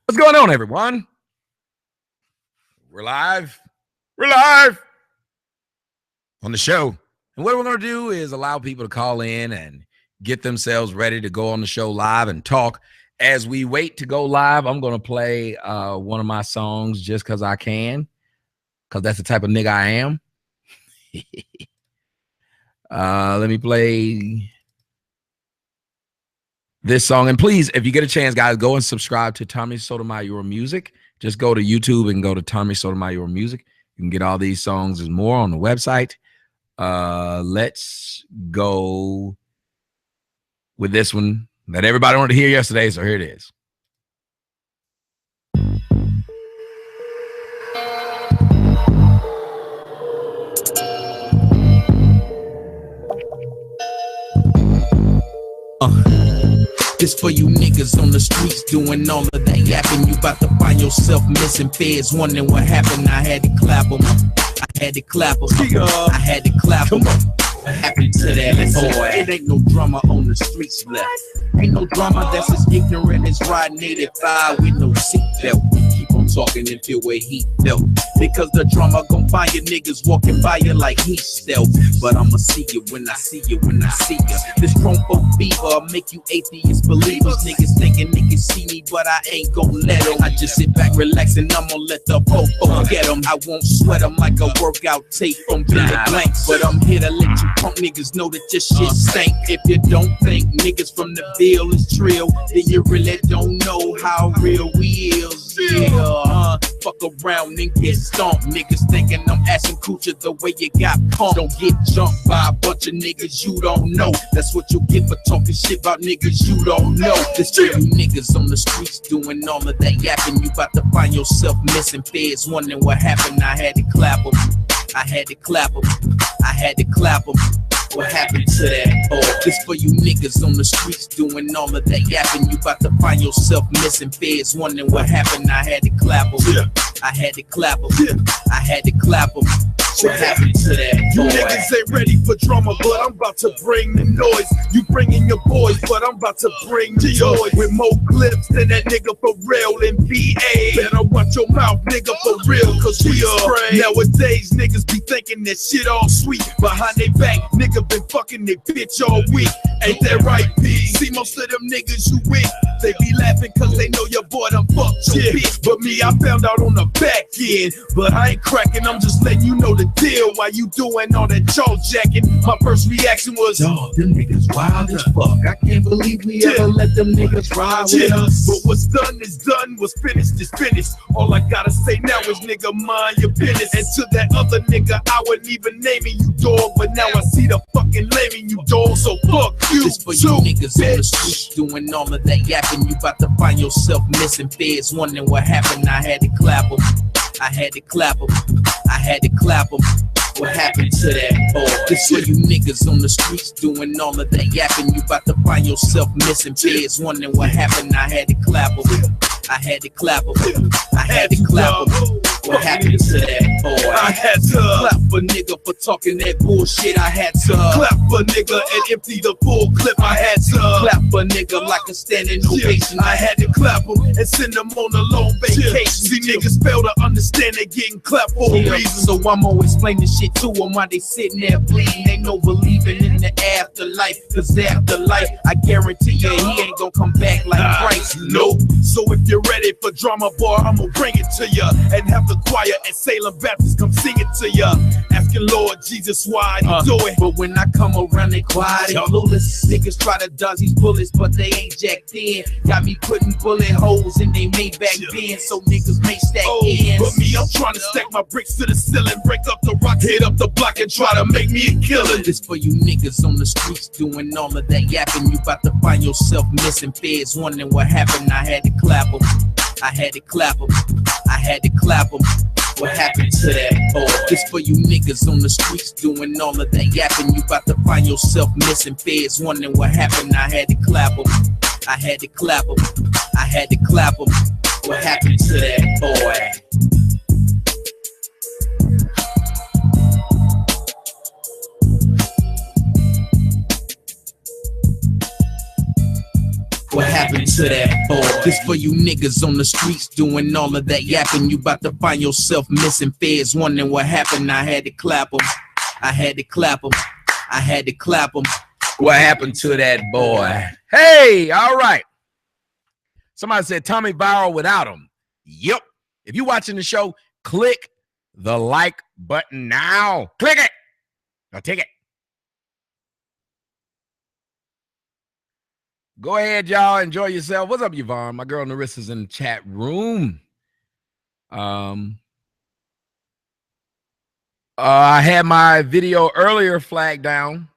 What's going on, everyone? We're live. We're live on the show. And what we're going to do is allow people to call in and get themselves ready to go on the show live and talk. As we wait to go live, I'm going to play one of my songs just because I can, because that's the type of nigga I am. Let me play this song. And please, if you get a chance, guys, go and subscribe to Tommy Sotomayor Music. Just go to YouTube and go to Tommy Sotomayor Music. You can get all these songs and more on the website. Let's go with this one that everybody wanted to hear yesterday, so here it is. This for you niggas on the streets doing all of that yapping. You about to find yourself missing feds, wondering what happened. I had to clap them. I had to clap them. I had to clap them. What happened to that boy? It ain't no drama on the streets left. Ain't no drama that's as ignorant as riding 85 with no seatbelt. Keep on talking and feel where he felt. Because the drama gon' find you niggas walking by you like heat stealth. But I'ma see you when I see you, when I see you. This chromeful fever make you atheist believers. Niggas thinking niggas see me, but I ain't gon' let them. I just sit back, relax, and I'ma let the fofo get them. I won't sweat them like a workout tape from Billy Blanks. But I'm here to let you punk niggas know that your shit stank. If you don't think niggas from the Ville is trill, then you really don't know how real we is. Yeah, fuck around and get stomped. Niggas thinking I'm asking Coochie the way you got pumped. Don't get jumped by a bunch of niggas you don't know. That's what you get for talking shit about niggas you don't know. This for you niggas on the streets doing all of that yapping. You about to find yourself missing feds, wondering what happened. I had to clap them. I had to clap them. I had to clap them. What happened to that? Oh, this for you niggas on the streets doing all of that yapping. You about to find yourself missing feds, wondering what happened. I had to clap them. I had to clap them. I had to clap them. What happened to that? You niggas ain't ready for drama, but I'm about to bring the noise. You bringing your boys, but I'm about to bring the joy. With more clips than that nigga for real in VA. Better watch your mouth, nigga, for real, cause we are. Nowadays, niggas be thinking that shit all sweet. Behind they back, nigga been fucking they bitch all week. Ain't that right, P? See most of them niggas you with, they be laughing cause they know your boy done fucked your bitch. But me, I found out on the back end. But I ain't cracking, I'm just letting you know the deal. While you doing all that jaw jacking, my first reaction was, dawg, them niggas wild as fuck. I can't believe we ever let them niggas ride with us. But what's done is done, what's finished is finished. All I gotta say now is, nigga, mind your business. And to that other nigga, I wasn't even naming you, dog. But now I see the fucking laming you, dog. So fuck you. This for you niggas on the streets doing all of that yapping. You about to find yourself missing feds, wondering what happened. I had to clap them. I had to clap them. I had to clap them. What happened to that? Oh, this for you niggas on the streets doing all of that yapping. You about to find yourself missing feds, wondering what happened. I had to clap them. I had to clap them. I had to clap them. What happened to that boy? I had to clap a nigga for talking that bullshit. I had to clap a nigga and empty the full clip. I had to clap a nigga like a standing ovation. I had to clap him and send him on a long vacation. See niggas fail to understand they getting clapped for a reason. So I'ma explain this shit to them while they sitting there bleeding. They no believing in the afterlife, cause afterlife, I guarantee you he ain't gonna come back like Christ. Nope. So if you're ready for drama, boy, I'ma bring it to ya. And have the choir and Salem Baptist come sing it to ya. Asking Lord Jesus why he do it. But when I come around, they quiet and clueless. Niggas try to dodge these bullets, but they ain't jacked in. Got me putting bullet holes in they Maybach bin, so niggas may stack ends. But me, I'm trying to stack my bricks to the ceiling, break up the rock, hit up the block, and try to make me a killer. This for you niggas on the streets doing all of that yapping. You about to find yourself missing feds, wondering what happened. I had to clap them. I had to clap them. I had to clap them. What happened to that? Oh, this for you niggas on the streets doing all of that yapping. You about to find yourself missing feds, wondering what happened. I had to clap them. I had to clap them. I had to clap them. What happened to that boy? What happened to that boy? This for you niggas on the streets doing all of that yapping. You about to find yourself missing. Feds wondering what happened. I had to clap him. I had to clap him. I had to clap him. What happened to that boy? Hey, all right. Somebody said Tommy viral without him. Yep. If you're watching the show, click the like button now. Click it. I'll take it. Go ahead, y'all. Enjoy yourself. What's up, Yvonne? My girl Narissa's in the chat room. I had my video earlier flagged down.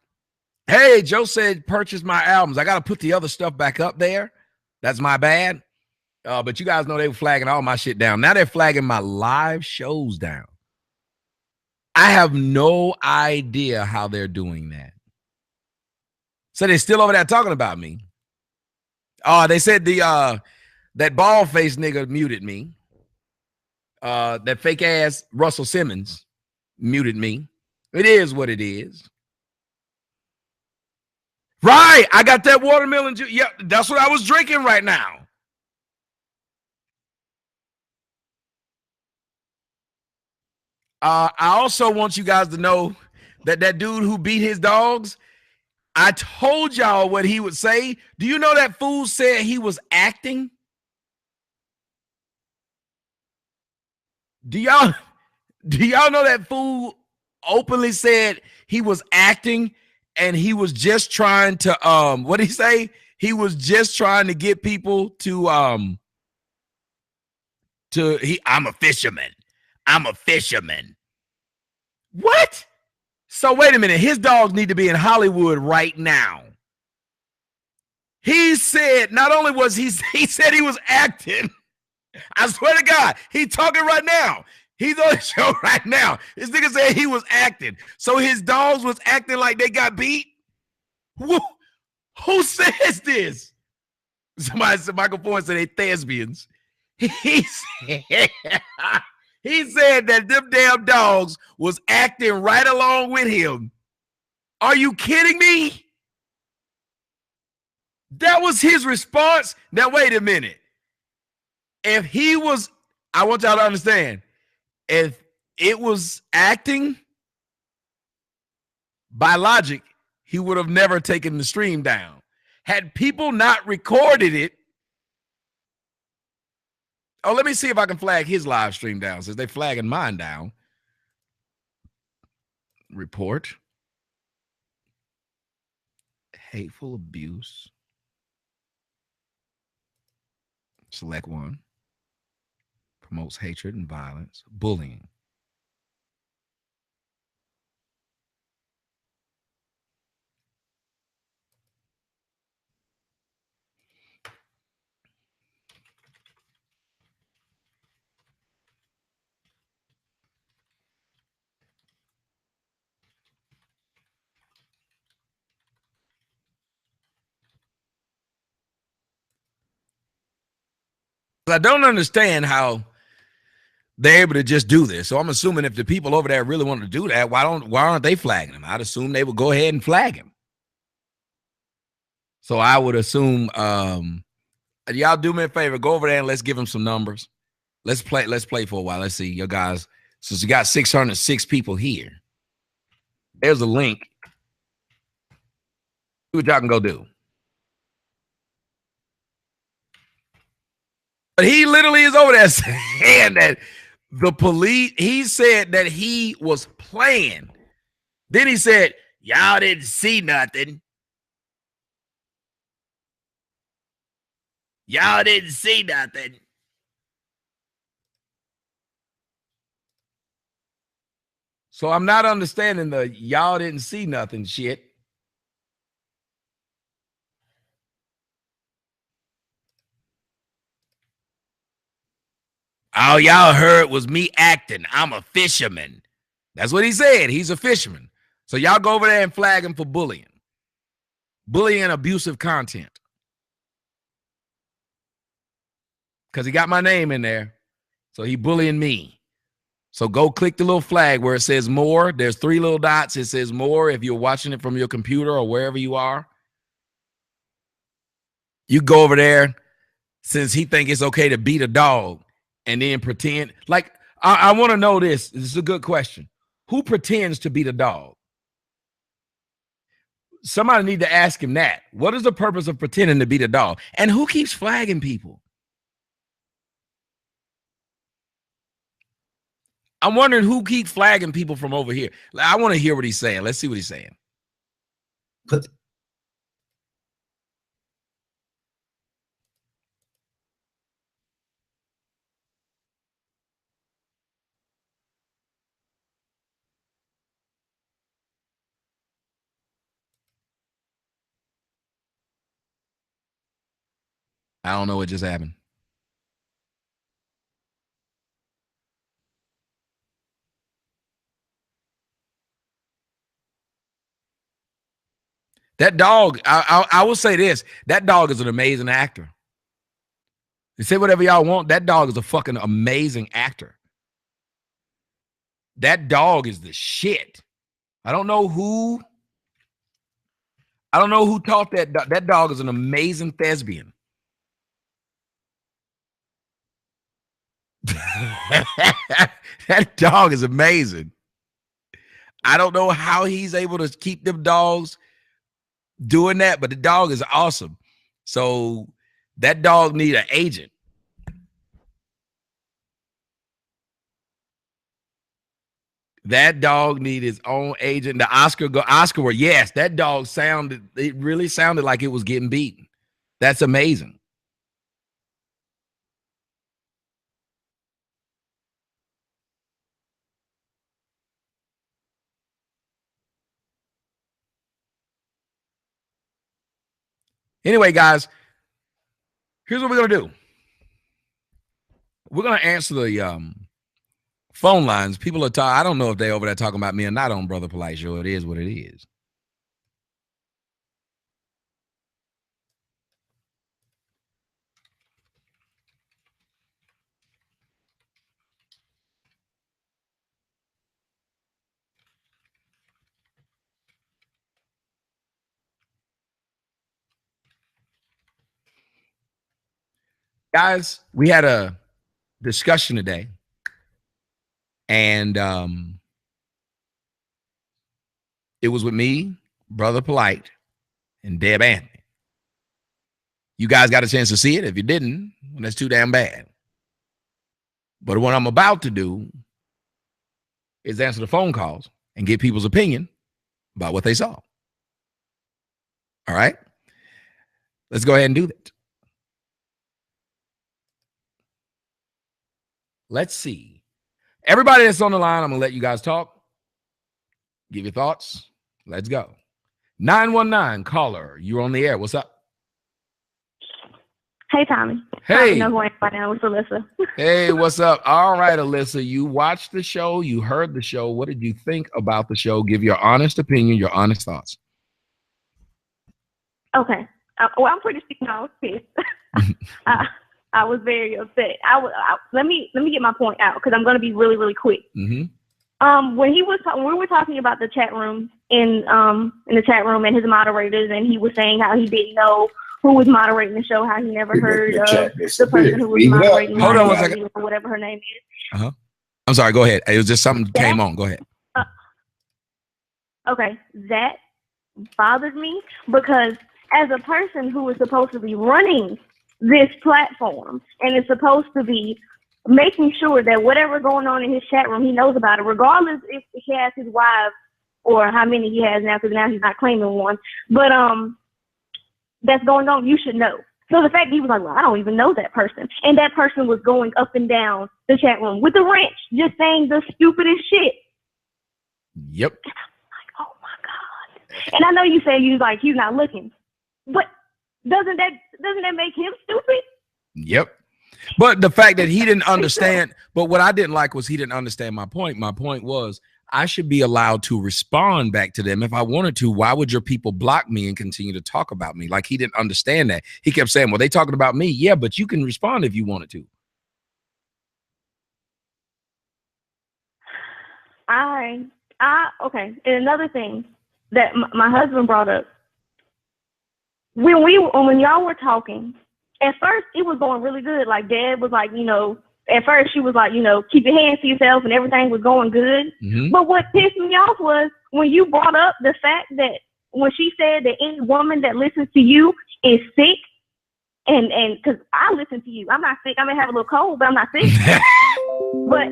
Hey, Joe said purchase my albums. I got to put the other stuff back up there. That's my bad. But you guys know they were flagging all my shit down. Now they're flagging my live shows down. I have no idea how they're doing that. So they're still over there talking about me. They said that bald faced nigga muted me. That fake ass Russell Simmons muted me. It is what it is. Right. I got that watermelon juice. Yeah, that's what I was drinking right now. I also want you guys to know that that dude who beat his dogs, I told y'all what he would say. Do you know that fool said he was acting? Do y'all know that fool openly said he was acting and he was just trying to what did he say? He was just trying to get people to I'm a fisherman. I'm a fisherman. What? So wait a minute. His dogs need to be in Hollywood right now. He said not only was he said he was acting. I swear to God, he's talking right now. He's on the show right now. This nigga said he was acting. So his dogs was acting like they got beat? Who says this? Somebody said, Michael Ford said they thespians. He said that them damn dogs was acting right along with him. Are you kidding me? That was his response. Now, wait a minute. If he was, I want y'all to understand, if it was acting, by logic, he would have never taken the stream down. Had people not recorded it, let me see if I can flag his live stream down since they're flagging mine down. Report. Hateful abuse. Select one. Promotes hatred and violence. Bullying. I don't understand how they're able to just do this. So I'm assuming if the people over there really want to do that, why aren't they flagging him? I'd assume they would go ahead and flag him. So I would assume y'all do me a favor, go over there and let's give him some numbers. Let's play for a while. Let's see, you guys. Since you got 606 people here, there's a link. See what y'all can go do. But he literally is over there saying that the police, he said that he was playing. Then he said, y'all didn't see nothing. Y'all didn't see nothing. So I'm not understanding the y'all didn't see nothing shit. All y'all heard was me acting. I'm a fisherman. That's what he said. He's a fisherman. So y'all go over there and flag him for bullying. Bullying and abusive content. Because he got my name in there. So he bullying me. So go click the little flag where it says more. There's 3 little dots. It says more if you're watching it from your computer or wherever you are. You go over there since he think it's okay to beat a dog and then pretend like I want to know this. This is a good question. Who pretends to beat a dog? Somebody need to ask him that. What is the purpose of pretending to beat a dog? And who keeps flagging people? I'm wondering who keeps flagging people from over here. I want to hear what he's saying. Let's see what he's saying. I don't know what just happened. That dog, I will say this. That dog is an amazing actor. You say whatever y'all want. That dog is a fucking amazing actor. That dog is the shit. I don't know who taught that dog. That dog is an amazing thespian. That dog is amazing. I don't know how he's able to keep them dogs doing that, but the dog is awesome. So that dog need an agent. That dog need his own agent. The Oscar word. Yes, that dog it really sounded like it was getting beaten. That's amazing. Anyway, guys, here's what we're going to do. We're going to answer the phone lines. People are talking. I don't know if they over there talking about me or not on Brother Polight Show. It is what it is. Guys, we had a discussion today, and it was with me, Brother Polight, and Deb Antney. You guys got a chance to see it. If you didn't, well, that's too damn bad. But what I'm about to do is answer the phone calls and get people's opinion about what they saw. All right? Let's go ahead and do that. Let's see. Everybody that's on the line, I'm going to let you guys talk. Give your thoughts. Let's go. 919 caller, you're on the air. What's up? Hey, Tommy. Hey. No, right now it's Alyssa. Hey, what's up? All right, Alyssa, you watched the show. You heard the show. What did you think about the show? Give your honest opinion, your honest thoughts. Okay. Well, I'm pretty sure I was pissed. I was very upset. Let me get my point out because I'm going to be really, really quick. Mm-hmm. When we were talking about the chat room in the chat room and his moderators, and he was saying how he didn't know who was moderating the show, how he never heard of the person who was moderating Hold on 1 second. or whatever her name is. I'm sorry. Go ahead. It was just something came on. Go ahead. Okay, that bothered me because as a person who is supposed to be running this platform and is supposed to be making sure that whatever going on in his chat room, he knows about it, regardless if he has his wives or how many he has now, because now he's not claiming one. But that's going on, you should know. So the fact that he was like, well, I don't even know that person. And that person was going up and down the chat room with a wrench, just saying the stupidest shit. Yep. And I'm like, oh my God. And I know you say he's not looking, but doesn't that make him stupid? Yep. But the fact that he didn't understand, but what I didn't like was he didn't understand my point. My point was I should be allowed to respond back to them if I wanted to. Why would your people block me and continue to talk about me? Like, he didn't understand that. He kept saying, well, they talking about me. Yeah, but you can respond if you wanted to. Okay. And another thing that my husband brought up, when y'all were talking, at first it was going really good. Like Deb was like, at first she was like, keep your hands to yourself and everything was going good. Mm-hmm. But what pissed me off was when you brought up the fact that when she said that any woman that listens to you is sick, and because I listen to you, I'm not sick. I may have a little cold, but I'm not sick. But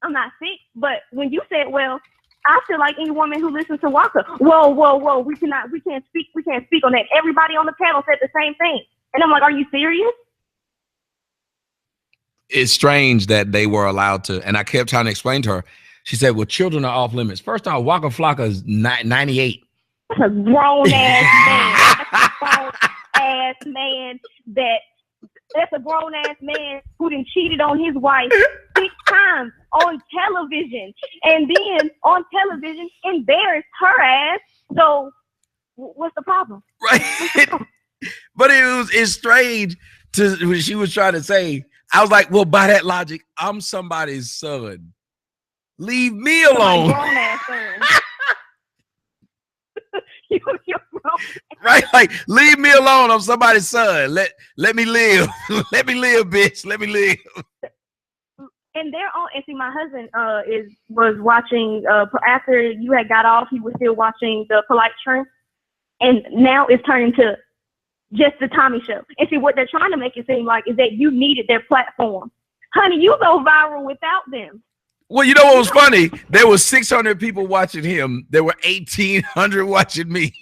I'm not sick. But when you said, well, I feel like any woman who listens to Walker, whoa, we can't speak on that. Everybody on the panel said the same thing. And I'm like, are you serious? It's strange that they were allowed to, and I kept trying to explain to her. She said, well, children are off limits. First off, Waka Flocka is 98. That's a grown ass man. That's a grown ass man who done cheated on his wife 6 times on television, and then on television embarrassed her ass. So what's the problem? Right. But it's strange when she was trying to say, I was like, well, by that logic, I'm somebody's son. Leave me alone. Grown ass son. You're grown. Right? Like, leave me alone. I'm somebody's son. Let me live. Let me live, bitch. Let me live. And they're on. And see, my husband was watching after you had got off. He was still watching the Polight Trend, and now it's turning to just the Tommy Show. And see, what they're trying to make it seem like is that you needed their platform. Honey, you go viral without them. Well, you know what was funny? There were 600 people watching him. There were 1,800 watching me.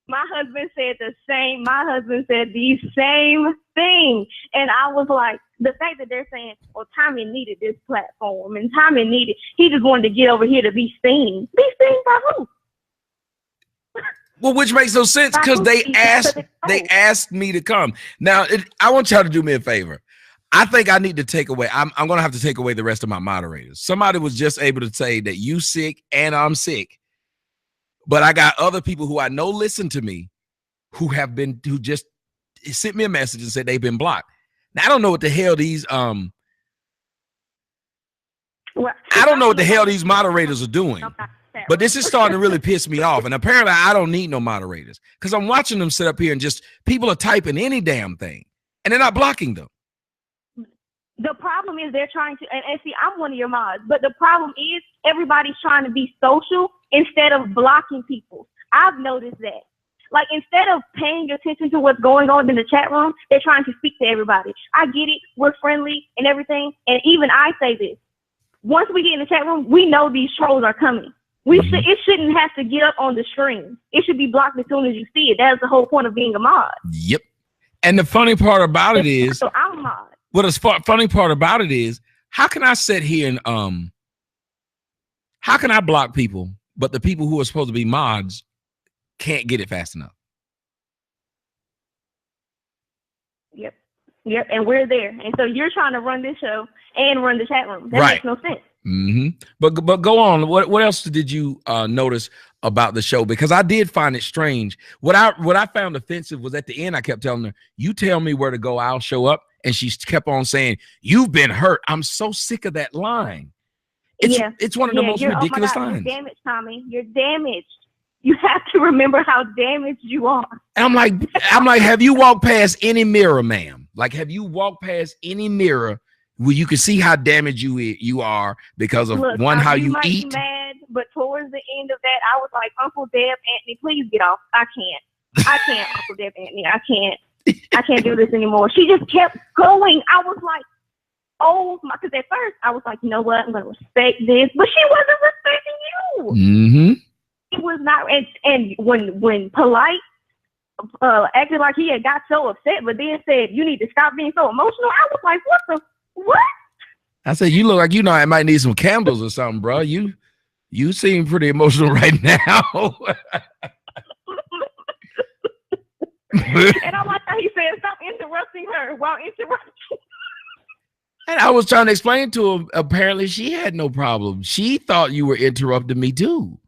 My husband said the same. My husband said the same thing. And I was like, the fact that they're saying, well, Tommy needed this platform and he just wanted to get over here to be seen. Be seen by who? Well, which makes no sense because they asked me to come. Now, I want y'all to do me a favor. I think I need to take away. I'm going to have to take away the rest of my moderators. Somebody was just able to say that you sick and I'm sick. But I got other people who I know listen to me who just sent me a message and said they've been blocked. Now, I don't know what the hell these moderators are doing. But this is starting to really piss me off. And apparently I don't need no moderators because I'm watching them sit up here and just people are typing any damn thing and they're not blocking them. The problem is they're trying to, and see, I'm one of your mods, but the problem is everybody's trying to be social instead of blocking people. I've noticed that. Like, instead of paying attention to what's going on in the chat room, they're trying to speak to everybody. I get it. We're friendly and everything. And even I say this. Once we get in the chat room, we know these trolls are coming. It shouldn't have to get up on the screen. It should be blocked as soon as you see it. That's the whole point of being a mod. Yep. And the funny part about it is, so I'm a mod. Well, the funny part about it is, how can I sit here and how can I block people, but the people who are supposed to be mods can't get it fast enough? Yep, and we're there. And so you're trying to run this show and run the chat room. That right. makes no sense. Mm-hmm. But go on. What else did you notice about the show? Because I did find it strange. What I found offensive was at the end, I kept telling her, you tell me where to go, I'll show up. And she kept on saying, you've been hurt. I'm so sick of that line. It's one of the most ridiculous lines. You're damaged, Tommy. You're damaged. You have to remember how damaged you are. And I'm like, have you walked past any mirror, ma'am? Like, have you walked past any mirror where you can see how damaged you are because of how you might eat? Be mad, but towards the end of that, I was like, Uncle Deb Antney, please get off. I can't, Uncle Deb Antney. I can't do this anymore. She just kept going. I was like, oh my, because at first I was like, you know what, I'm gonna respect this, but she wasn't respecting you. Mm-hmm. It was not. And when Polight acted like he had got so upset, but then said, you need to stop being so emotional, I was like, what? I said, you look like I might need some candles or something, bro. You seem pretty emotional right now. And I like how he said, stop interrupting her while interrupting. And I was trying to explain to him, apparently she had no problem. She thought you were interrupting me too.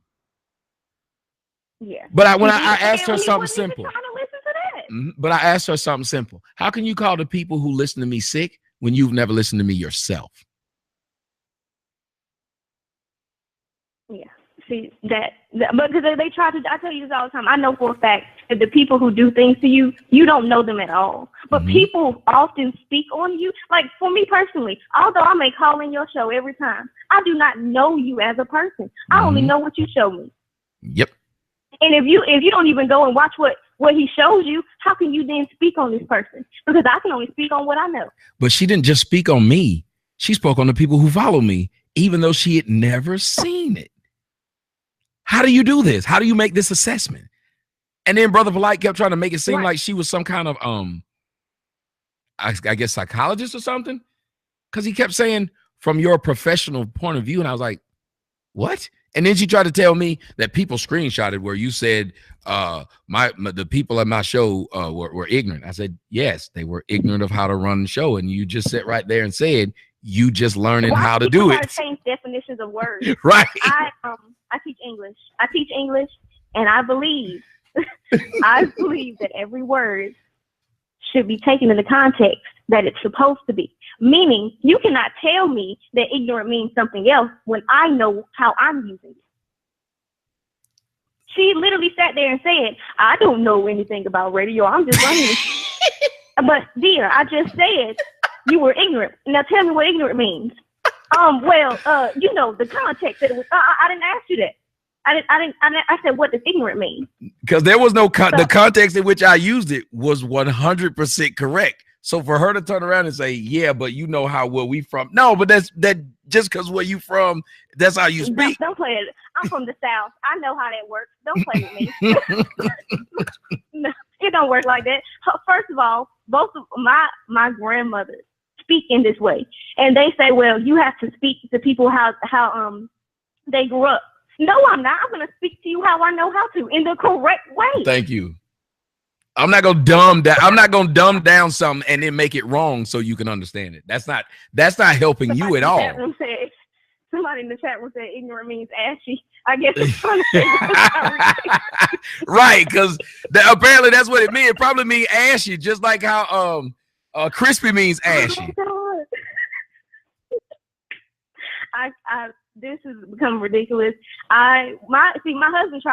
Yeah. But when I asked her something simple. Trying to listen to that. Mm-hmm. But I asked her something simple. How can you call the people who listen to me sick when you've never listened to me yourself? Yeah. See, that but because they try to, I tell you this all the time. I know for a fact that the people who do things to you, you don't know them at all. But people often speak on you. Like for me personally, although I may call in your show every time, I do not know you as a person. I only know what you show me. Yep. And if you don't even go and watch what he shows you, how can you then speak on this person? Because I can only speak on what I know. But she didn't just speak on me. She spoke on the people who follow me, even though she had never seen it. How do you do this? How do you make this assessment? And then Brother Polight kept trying to make it seem like she was some kind of I guess psychologist or something, because he kept saying from your professional point of view, and I was like, what? And then she tried to tell me that people screenshotted where you said the people at my show were ignorant. I said, yes, they were ignorant of how to run the show, and you just sat right there and said you just learning how to do it. Change definitions of words. Right. I teach English. I teach English, and I believe that every word should be taken in the context that it's supposed to be. Meaning, you cannot tell me that ignorant means something else when I know how I'm using it. She literally sat there and said, I don't know anything about radio. I'm just learning. But dear, I just said you were ignorant. Now tell me what ignorant means. You know, the context that it was, I didn't ask you that. I said, what does ignorant mean? Because there was no, the context in which I used it was 100% correct. So for her to turn around and say, yeah, but you know where we from. No, but that just because where you from, that's how you speak. Don't play it. I'm from the South. I know how that works. Don't play with me. No, it don't work like that. First of all, both of my grandmothers speak in this way. And they say, well, you have to speak to people how they grew up. No, I'm not. I'm going to speak to you how I know how to, in the correct way. Thank you. I'm not going to dumb down something and then make it wrong so you can understand it. That's not helping you at all. Somebody in the chat room said ignorant means ashy. I guess it's trying to right, because apparently that's what it means. It probably means ashy, just like how crispy means ashy. Oh my God. This has become ridiculous. My husband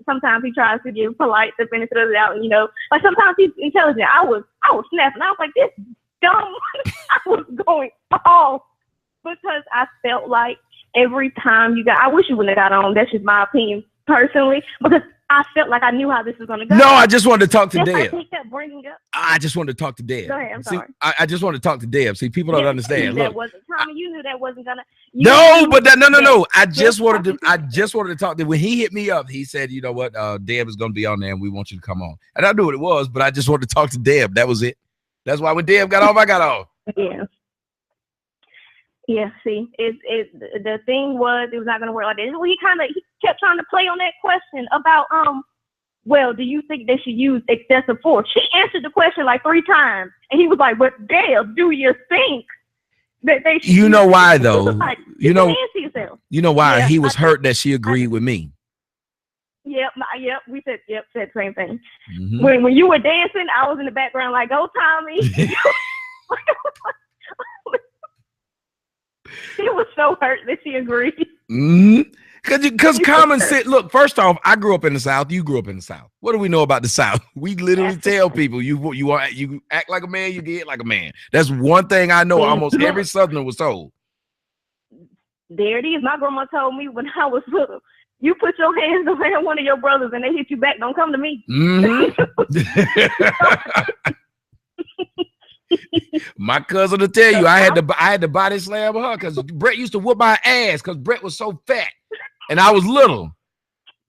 sometimes he tries to give Polight the benefit of the doubt, you know. Like sometimes he's intelligent. I was snapping. I was like, this dumb. I was going off because I felt like every time I wish you wouldn't have got on. That's just my opinion personally, because I felt like I knew how this was going to go. No, I just wanted to talk to Deb. I just wanted to talk to Deb. Go ahead, I'm sorry. I just wanted to talk to Deb. See, people don't understand. Look, Tommy, you knew that wasn't gonna. No. I just wanted to talk to. When he hit me up, he said, "You know what? Deb is gonna be on there, and we want you to come on." And I knew what it was, but I just wanted to talk to Deb. That was it. That's why when Deb got off, I got off. Yeah. Yeah, see, the thing was it was not gonna work like this. Well, he kept trying to play on that question about well, do you think they should use excessive force? She answered the question like 3 times, and he was like, "But Dale, do you think that they should?" You know why though? Like, you know why yeah, he was hurt that she agreed with me. Yep, we said the same thing. Mm-hmm. When you were dancing, I was in the background like, "Go, Tommy." He was so hurt that she agreed. Because common sense. Look, first off, I grew up in the South. You grew up in the South. What do we know about the South? We literally tell people you act like a man, you get like a man. That's one thing I know. Almost every Southerner was told. There it is. My grandma told me when I was little, you put your hands around one of your brothers and they hit you back. Don't come to me. Mm-hmm. My cousin will tell you I had to body slam her because Brett used to whoop my ass because Brett was so fat and I was little.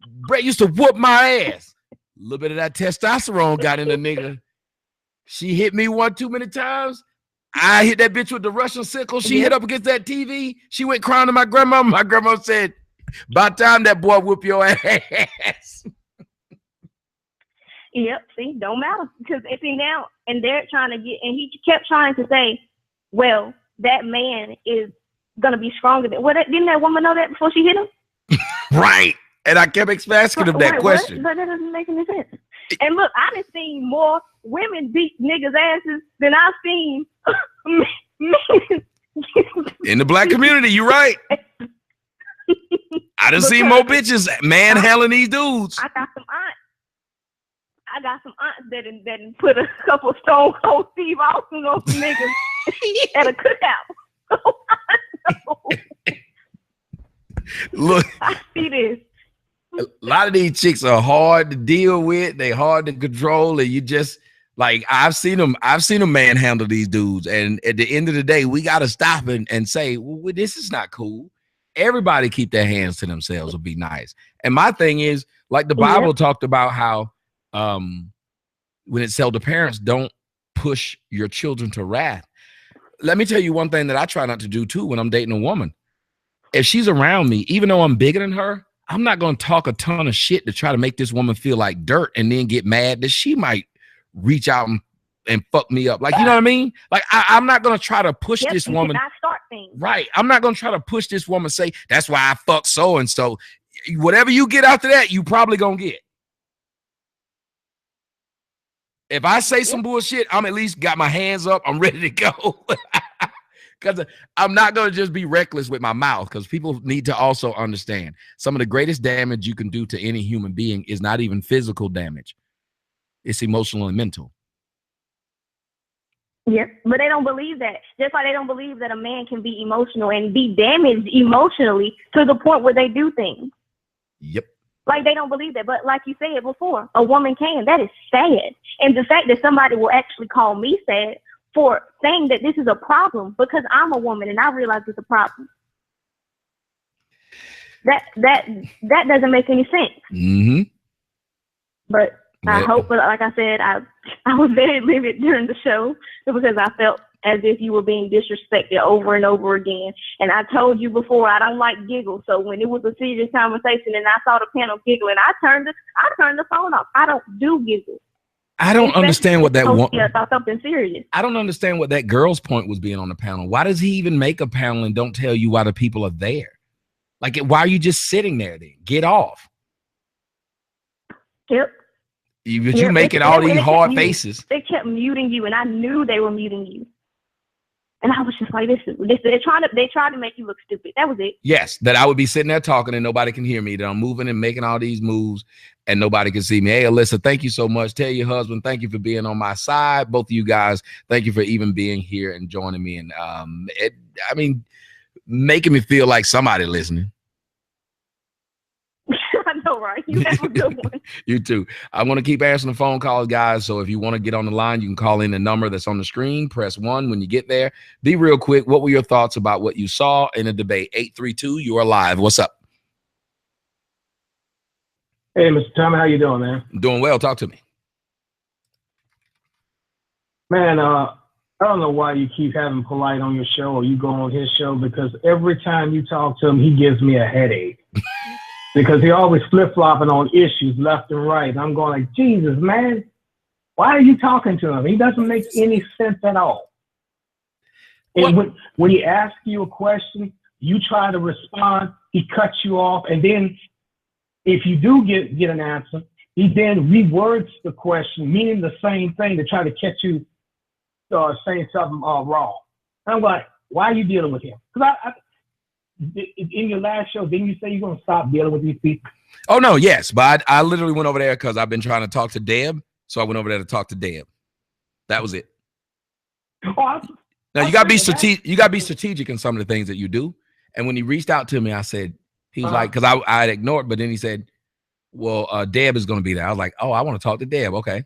Brett used to whoop my ass. A little bit of that testosterone got in the nigga. She hit me one too many times. I hit that bitch with the Russian sickle. She hit up against that TV. She went crying to my grandma. My grandma said, "By the time that boy whoop your ass." Yep, see, don't matter. Because see now, and they're trying to get, and he kept trying to say, well, that man is going to be stronger than, didn't that woman know that before she hit him? Right. And I kept asking him that question. But that doesn't make any sense. And look, I done seen more women beat niggas' asses than I've seen men. In the black community, you're right. I done seen more bitches manhandling these dudes. I got some aunts that put a couple of Stone Cold Steve Austin on some niggas at a cookout. Look, I see this. A lot of these chicks are hard to deal with. They hard to control, and you just like I've seen them manhandle these dudes. And at the end of the day, we got to stop and say, well, this is not cool. Everybody keep their hands to themselves or be nice. And my thing is, like the Bible talked about how when it said to parents, don't push your children to wrath. Let me tell you one thing that I try not to do too when I'm dating a woman. If she's around me, even though I'm bigger than her, I'm not going to talk a ton of shit to try to make this woman feel like dirt and then get mad that she might reach out and fuck me up. Like, you know what I mean? Like, I'm not going to try to push this woman. Start things. Right. I'm not going to try to push this woman, say, that's why I fuck so-and-so. Whatever you get after that, you probably going to get. If I say some bullshit, I'm at least got my hands up. I'm ready to go. Because I'm not going to just be reckless with my mouth, because people need to also understand some of the greatest damage you can do to any human being is not even physical damage. It's emotional and mental. Yes, but they don't believe that. Just like they don't believe that a man can be emotional and be damaged emotionally to the point where they do things. Yep. Like, they don't believe that. But like you said before, a woman can. That is sad. And the fact that somebody will actually call me sad for saying that this is a problem because I'm a woman and I realize it's a problem. That doesn't make any sense. Mm-hmm. But I hope, like I said, I was very livid during the show because I felt as if you were being disrespected over and over again. And I told you before, I don't like giggles. So when it was a serious conversation and I saw the panel giggling, I turned the phone off. I don't do giggles. I don't understand what that one. Yeah, about something serious. I don't understand what that girl's point was being on the panel. Why does he even make a panel and don't tell you why the people are there? Like, why are you just sitting there then? Get off. Yep. You making all these hard faces. They kept muting you, and I knew they were muting you. And I was just like, they tried to make you look stupid. That was it. Yes, that I would be sitting there talking and nobody can hear me, that I'm moving and making all these moves and nobody can see me. Hey, Alyssa, thank you so much. Tell your husband, thank you for being on my side. Both of you guys, thank you for even being here and joining me. And making me feel like somebody listening. I know, right? You have a good one. You too. I'm going to keep answering the phone calls, guys. So if you want to get on the line, you can call in the number that's on the screen. Press 1 when you get there. Be real quick. What were your thoughts about what you saw in the debate? 832, you are live. What's up? Hey, Mr. Tommy, how you doing, man? I'm doing well. Talk to me. Man, I don't know why you keep having Polight on your show or you go on his show, because every time you talk to him, he gives me a headache. Because he always flip-flopping on issues left and right. And I'm going like, Jesus, man, why are you talking to him? He doesn't make any sense at all. And when he asks you a question, you try to respond, he cuts you off. And then if you do get an answer, he then rewords the question, meaning the same thing, to try to catch you saying something wrong. And I'm like, why are you dealing with him? Because in your last show, didn't you say you're going to stop dealing with these people? Oh, no, yes. But I literally went over there because I've been trying to talk to Deb. So I went over there to talk to Deb. That was it. Now, you got to be strategic. You got to be strategic in some of the things that you do. And when he reached out to me, I said, he was like, because I had ignored, but then he said, well, Deb is going to be there. I was like, oh, I want to talk to Deb. Okay.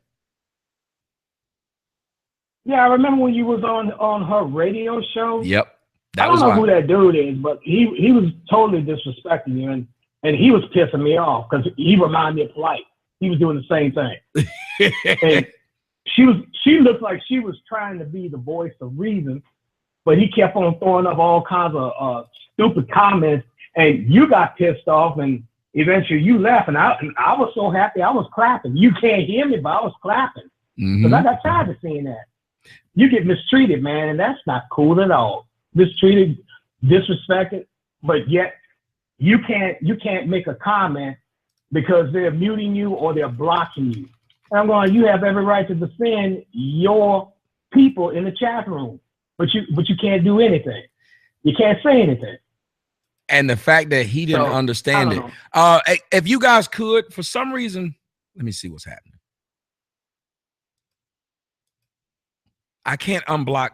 Yeah, I remember when you was on her radio show. Yep. I don't know who that dude is, but he was totally disrespecting you, and he was pissing me off because he reminded me of Polight. He was doing the same thing. And she looked like she was trying to be the voice of reason, but he kept on throwing up all kinds of stupid comments, and you got pissed off, and eventually you left, and I was so happy I was clapping. You can't hear me, but I was clapping because I got tired of seeing that. You get mistreated, man, and that's not cool at all. Mistreated, disrespected, but yet you can't make a comment because they're muting you or they're blocking you. And I'm going, you have every right to defend your people in the chat room, but you can't do anything. You can't say anything. And the fact that he didn't understand it. If you guys could, for some reason, let me see what's happening. I can't unblock.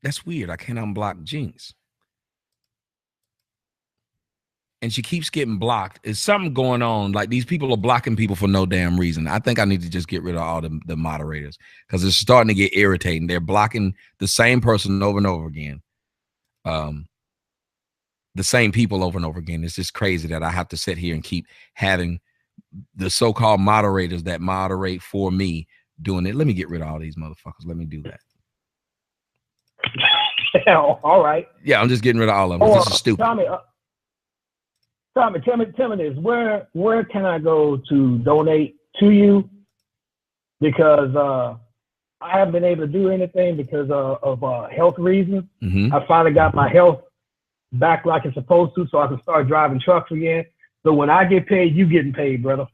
That's weird. I can't unblock Jinx. And she keeps getting blocked. Is something going on? Like these people are blocking people for no damn reason. I think I need to just get rid of all the moderators because it's starting to get irritating. They're blocking the same person over and over again. The same people over and over again. It's just crazy that I have to sit here and keep having the so-called moderators that moderate for me doing it. Let me get rid of all these motherfuckers. Let me do that. All right. Yeah, I'm just getting rid of all of them. This is stupid. Tommy, tell me this. Where can I go to donate to you? Because I haven't been able to do anything because of health reasons. Mm-hmm. I finally got my health back like it's supposed to, so I can start driving trucks again. So when I get paid, you getting paid, brother.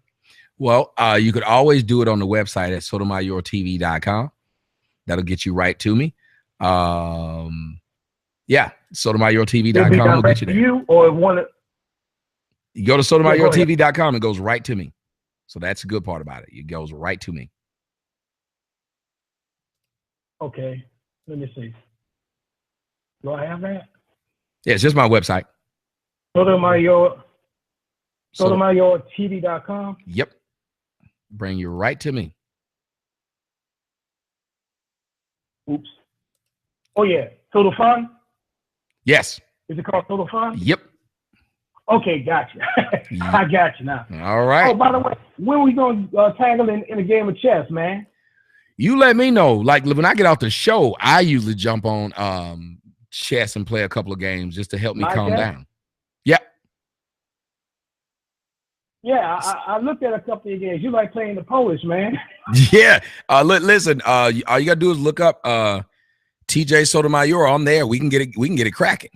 Well, you could always do it on the website at sotomayortv.com. That'll get you right to me. Yeah, sotomayortv.com will get you there. You or one. You go to sotomayortv.com, it goes right to me. So that's the good part about it. It goes right to me. Okay, let me see. Do I have that? Yeah, it's just my website. Sotomayortv.com. Yep. Bring you right to me. Oops. Oh yeah, Total Fun. Yes. Is it called Total Fun? Yep. Okay, gotcha. I got you now. All right. Oh, by the way, when are we going to tangle in a game of chess, man? You let me know. Like when I get off the show, I usually jump on chess and play a couple of games just to help me calm down. Yep. Yeah, I looked at a couple of games. You like playing the Polish, man. Yeah. Listen, all you gotta do is look up TJ Sotomayor on there. We can get it cracking.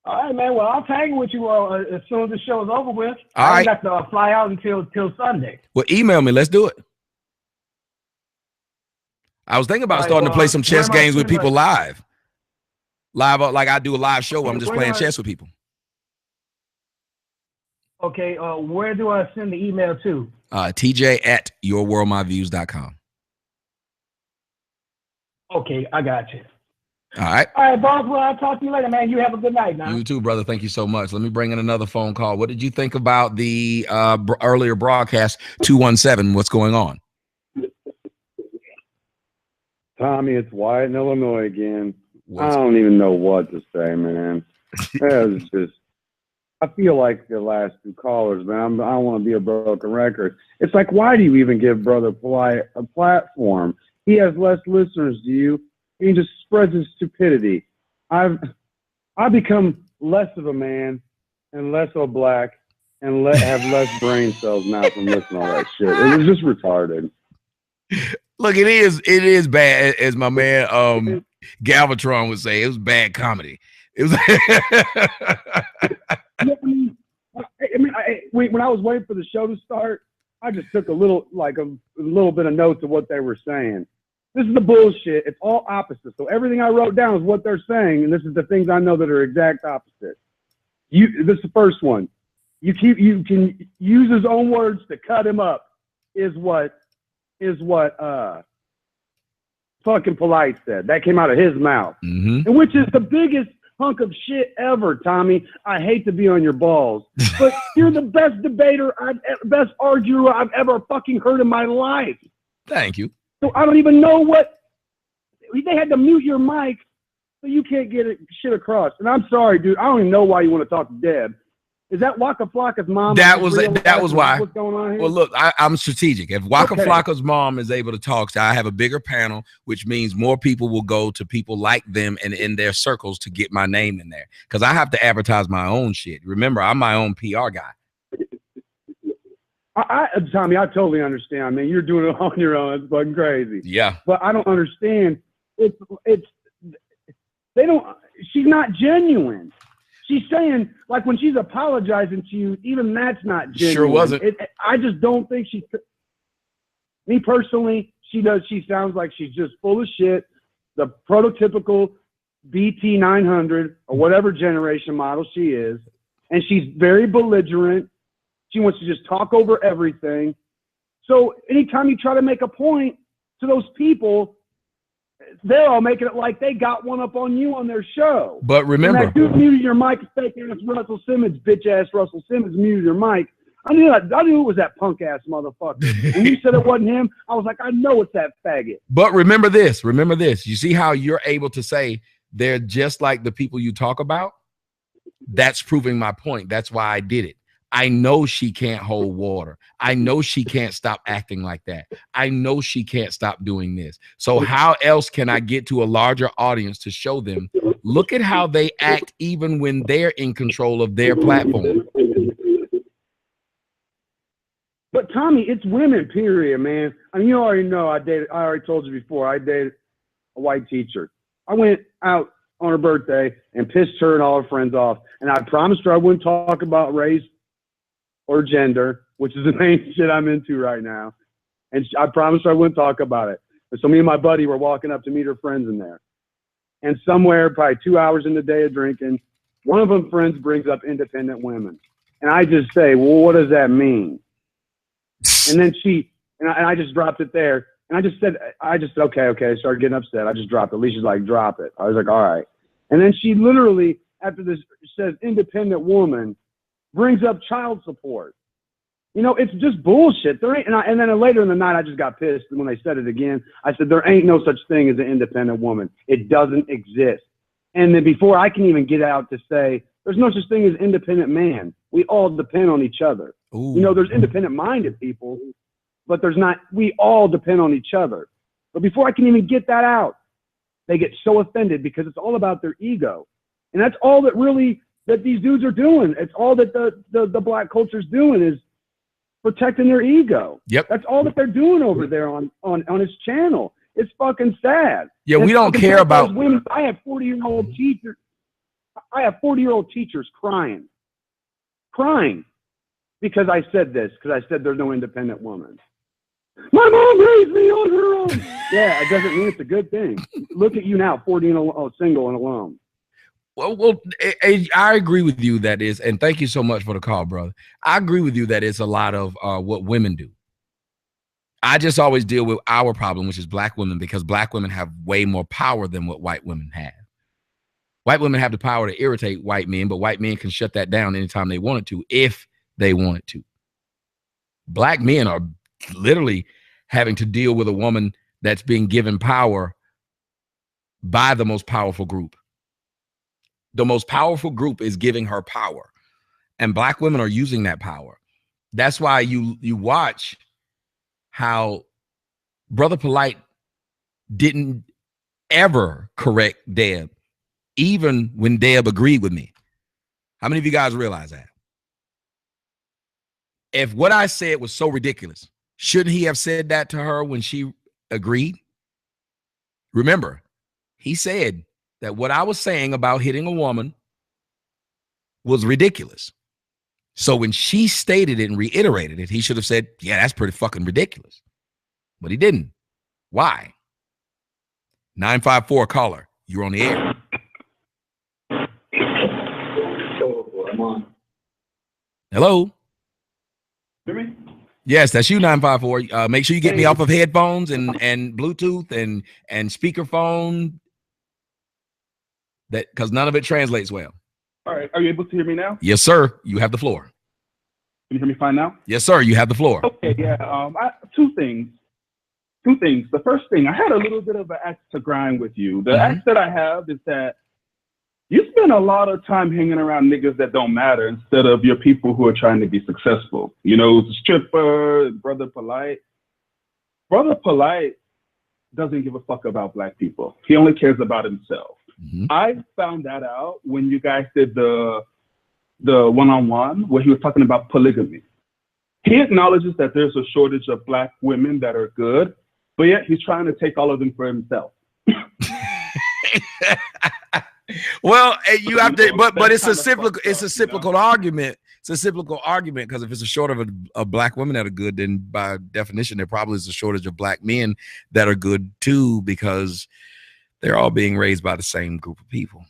All right, man. Well, I'll tag with you as soon as the show is over with. All right. I don't have to fly out until Sunday. Well, email me. Let's do it. I was thinking about starting to play some chess games with people live. Like I do a live show where I'm just playing chess with people. Okay, where do I send the email to? TJ@yourworldmyviews.com. Okay, I got you. All right. All right, boss. Well, I'll talk to you later, man. You have a good night now. You too, brother. Thank you so much. Let me bring in another phone call. What did you think about the earlier broadcast? 217. What's going on? Tommy, it's Wyatt in Illinois again. I don't even know what to say, man. It's just, I feel like the last two callers, man. I don't want to be a broken record. It's like, why do you even give Brother Polight a platform? He has less listeners than you. He just spreads his stupidity. I've become less of a man and less of a black and have less brain cells now from listening to all that shit. It was just retarded. Look, it is bad, as my man Galvatron would say. It was bad comedy. It was. When I was waiting for the show to start, I just took a little bit of notes of what they were saying. This is the bullshit. It's all opposite. So everything I wrote down is what they're saying, and this is the things I know that are exact opposite. This is the first one. You can use his own words to cut him up. Is what fucking Polight said. That came out of his mouth, and which is the biggest hunk of shit ever, Tommy. I hate to be on your balls, but you're the best debater, best arguer I've ever fucking heard in my life. Thank you. So I don't even know what they had to mute your mic, so you can't get shit across. And I'm sorry, dude. I don't even know why you want to talk to Deb. Is that Waka Flocka's mom? That was why. What's going on here? Well, look, I'm strategic. If Waka Flocka's mom is able to talk, so I have a bigger panel, which means more people will go to people like them and in their circles to get my name in there. Because I have to advertise my own shit. Remember, I'm my own PR guy. Tommy, I totally understand. I mean, you're doing it on your own. It's fucking crazy. Yeah. But I don't understand. She's not genuine. She's saying, like, when she's apologizing to you, even that's not genuine. Sure wasn't. I just don't think me personally, she sounds like she's just full of shit. The prototypical BT 900 or whatever generation model she is, and she's very belligerent. She wants to just talk over everything. So anytime you try to make a point to those people, they're all making it like they got one up on you on their show. But remember, when that dude muted your mic, fake ass Russell Simmons, bitch ass Russell Simmons muted your mic. I knew it was that punk ass motherfucker. When you said it wasn't him, I was like, I know it's that faggot. But remember this. You see how you're able to say they're just like the people you talk about? That's proving my point. That's why I did it. I know she can't hold water. I know she can't stop acting like that. I know she can't stop doing this. So how else can I get to a larger audience to show them, look at how they act even when they're in control of their platform? But Tommy, it's women, period, man. I mean, you already know I already told you before, I dated a white teacher. I went out on her birthday and pissed her and all her friends off. And I promised her I wouldn't talk about race or gender, which is the main shit I'm into right now. And I promised her I wouldn't talk about it. But so me and my buddy were walking up to meet her friends in there. And somewhere, probably 2 hours in the day of drinking, one of them friends brings up independent women. And I just say, well, what does that mean? And then I just dropped it there. And I just said, okay. I started getting upset. I just dropped it. Alicia's like, drop it. I was like, all right. And then she literally, after this, says independent woman, brings up child support. You know, it's just bullshit. There ain't, and then later in the night, I just got pissed. And when they said it again, I said, there ain't no such thing as an independent woman. It doesn't exist. And then before I can even get out to say, there's no such thing as independent man. We all depend on each other. Ooh. You know, there's independent-minded people, but there's not. We all depend on each other. But before I can even get that out, they get so offended because it's all about their ego. And that's all that these dudes are doing. It's all that the black culture's doing is protecting their ego. Yep. That's all that they're doing over there on his channel. It's fucking sad. Yeah, we don't care about women. I have 40-year-old teachers. I have 40-year-old teachers crying because I said this, because I said there's no independent woman. My mom raised me on her own. Yeah, it doesn't mean it's a good thing. Look at you now, 40 and single and alone. Well, I agree with you that is, and thank you so much for the call, brother. I agree with you that it's a lot of what women do. I just always deal with our problem, which is black women, because black women have way more power than what white women have. White women have the power to irritate white men, but white men can shut that down anytime they wanted to, if they wanted to. Black men are literally having to deal with a woman that's being given power by the most powerful group. The most powerful group is giving her power, and black women are using that power. That's why you watch how Brother Polight didn't ever correct Deb, even when Deb agreed with me. How many of you guys realize that? If what I said was so ridiculous, shouldn't he have said that to her when she agreed? Remember, he said that what I was saying about hitting a woman was ridiculous. So when she stated it and reiterated it, he should have said, yeah, that's pretty fucking ridiculous. But he didn't. Why? 954 caller, you're on the air. Hello? Hear me? Yes, that's you, 954. Make sure you get me off of headphones and Bluetooth and speakerphone, that because none of it translates well. All right. Are you able to hear me now? Yes, sir. You have the floor. Can you hear me fine now? Yes, sir. You have the floor. Okay. Yeah. Two things. The first thing, I had a little bit of an axe to grind with you. The axe that I have is that you spend a lot of time hanging around niggas that don't matter instead of your people who are trying to be successful. You know, the stripper, Brother Polight. Brother Polight doesn't give a fuck about black people. He only cares about himself. Mm-hmm. I found that out when you guys did the one-on-one where he was talking about polygamy. He acknowledges that there's a shortage of black women that are good, but yet he's trying to take all of them for himself. Well, you have to, but it's a cyclical argument. It's a cyclical argument because if it's a shortage of black women that are good, then by definition there probably is a shortage of black men that are good too, because they're all being raised by the same group of people.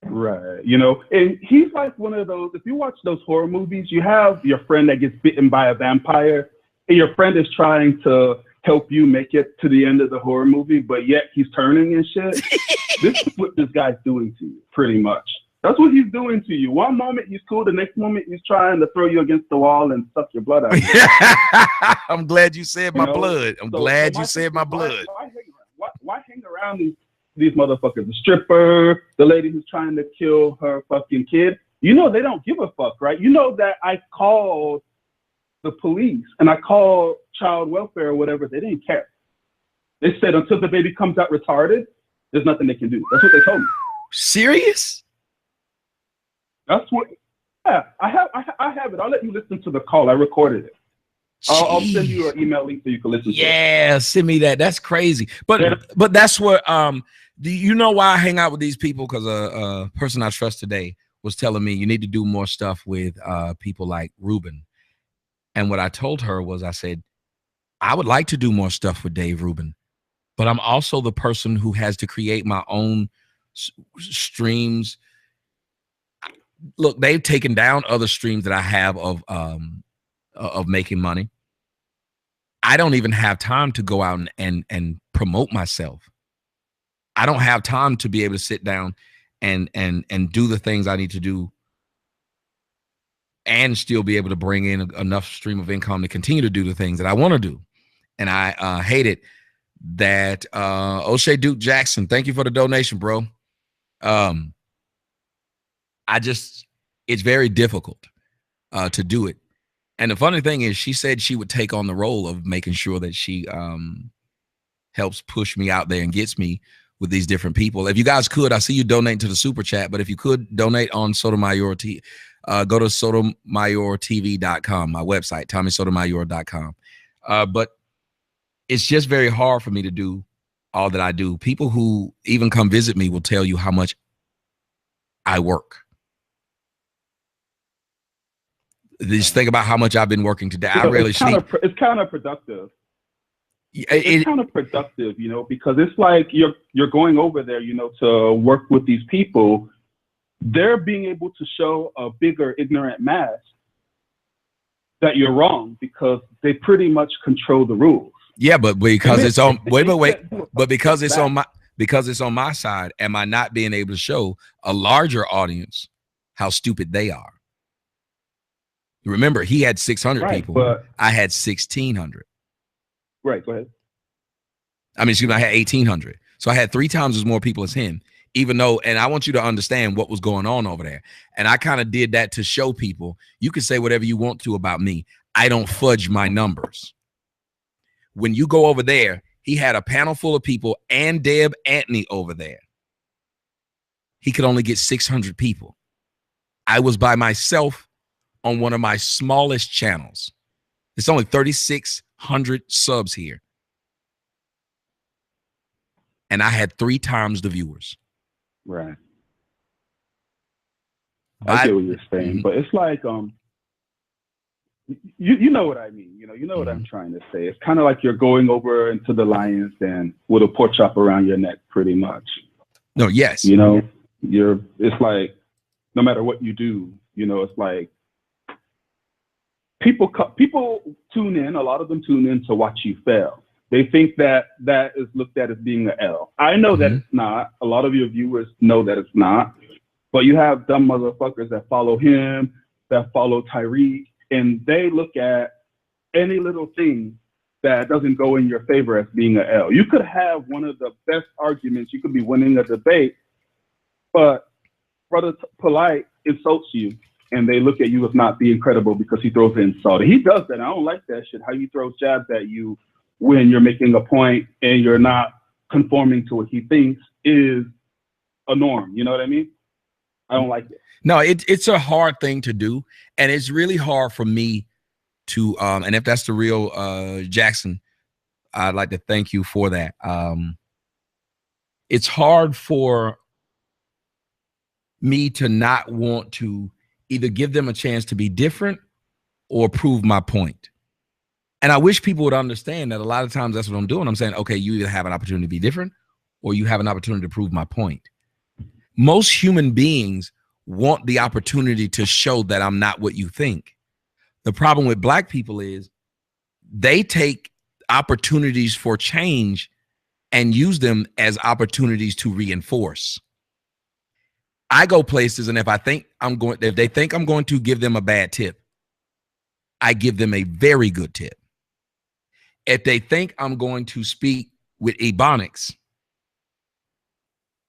Right. You know, and he's like one of those, if you watch those horror movies, you have your friend that gets bitten by a vampire, and your friend is trying to help you make it to the end of the horror movie, but yet he's turning and shit. This is what this guy's doing to you, pretty much. That's what he's doing to you. One moment he's cool, the next moment he's trying to throw you against the wall and suck your blood out. I'm glad you said my blood. I'm glad you said my blood. Why hang around these motherfuckers? The stripper, the lady who's trying to kill her fucking kid. You know they don't give a fuck, right? You know that I called the police and I called child welfare or whatever. They didn't care. They said until the baby comes out retarded, there's nothing they can do. That's what they told me. Serious? That's what. Yeah, I have it. I'll let you listen to the call. I recorded it. I'll send you an email link so you can listen to it. Yeah, send me that. That's crazy. But that's what do you know why I hang out with these people? Because a person I trust today was telling me you need to do more stuff with people like Rubin. And what I told her was, I said, I would like to do more stuff with Dave Rubin, but I'm also the person who has to create my own streams. Look, they've taken down other streams that I have of making money. I don't even have time to go out and promote myself. I don't have time to be able to sit down and do the things I need to do and still be able to bring in enough stream of income to continue to do the things that I want to do. And I hate it that O'Shea Duke Jackson, thank you for the donation, bro. It's very difficult to do it. And the funny thing is, she said she would take on the role of making sure that she helps push me out there and gets me with these different people. If you guys could, I see you donating to the super chat, but if you could donate on Sotomayor TV, go to sotomayortv.com, my website, tommysotomayor.com. But it's just very hard for me to do all that I do. People who even come visit me will tell you how much I work. Just think about how much I've been working today. I rarely sleep. It's counterproductive. It's counterproductive, you know, because it's like you're going over there, you know, to work with these people. They're being able to show a bigger ignorant mass that you're wrong because they pretty much control the rules. Yeah, but because it's on but because it's on my side, am I not being able to show a larger audience how stupid they are? Remember, he had 600 people. But I had 1,600. Right, go ahead. I mean, excuse me, I had 1,800. So I had 3 times as more people as him, even though, and I want you to understand what was going on over there. And I kind of did that to show people, you can say whatever you want to about me. I don't fudge my numbers. When you go over there, he had a panel full of people and Deb Antney over there. He could only get 600 people. I was by myself on one of my smallest channels. It's only 3,600 subs here. And I had 3 times the viewers. Right. I get what you're saying, but it's like, you know what I mean. You know what I'm trying to say. It's kind of like you're going over into the lion's den with a pork chop around your neck, pretty much. No, yes. You know, it's like, no matter what you do, you know, it's like, people tune in. A lot of them tune in to watch you fail. They think that is looked at as being an L. I know that it's not. A lot of your viewers know that it's not. But you have dumb motherfuckers that follow him, that follow Tyreek, and they look at any little thing that doesn't go in your favor as being an L. You could have one of the best arguments. You could be winning a debate, but Brother Polight insults you. And they look at you as not being credible because he throws an insult. He does that. I don't like that shit. How you throw jabs at you when you're making a point and you're not conforming to what he thinks is a norm. You know what I mean? I don't like it. No, it's a hard thing to do. And it's really hard for me to, and if that's the real Jackson, I'd like to thank you for that. It's hard for me to not want to either give them a chance to be different or prove my point. And I wish people would understand that a lot of times that's what I'm doing. I'm saying, okay, you either have an opportunity to be different or you have an opportunity to prove my point. Most human beings want the opportunity to show that I'm not what you think. The problem with Black people is they take opportunities for change and use them as opportunities to reinforce. I go places, and if they think I'm going to give them a bad tip, I give them a very good tip. If they think I'm going to speak with ebonics,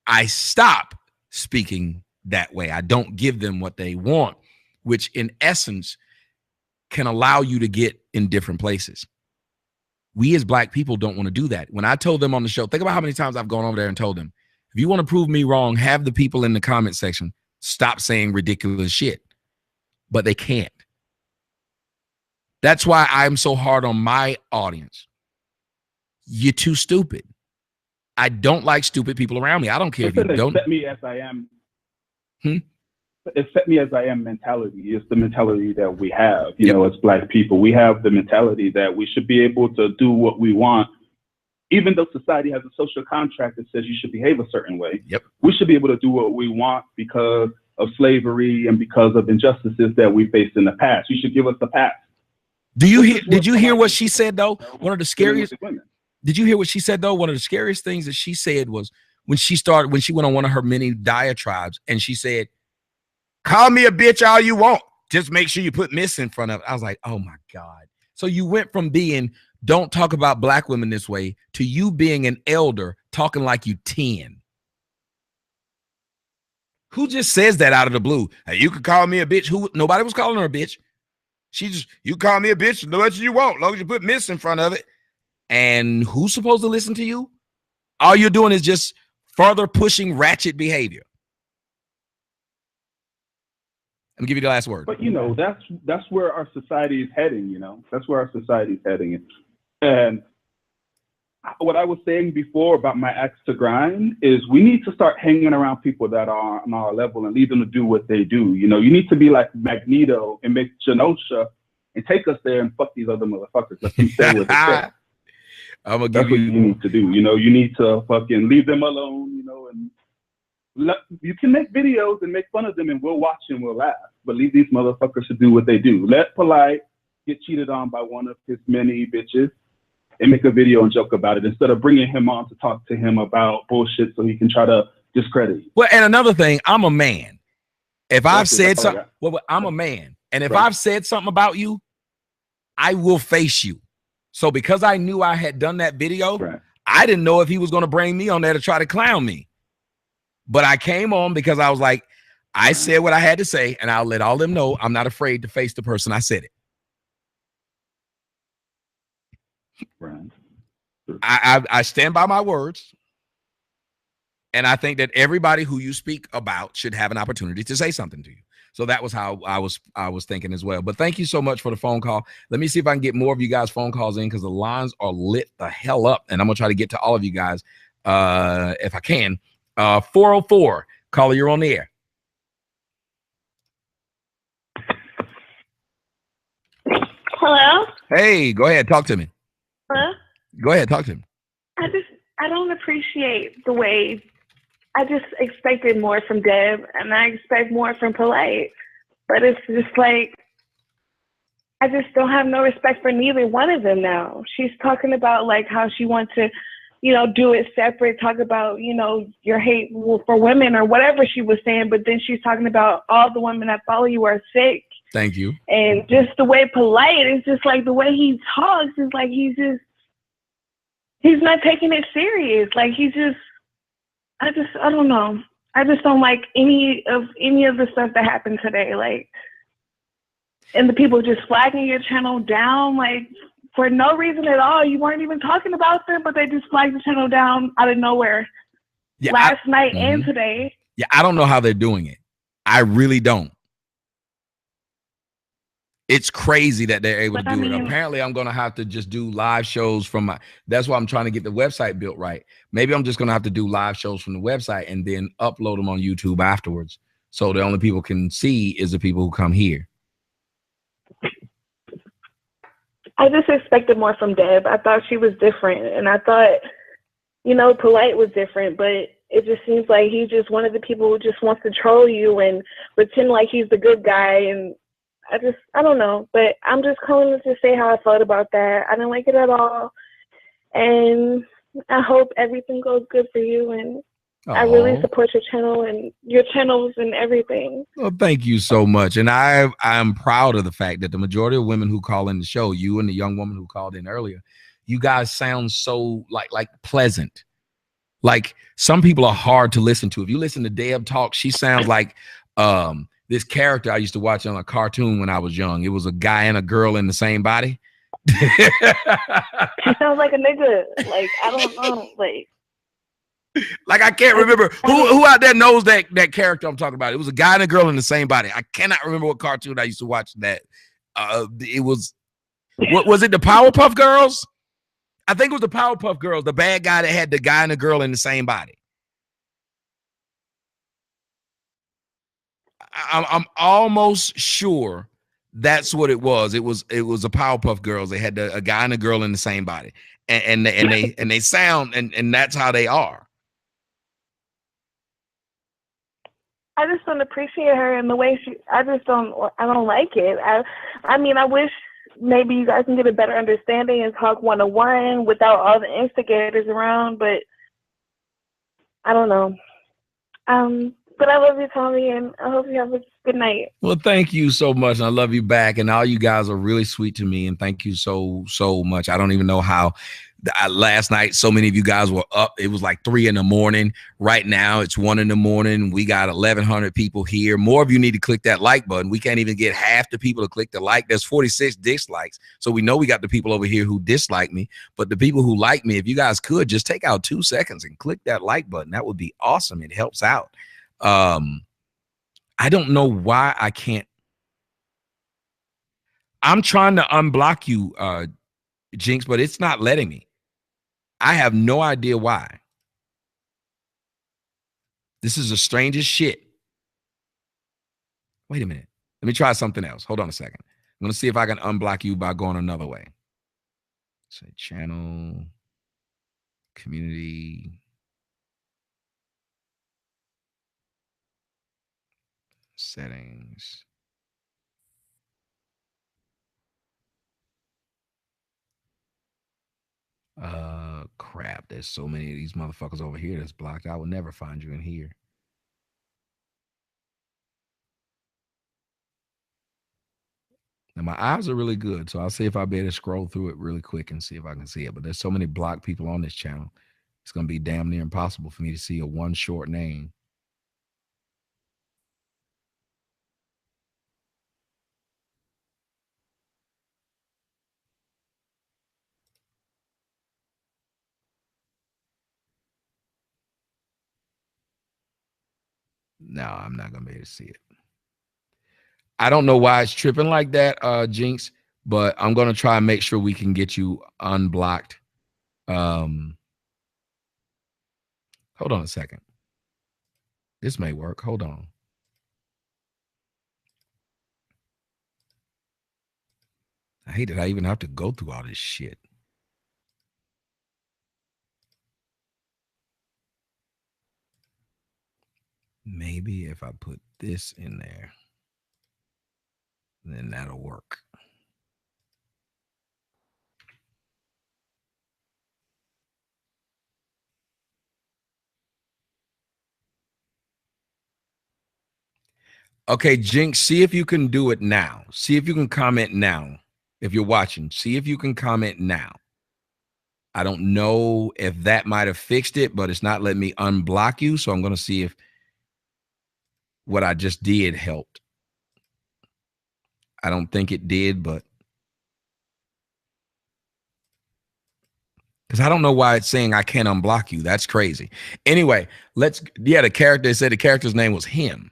I stop speaking that way. I don't give them what they want, which in essence can allow you to get in different places. We as Black people don't want to do that. When I told them on the show, think about how many times I've gone over there and told them, if you want to prove me wrong, have the people in the comment section stop saying ridiculous shit. But they can't. That's why I'm so hard on my audience. You're too stupid. I don't like stupid people around me. I don't care if you don't. Accept me as I am. Accept me as I am mentality is the mentality that we have, you know, as Black people. We have the mentality that we should be able to do what we want, even though society has a social contract that says you should behave a certain way. We should be able to do what we want because of slavery and because of injustices that we faced in the past. You should give us a pass. Did you hear what she said though? One of the scariest. Did you hear what she said though? One of the scariest things that she said was when she went on one of her many diatribes and she said, call me a bitch all you want. Just make sure you put Miss in front of it. I was like, oh my God. So you went from being, don't talk about Black women this way, to you being an elder talking like you 10. Who just says that out of the blue? Hey, you could call me a bitch. Nobody was calling her a bitch. You call me a bitch, do what you want, as long as you put Miss in front of it. And who's supposed to listen to you? All you're doing is just further pushing ratchet behavior. Let me give you the last word. But you know, that's where our society is heading, you know. That's where our society is heading. And what I was saying before about my axe to grind is we need to start hanging around people that are on our level and leave them to do what they do. You know, you need to be like Magneto and make Genosha and take us there and fuck these other motherfuckers. Let them stay with us. I'm gonna That's give what you need to do. You know, you need to fucking leave them alone, you know, and you can make videos and make fun of them and we'll watch and we'll laugh, but leave these motherfuckers to do what they do. Let Polight get cheated on by one of his many bitches and make a video and joke about it instead of bringing him on to talk to him about bullshit so he can try to discredit you. Well, and another thing, I'm a man. If I've said something, I'm a man. And if I've said something about you, I will face you. So because I knew I had done that video, I didn't know if he was going to bring me on there to try to clown me. But I came on because I was like, I said what I had to say, and I'll let all them know I'm not afraid to face the person I said it. I stand by my words. And I think that everybody who you speak about should have an opportunity to say something to you. So that was how I was thinking as well. But thank you so much for the phone call. Let me see if I can get more of you guys' phone calls in because the lines are lit the hell up. And I'm going to try to get to all of you guys if I can. 404, caller, you're on the air. Hello? Hey, go ahead. Talk to me. Hello? Go ahead. Talk to me. I don't appreciate the way. I just expected more from Deb, and I expect more from Polight. But it's just like, I just don't have no respect for neither one of them now. She's talking about like how she wants to, you know, do it separate, talk about, you know, your hate for women or whatever she was saying. But then she's talking about all the women that follow you are sick. Thank you. And just the way Polight is just like the way he talks is like he's not taking it serious. Like I don't know. I just don't like any of the stuff that happened today. Like, and the people just flagging your channel down, like for no reason at all. You weren't even talking about them, but they just flagged the channel down out of nowhere. Yeah, last night and today. Yeah, I don't know how they're doing it. I really don't. It's crazy that they're able to do it. Apparently, I'm going to have to just do live shows from that's why I'm trying to get the website built right. Maybe I'm just going to have to do live shows from the website and then upload them on YouTube afterwards. So the only people can see is the people who come here. I just expected more from Deb. I thought she was different, and I thought, Polight was different, but it just seems like he's just one of the people who just wants to troll you and pretend like he's the good guy, and I don't know, but I'm just calling to say how I felt about that. I didn't like it at all, and I hope everything goes good for you, and I really support your channel and your channels and everything. Well, thank you so much. And I'm proud of the fact that the majority of women who call in the show, you and the young woman who called in earlier, you guys sound so like pleasant. Like some people are hard to listen to. If you listen to Deb talk, she sounds like this character I used to watch on a cartoon when I was young. It was a guy and a girl in the same body. She sounds like a nigga. Like, I don't know. Like I can't remember who out there knows that character I'm talking about. It was a guy and a girl in the same body. I cannot remember what cartoon I used to watch that. It was it the Powerpuff Girls? I think it was the Powerpuff Girls, the bad guy that had the guy and the girl in the same body. I'm almost sure that's what it was. It was a Powerpuff Girls. They had a guy and a girl in the same body, and they sound and that's how they are. I just don't appreciate her and the way I don't like it. I mean, I wish maybe you guys can get a better understanding and talk one-on-one without all the instigators around, but I don't know. But I love you, Tommy, and I hope you have a good night. Well, thank you so much. And I love you back. And all you guys are really sweet to me. And thank you so much. I don't even know how last night so many of you guys were up. It was like 3 a.m. Right now it's 1 a.m. We got 1,100 people here. More of you need to click that like button. We can't even get half the people to click the like. There's 46 dislikes. So we know we got the people over here who dislike me. But the people who like me, if you guys could just take out 2 seconds and click that like button, that would be awesome. It helps out. I don't know why I can't. I'm trying to unblock you, Jinx, but it's not letting me. I have no idea why. This is the strangest shit. Wait a minute. Let me try something else. Hold on a second. I'm going to see if I can unblock you by going another way. Say channel, community. Settings. Crap. There's so many of these motherfuckers over here that's blocked. I will never find you in here. Now my eyes are really good, so I'll see if I'll be able to scroll through it really quick and see if I can see it. But there's so many blocked people on this channel. It's going to be damn near impossible for me to see a one short name. No, I'm not going to be able to see it. I don't know why it's tripping like that, Jinx, but I'm going to try and make sure we can get you unblocked. Hold on a second. This may work. Hold on. I hate that I even have to go through all this shit. Maybe if I put this in there, then that'll work. Okay, Jinx, see if you can do it now. See if you can comment now. If you're watching, see if you can comment now. I don't know if that might have fixed it, but it's not letting me unblock you. So I'm going to see if what I just did helped. I don't think it did, but because I don't know why it's saying I can't unblock you. That's crazy. Anyway, the character said the character's name was him.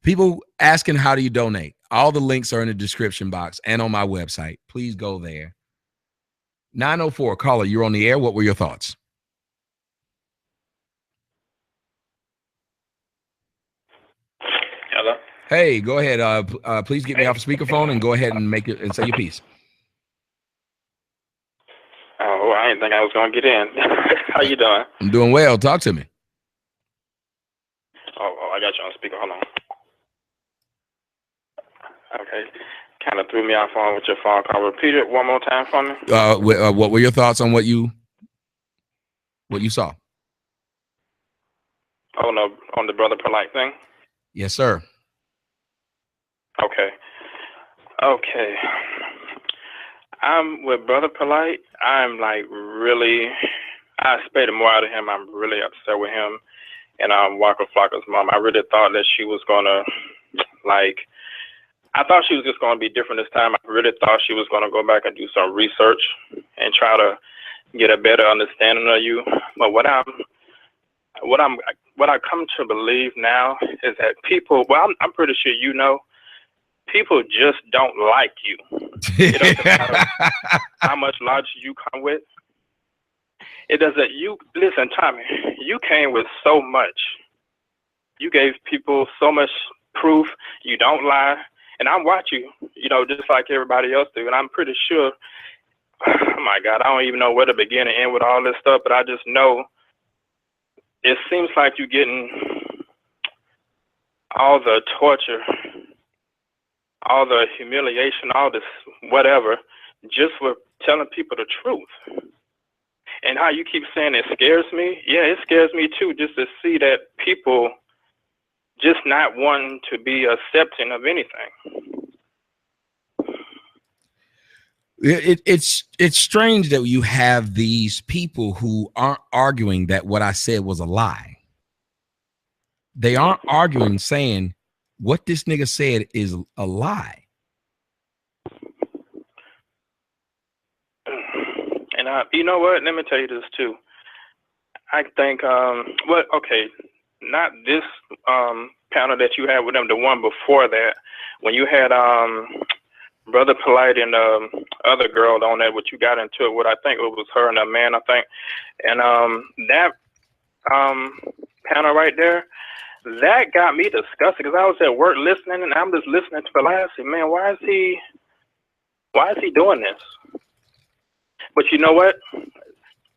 People asking how do you donate? All the links are in the description box and on my website. Please go there. 904 caller, you're on the air. What were your thoughts? Hello. Hey, go ahead. Please get me off speakerphone and go ahead and make it and say your piece. Oh, I didn't think I was gonna get in. How you doing? I'm doing well. Talk to me. Oh, I got you on speaker. Hold on. Okay. Kind of threw me off on with your phone call. Repeat it one more time for me. What were your thoughts on what you saw? Oh no, on the Brother Polight thing. Yes, sir. Okay. I'm with Brother Polight. I'm like really, I expected more out of him. I'm really upset with him. And Waka Flocka's mom, I really thought that she was gonna, like, I thought she was just gonna be different this time. I really thought she was gonna go back and do some research and try to get a better understanding of you. But what I come to believe now is that people, well, I'm pretty sure you know, people just don't like you. It doesn't matter how much logic you come with. It doesn't. You listen, Tommy. You came with so much. You gave people so much proof. You don't lie, and I watch you. You know, just like everybody else do. And I'm pretty sure. Oh my God, I don't even know where to begin and end with all this stuff. But I just know it seems like you're getting all the torture, all the humiliation, all this whatever, just for telling people the truth. And how you keep saying it scares me. Yeah, it scares me too, just to see that people just not wanting to be accepting of anything. It's strange that you have these people who aren't arguing that what I said was a lie. They aren't arguing saying what this nigga said is a lie. And you know what? Let me tell you this too. I think, not this panel that you had with them, the one before that, when you had Brother Polight and other girl on that, what you got into it with, I think it was her and a man, I think. And that panel right there, that got me disgusted because I was at work listening, and I'm just listening to Polight. I said, man, why is he doing this? But you know what?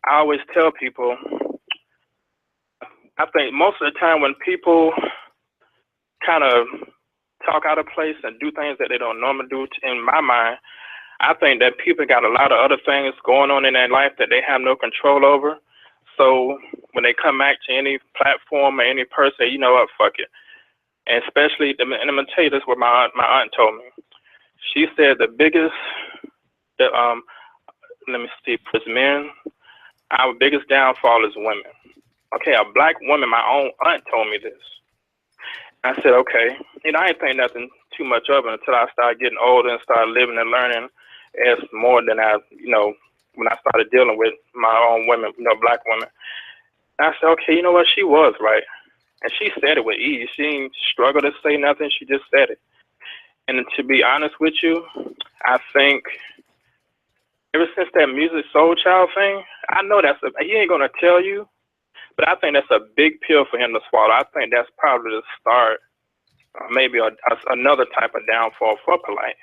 I always tell people, I think most of the time when people kind of talk out of place and do things that they don't normally do, in my mind, I think that people got a lot of other things going on in their life that they have no control over. So when they come back to any platform or any person, you know what, fuck it. And especially, and I'm going to tell you this, what my aunt told me. She said the biggest, let me see, for men, our biggest downfall is women. Okay, a black woman, my own aunt told me this. I said, okay, you know, I ain't think nothing too much of it until I started getting older and started living and learning as more than I, you know, when I started dealing with my own women, you know, black women. I said, okay, you know what, she was right. And she said it with ease. She didn't struggle to say nothing. She just said it. And to be honest with you, I think ever since that Music Soul Child thing, I know he ain't going to tell you, but I think that's a big pill for him to swallow. I think that's probably the start, maybe another type of downfall for Polight.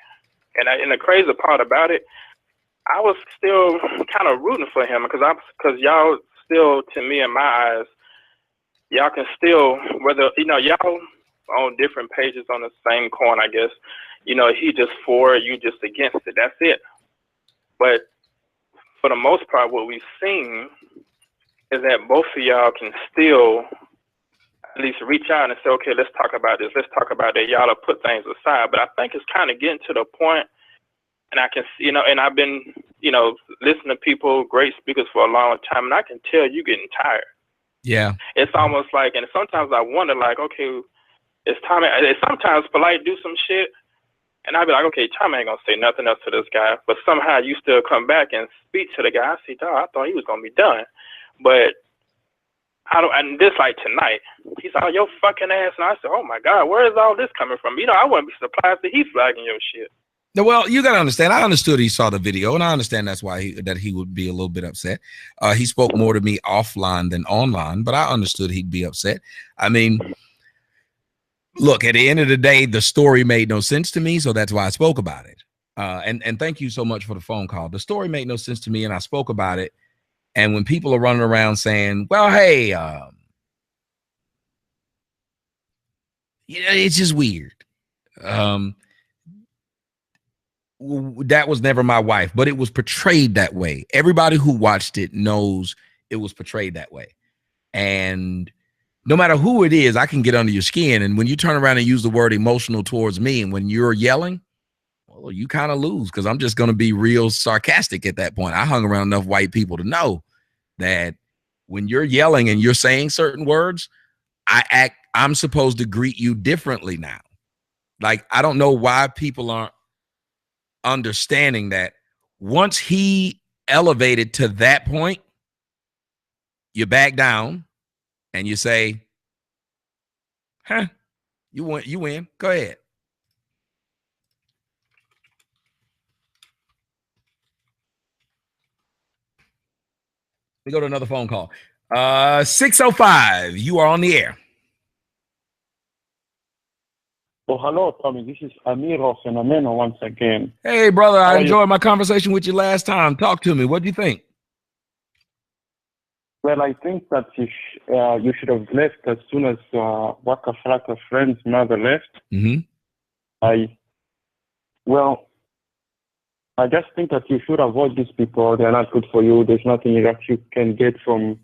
And the crazy part about it, I was still kind of rooting for him because y'all still, to me, in my eyes, y'all can still, whether, you know, y'all on different pages on the same coin, I guess, you know, he just for, you just against it. That's it. But for the most part, what we've seen is that both of y'all can still at least reach out and say, okay, let's talk about this. Let's talk about that. Y'all will put things aside. But I think it's kind of getting to the point, and I can see, you know, and I've been, you know, listening to people, great speakers for a long time, and I can tell you getting tired. Yeah. It's almost like, and sometimes I wonder, like, okay, it's time. Sometimes Polight do some shit, and I'd be like, okay, Tom ain't gonna say nothing else to this guy, but somehow you still come back and speak to the guy. I see, dog, I thought he was gonna be done, but I don't. And this, like tonight, he's all your fucking ass, and I said, oh my God, where is all this coming from? You know, I wouldn't be surprised if he's flagging your shit. Well, you got to understand. I understood he saw the video, and I understand that's why he would be a little bit upset. He spoke more to me offline than online, but I understood he'd be upset. I mean, look, at the end of the day, the story made no sense to me, so that's why I spoke about it. And thank you so much for the phone call. The story made no sense to me, and I spoke about it. And when people are running around saying, well, hey, it's just weird. That was never my wife, but it was portrayed that way. Everybody who watched it knows it was portrayed that way. And no matter who it is, I can get under your skin. And when you turn around and use the word emotional towards me, and when you're yelling, well, you kind of lose, because I'm just going to be real sarcastic at that point. I hung around enough white people to know that when you're yelling and you're saying certain words, I'm supposed to greet you differently now. Like, I don't know why people aren't understanding that once he elevated to that point, you back down and you say, huh, you win. Go ahead. We go to another phone call. 605, you are on the air. Oh, hello, Tommy. This is Amiro Fenomeno once again. Hey, brother, I enjoyed my conversation with you last time. Talk to me. What do you think? Well, I think that you should have left as soon as Waka Flocka's friend's mother left. Mm-hmm. I just think that you should avoid these people. They're not good for you. There's nothing that you can get from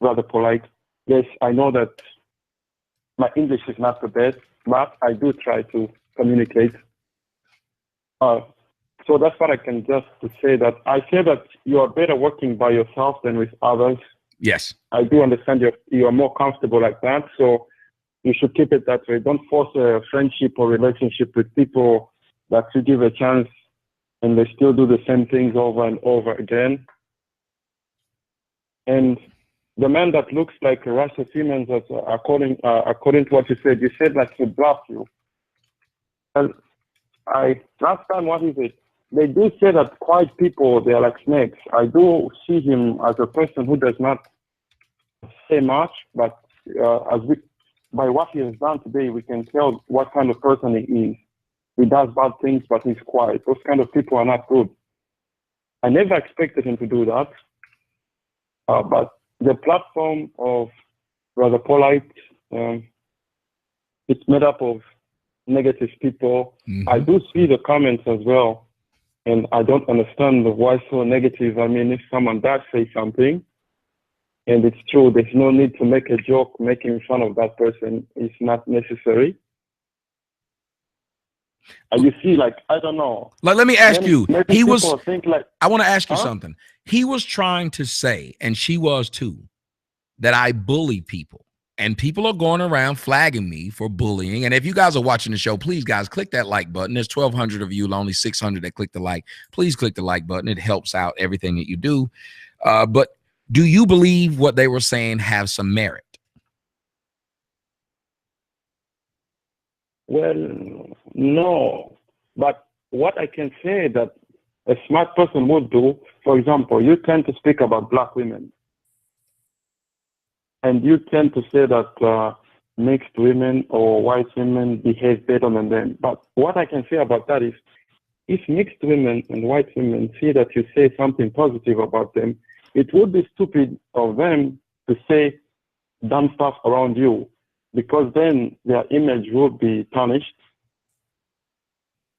Brother Polight. Yes, I know that my English is not the best, but I do try to communicate. So that's what I can just say, that I say that you are better working by yourself than with others. Yes. I do understand you are more comfortable like that, so you should keep it that way. Don't force a friendship or relationship with people that you give a chance and they still do the same things over and over again. And the man that looks like Russia Siemens, according to what you said like he bluffed you. And last time, what is it? They do say that quiet people, they are like snakes. I do see him as a person who does not say much, but by what he has done today, we can tell what kind of person he is. He does bad things, but he's quiet. Those kind of people are not good. I never expected him to do that. But the platform of Brother Polight, it's made up of negative people. Mm-hmm. I do see the comments as well, and I don't understand why so negative. I mean, if someone does say something, and it's true, there's no need to make a joke making fun of that person. It's not necessary. You see, like, I don't know. Like, let me ask you. I want to ask you Huh? something. He was trying to say, and she was too, that I bully people. And people are going around flagging me for bullying. And if you guys are watching the show, please, guys, click that like button. There's 1,200 of you, only 600 that click the like. Please click the like button. It helps out everything that you do. But do you believe what they were saying have some merit? Well, no. But what I can say that a smart person would do, for example, you tend to speak about black women. And you tend to say that mixed women or white women behave better than them. But what I can say about that is, if mixed women and white women see that you say something positive about them, it would be stupid of them to say dumb stuff around you, because then their image would be tarnished.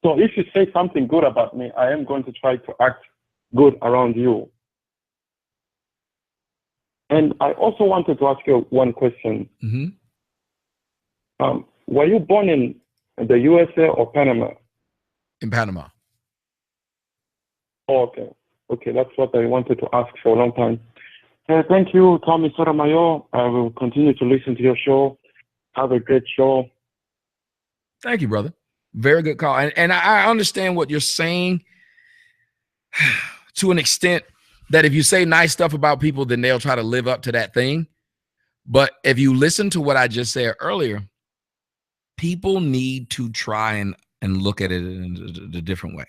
So if you say something good about me, I am going to try to act good around you. And I also wanted to ask you one question. Mm-hmm. Were you born in the USA or Panama? In Panama. Oh, okay. Okay, that's what I wanted to ask for a long time. Thank you, Tommy Sotomayor. I will continue to listen to your show. Have a great show. Thank you, brother. Very good call. And I understand what you're saying to an extent, that if you say nice stuff about people, then they'll try to live up to that thing. But if you listen to what I just said earlier, people need to try and look at it in a different way.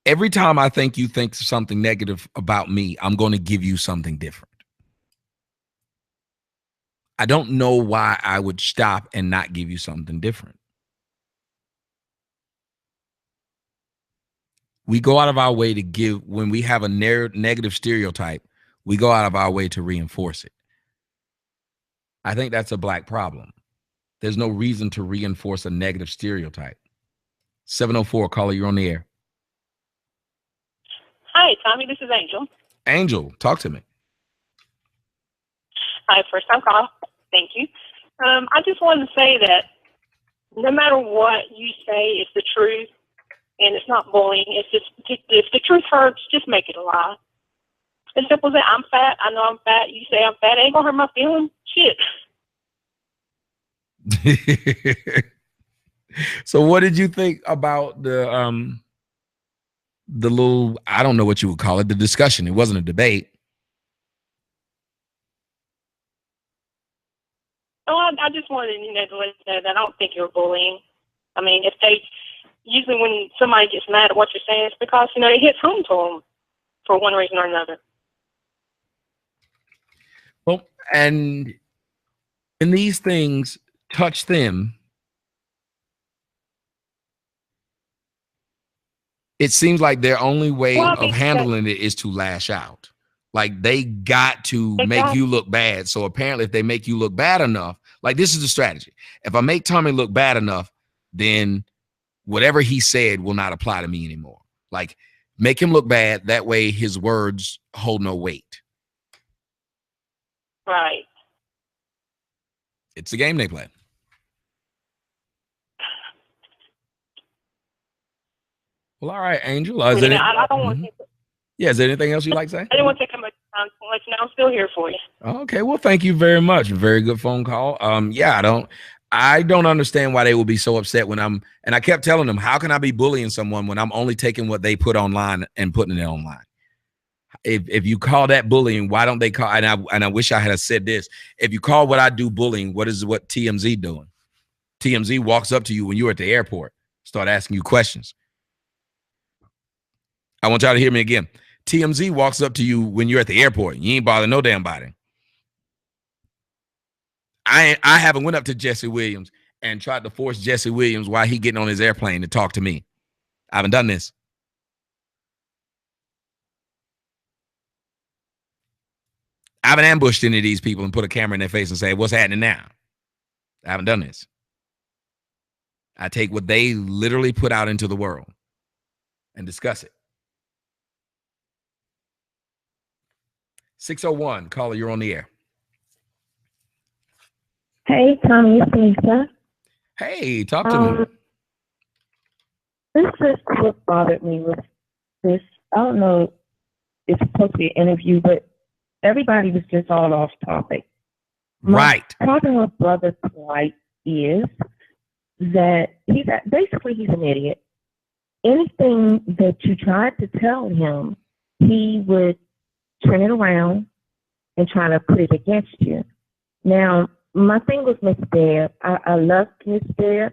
Every time I think you think something negative about me, I'm going to give you something different. I don't know why I would stop and not give you something different. we go out of our way to give, when we have a negative stereotype, we go out of our way to reinforce it. I think that's a Black problem. There's no reason to reinforce a negative stereotype. 704, caller, you're on the air. Hi, Tommy, this is Angel. Angel, talk to me. Hi, first time call. Thank you. I just wanted to say that no matter what you say, it's the truth, and it's not bullying. It's just, if the truth hurts, just make it a lie. As simple as that. I'm fat. I know I'm fat. You say I'm fat. It ain't gonna hurt my feelings. Shit. So what did you think about the little, I don't know what you would call it, the discussion? It wasn't a debate. Oh, I just wanted to let you know that I don't think you're bullying. I mean, usually when somebody gets mad at what you're saying, it's because, it hits home to them for one reason or another. Well, and these things touch them, it seems like their only way of handling it is to lash out. Like they got to make you look bad. So apparently if they make you look bad enough, like this is the strategy. If I make Tommy look bad enough, then whatever he said will not apply to me anymore. Like make him look bad. That way his words hold no weight. Right. It's a game they play. Well, all right, Angel. I don't want to. Yeah, is there anything else you'd like to say? I didn't want to take too much time to let you know I'm still here for you. Okay, well, thank you very much. Very good phone call. Yeah, I don't understand why they will be so upset when and I kept telling them, how can I be bullying someone when I'm only taking what they put online and putting it online? If you call that bullying, why don't they call? And I wish I had said this. If you call what I do bullying, what TMZ doing? TMZ walks up to you when you're at the airport, start asking you questions. I want y'all to hear me again. TMZ walks up to you when you're at the airport. You ain't bother no damn body. I haven't went up to Jesse Williams and tried to force Jesse Williams while he getting on his airplane to talk to me. I haven't done this. I haven't ambushed any of these people and put a camera in their face and say, what's happening now? I haven't done this. I take what they literally put out into the world and discuss it. 601, caller, you're on the air. Hey, Tommy, it's Lisa. Hey, talk to me. This is what bothered me with this. I don't know if it's supposed to be an interview, but everybody was just all off topic. Right. My problem with Brother Polight is that he's an idiot. Anything that you tried to tell him, he would turn it around and try to put it against you. Now, my thing with Miss Deb, I love Miss Deb,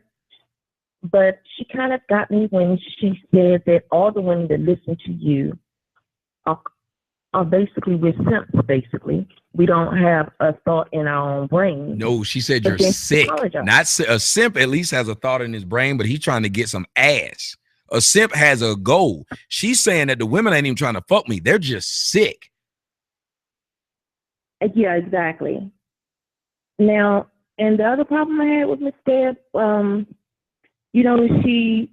but she kind of got me when she said that all the women that listen to you are basically we're simps, basically. We don't have a thought in our own brain. No, she said you're sick. Not a simp at least has a thought in his brain, but he's trying to get some ass. A simp has a goal. She's saying that the women ain't even trying to fuck me. They're just sick. Yeah, exactly. Now, and the other problem I had with Miss Deb, she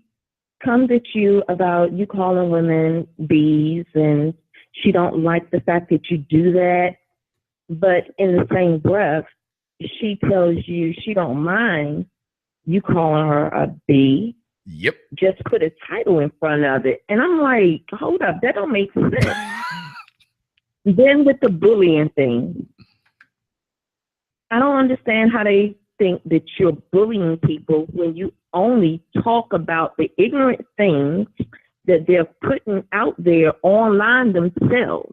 comes at you about you calling women bees, and she don't like the fact that you do that. But in the same breath, she tells you she don't mind you calling her a bee. Yep. Just put a title in front of it. And I'm like, hold up, that don't make sense. Then with the bullying thing, I don't understand how they think that you're bullying people when you only talk about the ignorant things that they're putting out there online themselves.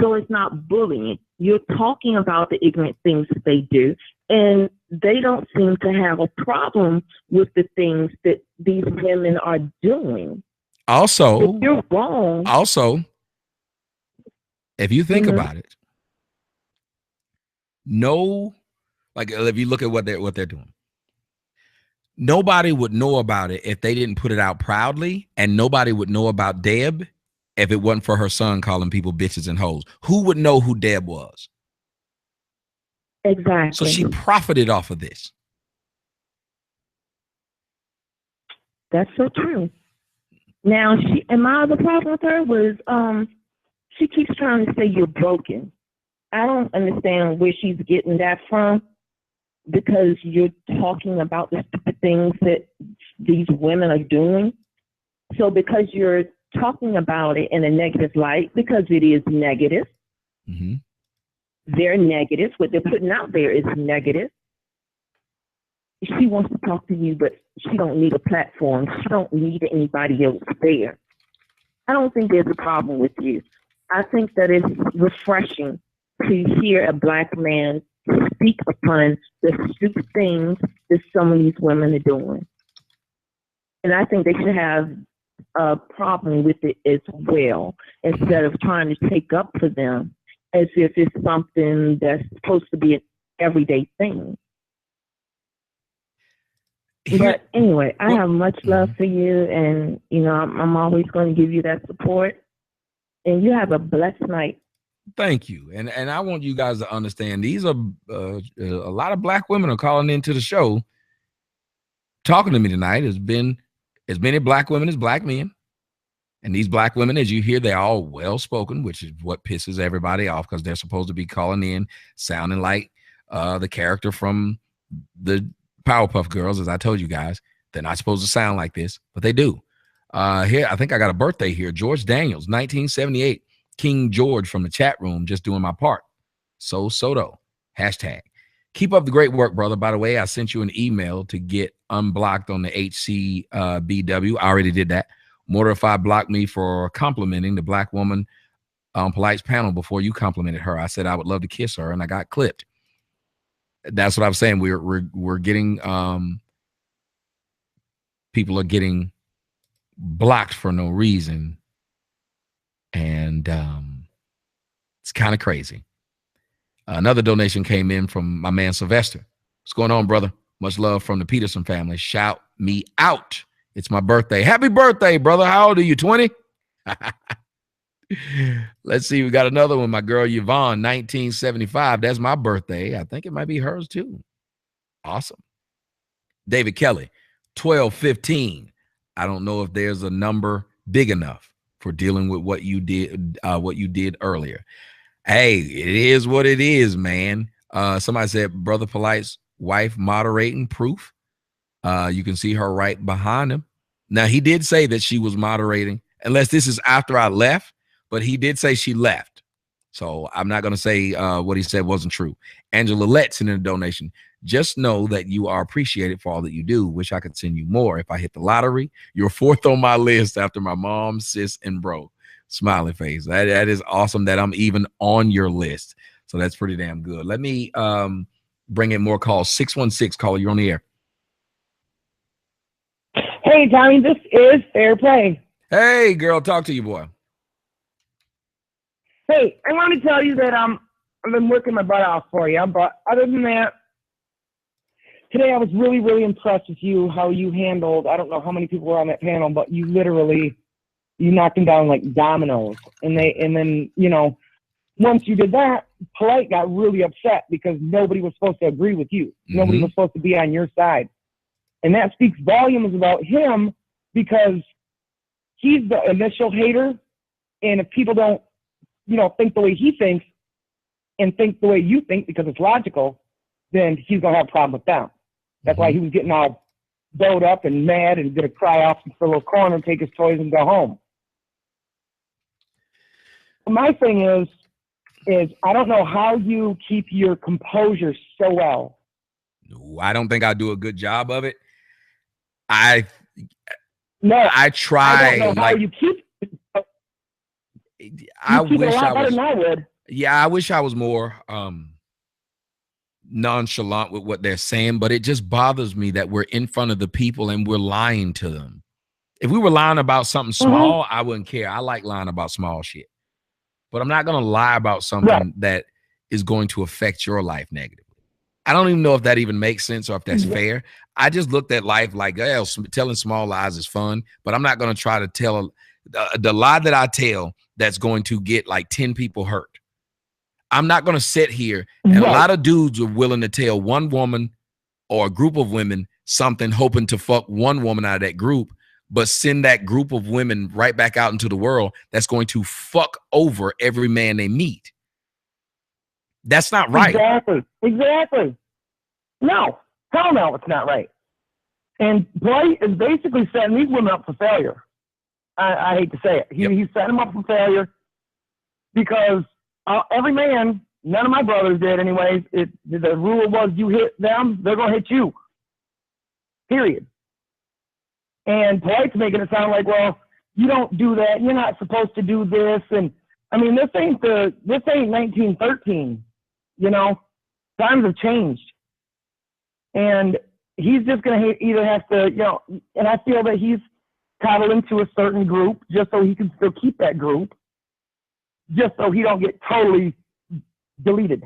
So it's not bullying. You're talking about the ignorant things that they do, and they don't seem to have a problem with the things that these women are doing. Also, if you're wrong. Also, if you think about it, if you look at what they're doing, nobody would know about it if they didn't put it out proudly, and nobody would know about Deb if it wasn't for her son calling people bitches and hoes. Who would know who Deb was? Exactly. So she profited off of this. That's so true. Now, and my other problem with her was she keeps trying to say you're broken. I don't understand where she's getting that from, because you're talking about the stupid things that these women are doing. So because you're talking about it in a negative light, because it is negative, they're negative. What they're putting out there is negative. She wants to talk to you, but she don't need a platform. She don't need anybody else there. I don't think there's a problem with you. I think that it's refreshing to hear a Black man speak upon the stupid things that some of these women are doing. And I think they should have a problem with it as well, instead of trying to take up for them as if it's something that's supposed to be an everyday thing. But anyway, I have much love for you, and I'm always going to give you that support. And you have a blessed night. Thank you. And I want you guys to understand, these are a lot of Black women are calling into the show, talking to me tonight. Has been as many Black women as Black men. And these Black women, as you hear, they're all well-spoken, which is what pisses everybody off, because they're supposed to be calling in sounding like the character from the Powerpuff Girls. As I told you guys, they're not supposed to sound like this, but they do. Here, I think I got a birthday here. George Daniels, 1978. King George from the chat room, just doing my part. Soto, hashtag. Keep up the great work, brother. By the way, I sent you an email to get unblocked on the HCBW. I already did that. Mortified blocked me for complimenting the Black woman on Polight's panel before you complimented her. I said I would love to kiss her, and I got clipped. That's what I'm saying. We're getting people are getting blocked for no reason, and it's kind of crazy. Another donation came in from my man Sylvester. What's going on, brother? Much love from the Peterson family. Shout me out. It's my birthday. Happy birthday, brother. How old are you? 20? Let's see. We got another one. My girl Yvonne, 1975. That's my birthday. I think it might be hers too. Awesome. David Kelly, 1215. I don't know if there's a number big enough for dealing with what you did earlier. Hey, it is what it is, man. Somebody said Brother Polight's wife moderating proof. You can see her right behind him. Now, he did say that she was moderating, unless this is after I left, but he did say she left. So I'm not going to say what he said wasn't true. Angela Letts in a donation. Just know that you are appreciated for all that you do. Wish I could send you more. If I hit the lottery, you're fourth on my list after my mom, sis, and bro. Smiley face. That is awesome that I'm even on your list. So that's pretty damn good. Let me bring in more calls. 616 caller, you're on the air. Hey, Tommy, this is Fair Play. Hey, girl, talk to you, boy. Hey, I want to tell you that I've been working my butt off for you. But other than that, today I was really, really impressed with you, how you handled, I don't know how many people were on that panel, but you knocked them down like dominoes. And then, once you did that, Polight got really upset because nobody was supposed to agree with you. Mm-hmm. Nobody was supposed to be on your side. And that speaks volumes about him, because he's the initial hater. And if people don't, think the way he thinks and think the way you think because it's logical, then he's going to have a problem with them. That's why he was getting all bowed up and mad and going to cry off in a little corner, take his toys and go home. My thing is I don't know how you keep your composure so well. No, I don't think I do a good job of it. I try. I don't know how you keep. I wish I was. Yeah, I wish I was more nonchalant with what they're saying, but it just bothers me that we're in front of the people and we're lying to them. If we were lying about something small, I wouldn't care. I like lying about small shit, but I'm not going to lie about something that is going to affect your life negatively. I don't even know if that even makes sense or if that's fair. I just looked at life like, telling small lies is fun, but I'm not going to try to tell the lie that I tell that's going to get like 10 people hurt. I'm not going to sit here, and a lot of dudes are willing to tell one woman or a group of women something, hoping to fuck one woman out of that group, but send that group of women right back out into the world that's going to fuck over every man they meet. That's not right. Exactly. No, hell no, it's not right. And Polight is basically setting these women up for failure. I hate to say it. He's setting them up for failure because every man, none of my brothers did anyways. The rule was you hit them, they're going to hit you. Period. And Polight's making it sound like, well, you don't do that. You're not supposed to do this. And I mean, this ain't 1913. You know, times have changed. And he's just going to either have to, you know, and I feel that he's coddling to a certain group just so he can still keep that group, just so he don't get totally deleted.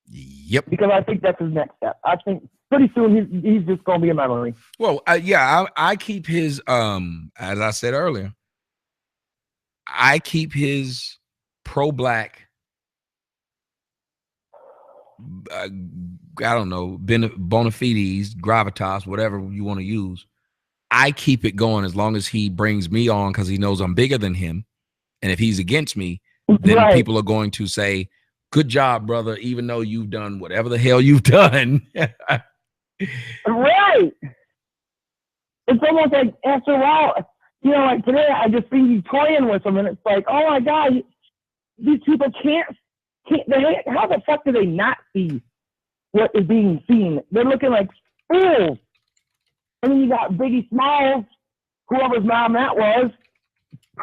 Yep. Because I think that's his next step. I think pretty soon he's just going to be a memory. Well, I keep his, as I said earlier, I keep his pro-black, I don't know, bona fides, gravitas, whatever you want to use. I keep it going as long as he brings me on because he knows I'm bigger than him. And if he's against me, then people are going to say, good job, brother, even though you've done whatever the hell you've done. Right. It's almost like after a while, you know, like today I just see you toying with them and it's like, oh my God, these people how the fuck do they not see what is being seen? They're looking like fools. And then you got Biggie Smalls, whoever's mom that was,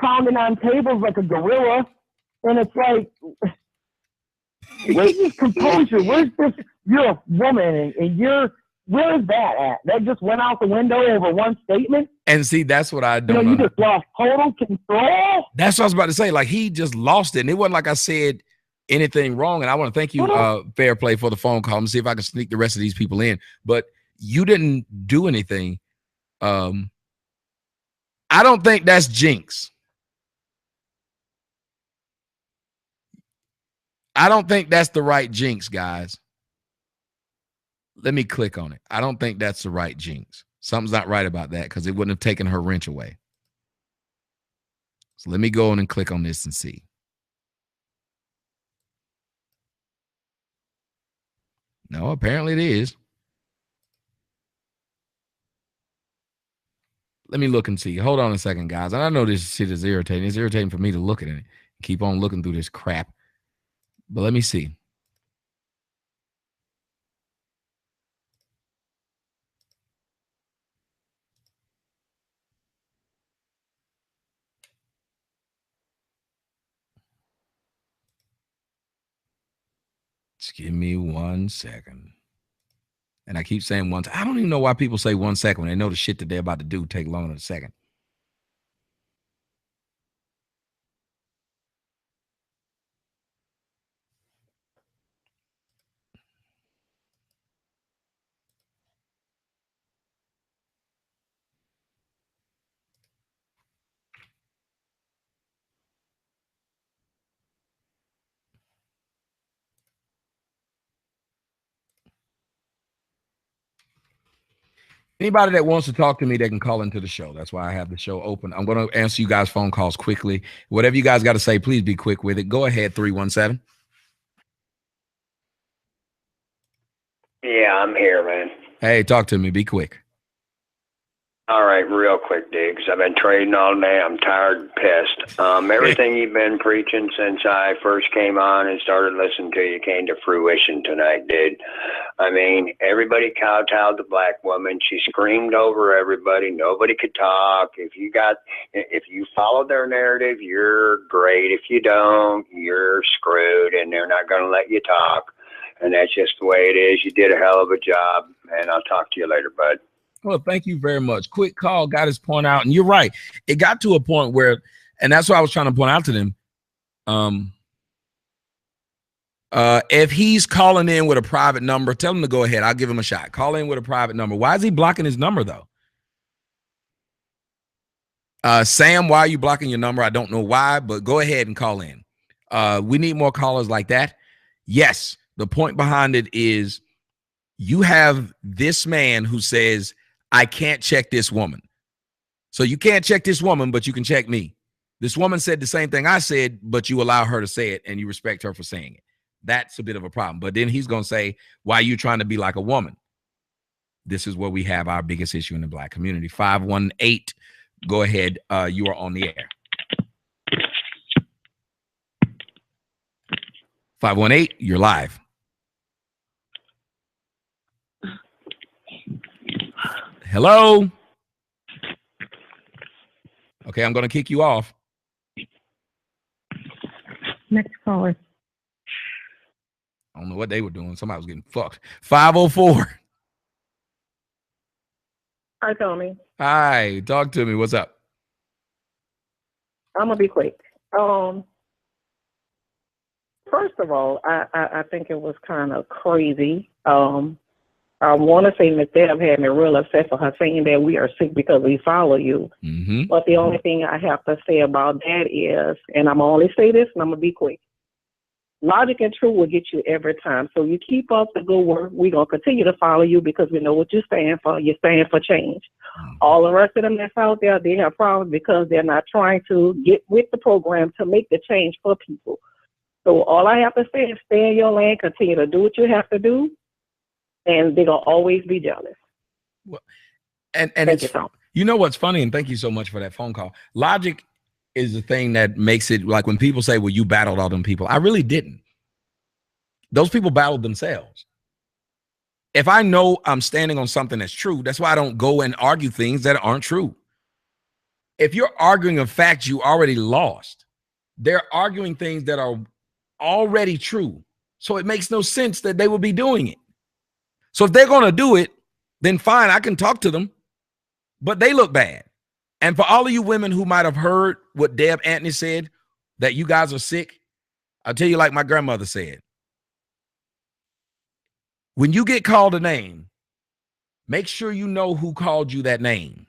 pounding on tables like a gorilla. And it's like, where's this composure? Where's this? You're a woman and where is that at? That just went out the window over one statement? And see, that's what I don't know. You just lost total control? That's what I was about to say. Like, he just lost it. And it wasn't like I said anything wrong. And I want to thank you, Fair Play, for the phone call. And see if I can sneak the rest of these people in. But you didn't do anything. I don't think that's jinx. I don't think that's the right jinx, guys. Let me click on it. I don't think that's the right jinx. Something's not right about that because it wouldn't have taken her wrench away. So let me go on and click on this and see. No, apparently it is. Let me look and see. Hold on a second, guys. And I know this shit is irritating. It's irritating for me to look at it. Keep on looking through this crap. But let me see. Just give me 1 second. And I keep saying one. I don't even know why people say 1 second when they know the shit that they're about to do take longer than a second. Anybody that wants to talk to me, they can call into the show. That's why I have the show open. I'm going to answer you guys' phone calls quickly. Whatever you guys got to say, please be quick with it. Go ahead, 317. Yeah, I'm here, man. Hey, talk to me. Be quick. All right, real quick, Diggs. I've been trading all day. I'm tired and pissed. Everything you've been preaching since I first came on and started listening to you came to fruition tonight, dude. I mean, everybody kowtowed the black woman. She screamed over everybody. Nobody could talk. If you follow their narrative, you're great. If you don't, you're screwed, and they're not going to let you talk. And that's just the way it is. You did a hell of a job, and I'll talk to you later, bud. Well, thank you very much. Quick call got his point out. And you're right. It got to a point where, and that's what I was trying to point out to them. If he's calling in with a private number, tell him to go ahead. I'll give him a shot. Call in with a private number. Why is he blocking his number though? Sam, why are you blocking your number? I don't know why, but go ahead and call in. We need more callers like that. Yes, the point behind it is you have this man who says, I can't check this woman. So you can't check this woman, but you can check me. This woman said the same thing I said, but you allow her to say it and you respect her for saying it. That's a bit of a problem. But then he's going to say, why are you trying to be like a woman? This is where we have our biggest issue in the black community. 518, go ahead. You are on the air. 518, you're live. Hello. Okay, I'm going to kick you off. Next caller. I don't know what they were doing. Somebody was getting fucked. 504. Hi, Tommy. Hi, talk to me. What's up? I'm gonna be quick. First of all, I think it was kind of crazy. I want to say Miss Deb had me real upset for her saying that we are sick because we follow you. Mm-hmm. But the only thing I have to say about that is, and I'm only say this, and I'm gonna be quick. Logic and truth will get you every time. So you keep up the good work. We're going to continue to follow you because we know what you stand for. You stand for change. All the rest of them that's out there, they have problems because they're not trying to get with the program to make the change for people. So all I have to say is stay in your lane, continue to do what you have to do, and they're going to always be jealous. Well, and it's, you know what's funny, and thank you so much for that phone call. Logic is the thing that makes it like when people say, well, you battled all them people. I really didn't. Those people battled themselves. If I know I'm standing on something that's true, that's why I don't go and argue things that aren't true. If you're arguing a fact you already lost, they're arguing things that are already true. So it makes no sense that they would be doing it. So if they're going to do it, then fine, I can talk to them, but they look bad. And for all of you women who might have heard what Deb Antney said, that you guys are sick, I'll tell you like my grandmother said. When you get called a name, make sure you know who called you that name.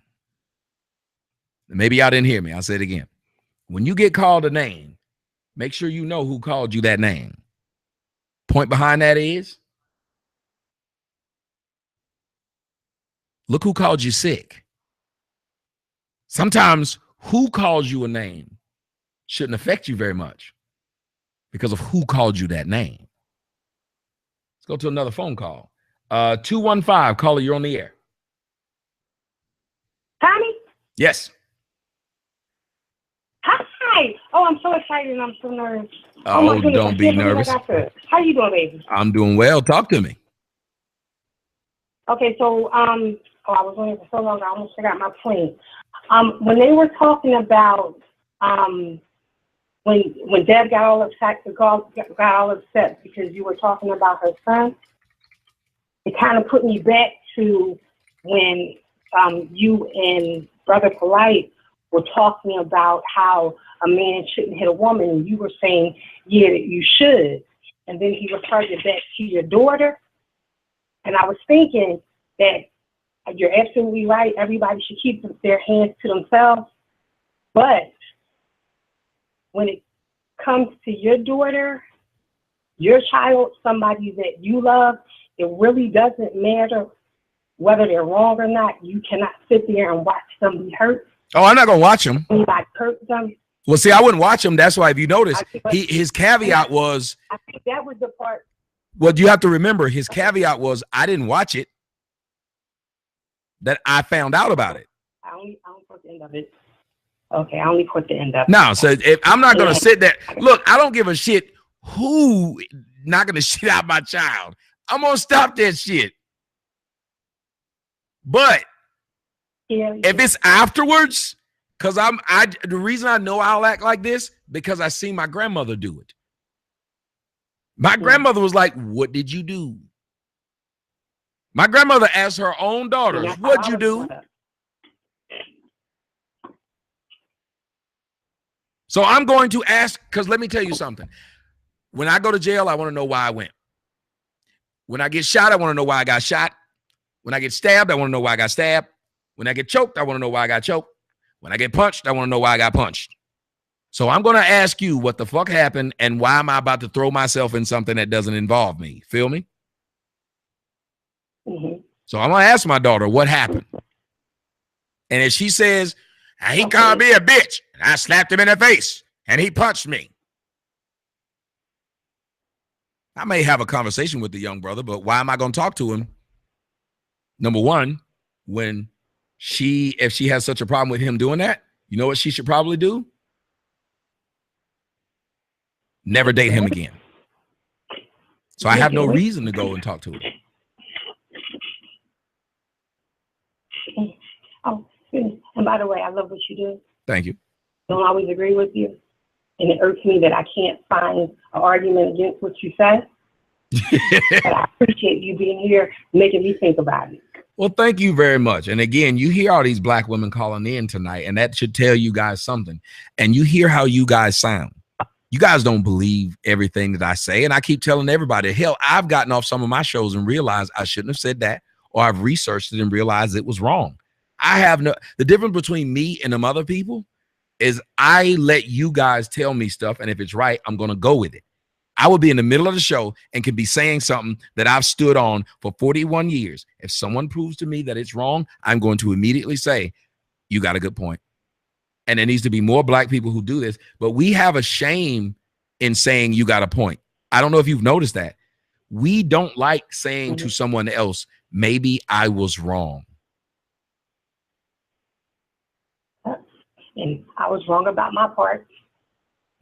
Maybe y'all didn't hear me. I'll say it again. When you get called a name, make sure you know who called you that name. Point behind that is, look who called you sick. Sometimes who calls you a name shouldn't affect you very much because of who called you that name. Let's go to another phone call. 215, caller, you're on the air. Tommy? Yes. Hi. Oh, I'm so excited and I'm so nervous. Oh, don't be nervous. How you doing, baby? I'm doing well. Talk to me. Okay, so I was waiting for so long I almost forgot my point. When they were talking about when Deb got all upset because you were talking about her son, it kind of put me back to when you and Brother Polight were talking about how a man shouldn't hit a woman, and you were saying, yeah, you should. And then he referred it back to your daughter. And I was thinking that you're absolutely right. Everybody should keep their hands to themselves. But when it comes to your daughter, your child, somebody that you love, it really doesn't matter whether they're wrong or not. You cannot sit there and watch them be hurt. Oh, I'm not going to watch them. Anybody hurt them. Well, see, I wouldn't watch him. That's why, if you notice, his caveat was, I think that was the part. Well, you have to remember, his caveat was, I didn't watch it, that I found out about it. I only caught the end of it. Okay, I only caught the end of it. No, so if I'm not going to sit there. Look, I don't give a shit who knocking the shit out my child. I'm going to stop that shit. But if it's afterwards, because the reason I know I'll act like this, because I see my grandmother do it. My grandmother was like, what did you do? My grandmother asked her own daughters, what'd you do? So I'm going to ask, because let me tell you something. When I go to jail, I want to know why I went. When I get shot, I want to know why I got shot. When I get stabbed, I want to know why I got stabbed. When I get choked, I want to know why I got choked. When I get punched, I want to know why I got punched. So I'm going to ask you what the fuck happened and why am I about to throw myself in something that doesn't involve me? Feel me? Mm-hmm. So I'm going to ask my daughter what happened. And if she says, he called me a bitch and I slapped him in the face and he punched me, I may have a conversation with the young brother, but why am I going to talk to him? Number one, if she has such a problem with him doing that, you know what she should probably do? Never date him again. So I have no reason to go and talk to him. Oh, goodness. And by the way, I love what you do. Thank you. Don't always agree with you. And it irks me that I can't find an argument against what you say. But I appreciate you being here, making me think about it. Well, thank you very much. And again, you hear all these black women calling in tonight, and that should tell you guys something. And you hear how you guys sound. You guys don't believe everything that I say. And I keep telling everybody, hell, I've gotten off some of my shows and realized I shouldn't have said that, or I've researched it and realized it was wrong. The difference between me and them other people is I let you guys tell me stuff, and if it's right, I'm going to go with it. I will be in the middle of the show and can be saying something that I've stood on for 41 years. If someone proves to me that it's wrong, I'm going to immediately say, you got a good point. And there needs to be more black people who do this, but we have a shame in saying you got a point. I don't know if you've noticed that. We don't like saying to someone else, maybe I was wrong. And I was wrong about my part.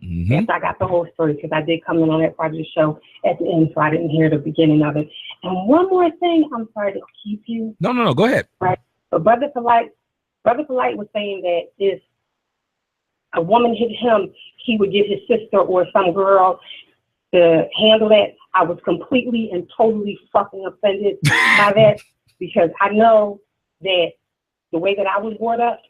Mm-hmm. Yes, I got the whole story because I did come in on that part of the show at the end, so I didn't hear the beginning of it. And one more thing, I'm sorry to keep you. No, go ahead. Right. But Brother Polight was saying that if a woman hit him, he would get his sister or some girl to handle that. I was completely and totally fucking offended by that because I know that the way that I was brought up,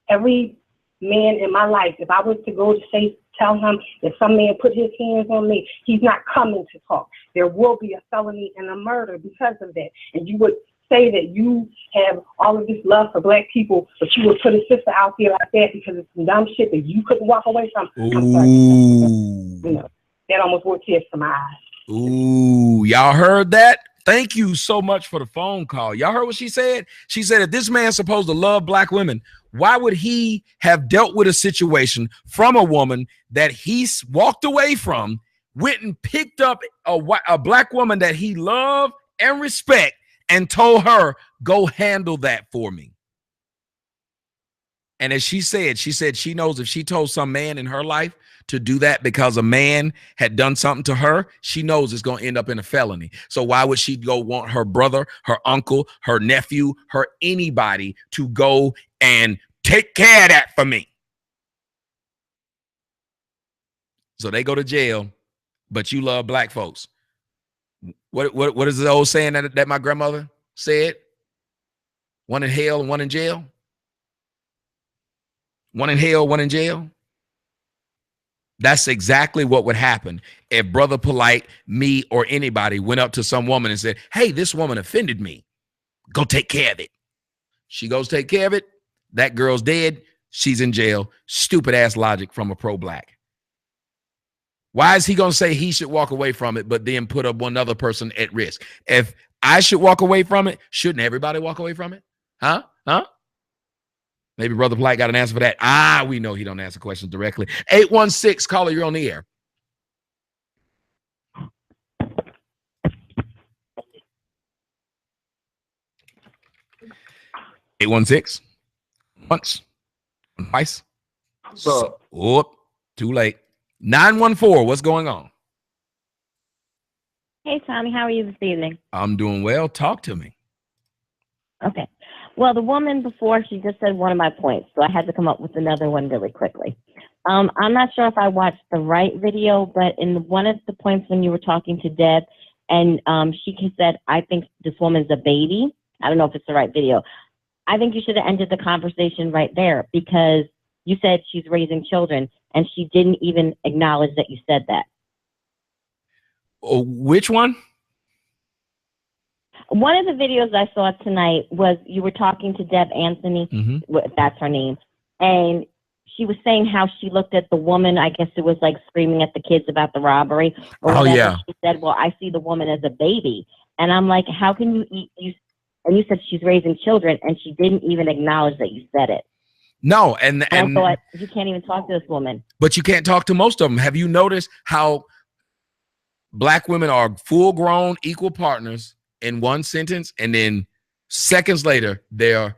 every man in my life, if I was to go to tell him that some man put his hands on me, he's not coming to talk. There will be a felony and a murder because of that. And you would say that you have all of this love for black people, but you would put a sister out there like that because it's some dumb shit that you couldn't walk away from. I'm sorry. You know, that almost brought tears to my eyes. Ooh, y'all heard that? Thank you so much for the phone call. Y'all heard what she said? She said, if this man's supposed to love black women, why would he have dealt with a situation from a woman that he walked away from, went and picked up a black woman that he loved and respect and told her, go handle that for me? And as she said she knows if she told some man in her life to do that because a man had done something to her, she knows it's going to end up in a felony. So why would she go want her brother, her uncle, her nephew, anybody to go and take care of that for me? So they go to jail, but you love black folks. What is the old saying that my grandmother said? One in hell and one in jail. One in hell, one in jail. That's exactly what would happen if Brother Polight, me, or anybody went up to some woman and said, hey, this woman offended me. Go take care of it. She goes take care of it. That girl's dead. She's in jail. Stupid ass logic from a pro-black. Why is he going to say he should walk away from it, but then put up one other person at risk? If I should walk away from it, shouldn't everybody walk away from it? Huh? Maybe Brother Polight got an answer for that. We know he don't answer questions directly. 816, caller, you're on the air. (816) Once, twice. Too late. 914, what's going on? Hey, Tommy, how are you this evening? I'm doing well. Talk to me. Okay. Well, the woman before, she just said one of my points, so I had to come up with another one really quickly. I'm not sure if I watched the right video, but in one of the points when you were talking to Deb, and she said, I think this woman's a baby. I don't know if it's the right video. I think you should have ended the conversation right there because you said she's raising children, and she didn't even acknowledge that you said that. Which one? One of the videos I saw tonight was you were talking to Deb Antney, if that's her name, and she was saying how she looked at the woman, I guess it was like screaming at the kids about the robbery or whatever. Yeah. She said, well, I see the woman as a baby. And I'm like, how can you eat? And you said she's raising children, and she didn't even acknowledge that you said it. No, and I thought, you can't even talk to this woman. But you can't talk to most of them. Have you noticed how black women are full-grown equal partners in one sentence, and then seconds later they're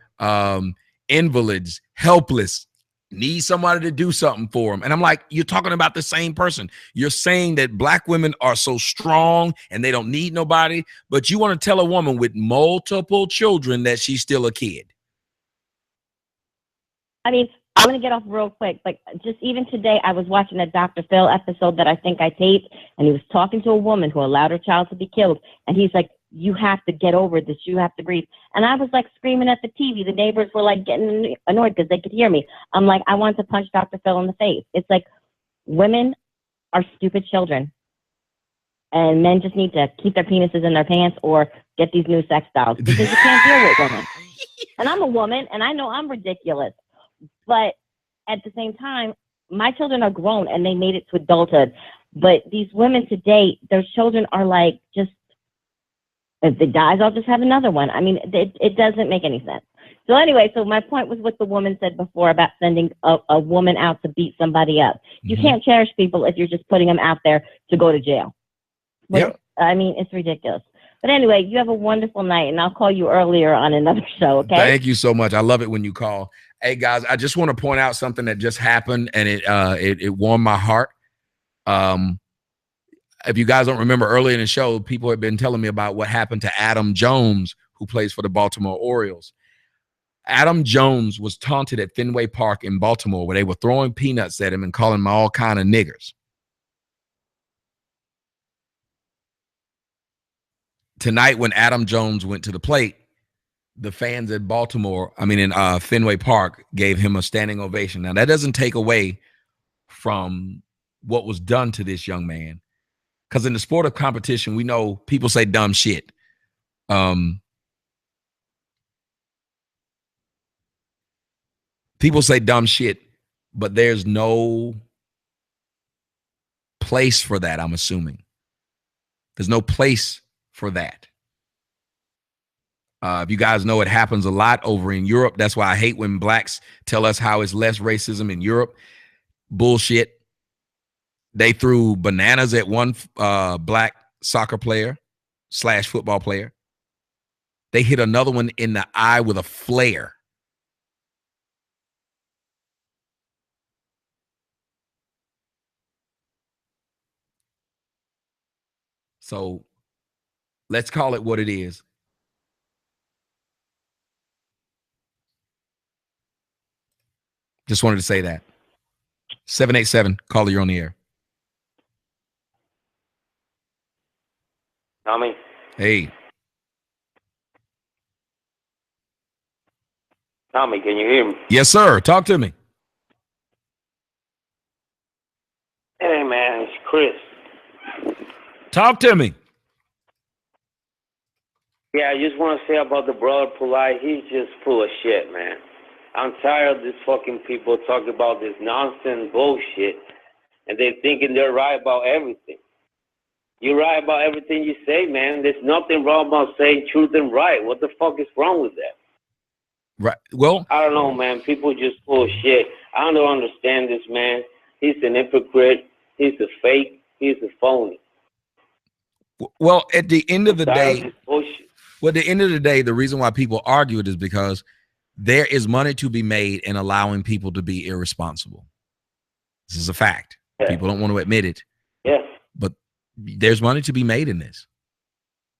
invalids, helpless, need somebody to do something for them? And I'm like, you're talking about the same person. You're saying that black women are so strong and they don't need nobody, but you want to tell a woman with multiple children that she's still a kid. I mean, I'm going to get off real quick, but just even today, I was watching a Dr. Phil episode that I think I taped, and he was talking to a woman who allowed her child to be killed. And he's like, you have to get over this. You have to breathe. And I was like screaming at the TV. The neighbors were like getting annoyed because they could hear me. I'm like, I want to punch Dr. Phil in the face. It's like women are stupid children. And men just need to keep their penises in their pants or get these new sex dolls because you can't deal with women. And I'm a woman, and I know I'm ridiculous. But at the same time, my children are grown, and they made it to adulthood. But these women today, their children are like just, if it dies, I'll just have another one. I mean, it doesn't make any sense. So anyway, so my point was what the woman said before about sending a woman out to beat somebody up. You can't cherish people if you're just putting them out there to go to jail. But, I mean, it's ridiculous. But anyway, you have a wonderful night, and I'll call you earlier on another show, okay? Thank you so much. I love it when you call. Hey, guys, I just want to point out something that just happened, and it warmed my heart. If you guys don't remember, earlier in the show, people have been telling me about what happened to Adam Jones, who plays for the Baltimore Orioles. Adam Jones was taunted at Fenway Park in Baltimore, where they were throwing peanuts at him and calling him all kind of niggers. Tonight, when Adam Jones went to the plate, the fans at in Fenway Park gave him a standing ovation. Now, that doesn't take away from what was done to this young man. Because in the sport of competition, we know people say dumb shit. People say dumb shit, but there's no place for that, I'm assuming. There's no place for that. If you guys know, it happens a lot over in Europe. That's why I hate when blacks tell us how it's less racism in Europe. Bullshit. They threw bananas at one black soccer player / football player. They hit another one in the eye with a flare. So let's call it what it is. Just wanted to say that. 787, caller, you're on the air. Tommy. Hey. Tommy, can you hear me? Yes, sir. Talk to me. Hey, man, it's Chris. Talk to me. Yeah, I just want to say about the brother Polight, he's just full of shit, man. I'm tired of these fucking people talking about this nonsense bullshit, and they're thinking they're right about everything. You're right about everything you say, man. There's nothing wrong about saying truth and right. What the fuck is wrong with that? Right. Well, I don't know, man. People just full of shit. I don't understand this man. He's an hypocrite. He's a fake. He's a phony. Well, at the end of the day, the reason why people argue it is because there is money to be made in allowing people to be irresponsible. This is a fact. Yeah. People don't want to admit it. Yeah. But there's money to be made in this.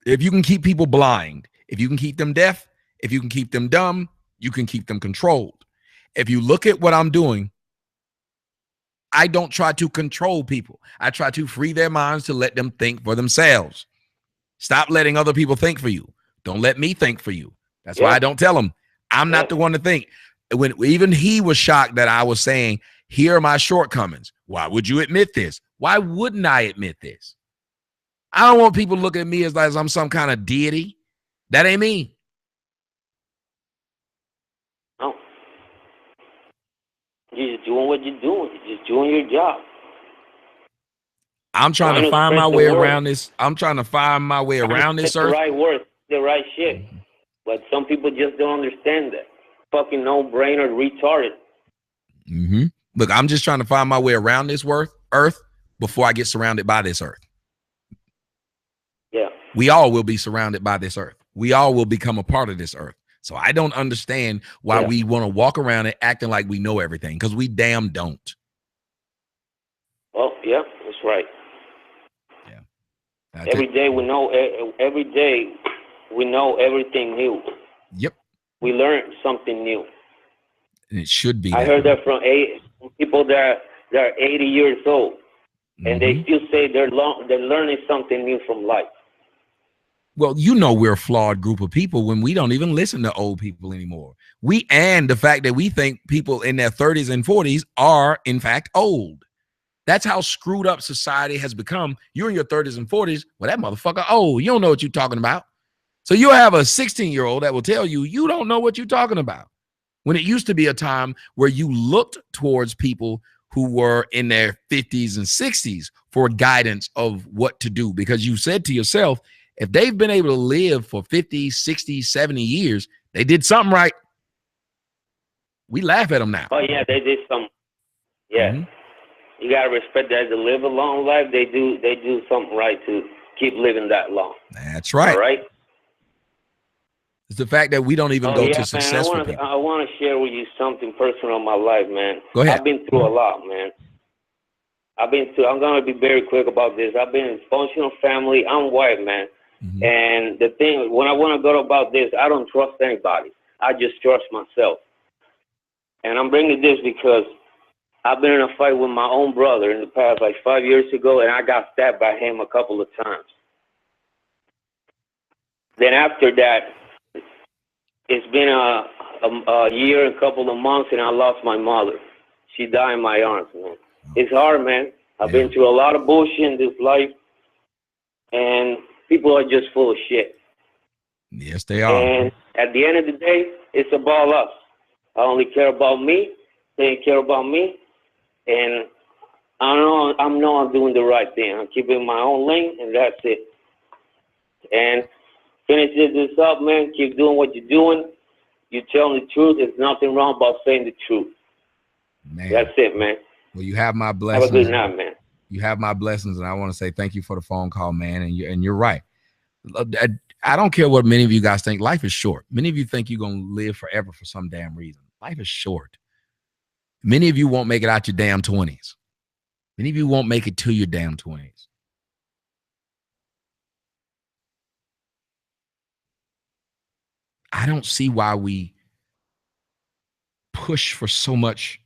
If you can keep people blind, if you can keep them deaf, if you can keep them dumb, you can keep them controlled. If you look at what I'm doing, I don't try to control people. I try to free their minds to let them think for themselves. Stop letting other people think for you. Don't let me think for you. That's why I don't tell them. I'm not the one to think. When even he was shocked that I was saying, here are my shortcomings. Why would you admit this? Why wouldn't I admit this? I don't want people looking at me as like I'm some kind of deity. That ain't me. No. You're just doing what you're doing. You're just doing your job. I'm trying to find my way around this. I'm trying to find my way around this earth. The right word, the right shit. But some people just don't understand that. Fucking no-brainer, retarded. Mm-hmm. Look, I'm just trying to find my way around this earth before I get surrounded by this earth. Yeah. We all will be surrounded by this earth. We all will become a part of this earth. So I don't understand why we want to walk around it acting like we know everything, because we damn don't. Oh, yeah, that's right. Yeah. Every day we know everything new. Yep. We learn something new. And it should be. I heard that from people that are 80 years old, and they still say they're learning something new from life. Well, you know, we're a flawed group of people when we don't even listen to old people anymore. And the fact that we think people in their 30s and 40s are, in fact, old. That's how screwed up society has become. You're in your 30s and 40s. Well, that motherfucker old. You don't know what you're talking about. So you'll have a 16-year-old that will tell you, you don't know what you're talking about. When it used to be a time where you looked towards people who were in their 50s and 60s for guidance of what to do, because you said to yourself, if they've been able to live for 50, 60, 70 years, they did something right. We laugh at them now. Oh, yeah, they did something. Yeah. You got to respect that. To live a long life, they do something right to keep living that long. That's right. All right? It's the fact that we don't even go to successful people. I want to share with you something personal in my life, man. Go ahead. I've been through a lot, man. I'm going to be very quick about this. I've been in a dysfunctional family. I'm white, man. And the thing, when I want to go about this, I don't trust anybody. I just trust myself. And I'm bringing this because I've been in a fight with my own brother in the past, like 5 years ago, and I got stabbed by him a couple of times. Then after that, it's been a year and a couple of months, and I lost my mother. She died in my arms, man. It's hard, man. I've been through a lot of bullshit in this life, and people are just full of shit. Yes, they are. And at the end of the day, it's about us. I only care about me. They care about me. And I know I'm doing the right thing. I'm keeping my own lane, and that's it. And finish this up, man. Keep doing what you're doing. You're telling the truth. There's nothing wrong about saying the truth. Man. That's it, man. Well, you have my blessings. Have a good night, man. You have my blessings, and I want to say thank you for the phone call, man. And you're right. I don't care what many of you guys think. Life is short. Many of you think you're going to live forever for some damn reason. Life is short. Many of you won't make it out your damn 20s. Many of you won't make it to your damn 20s. I don't see why we push for so much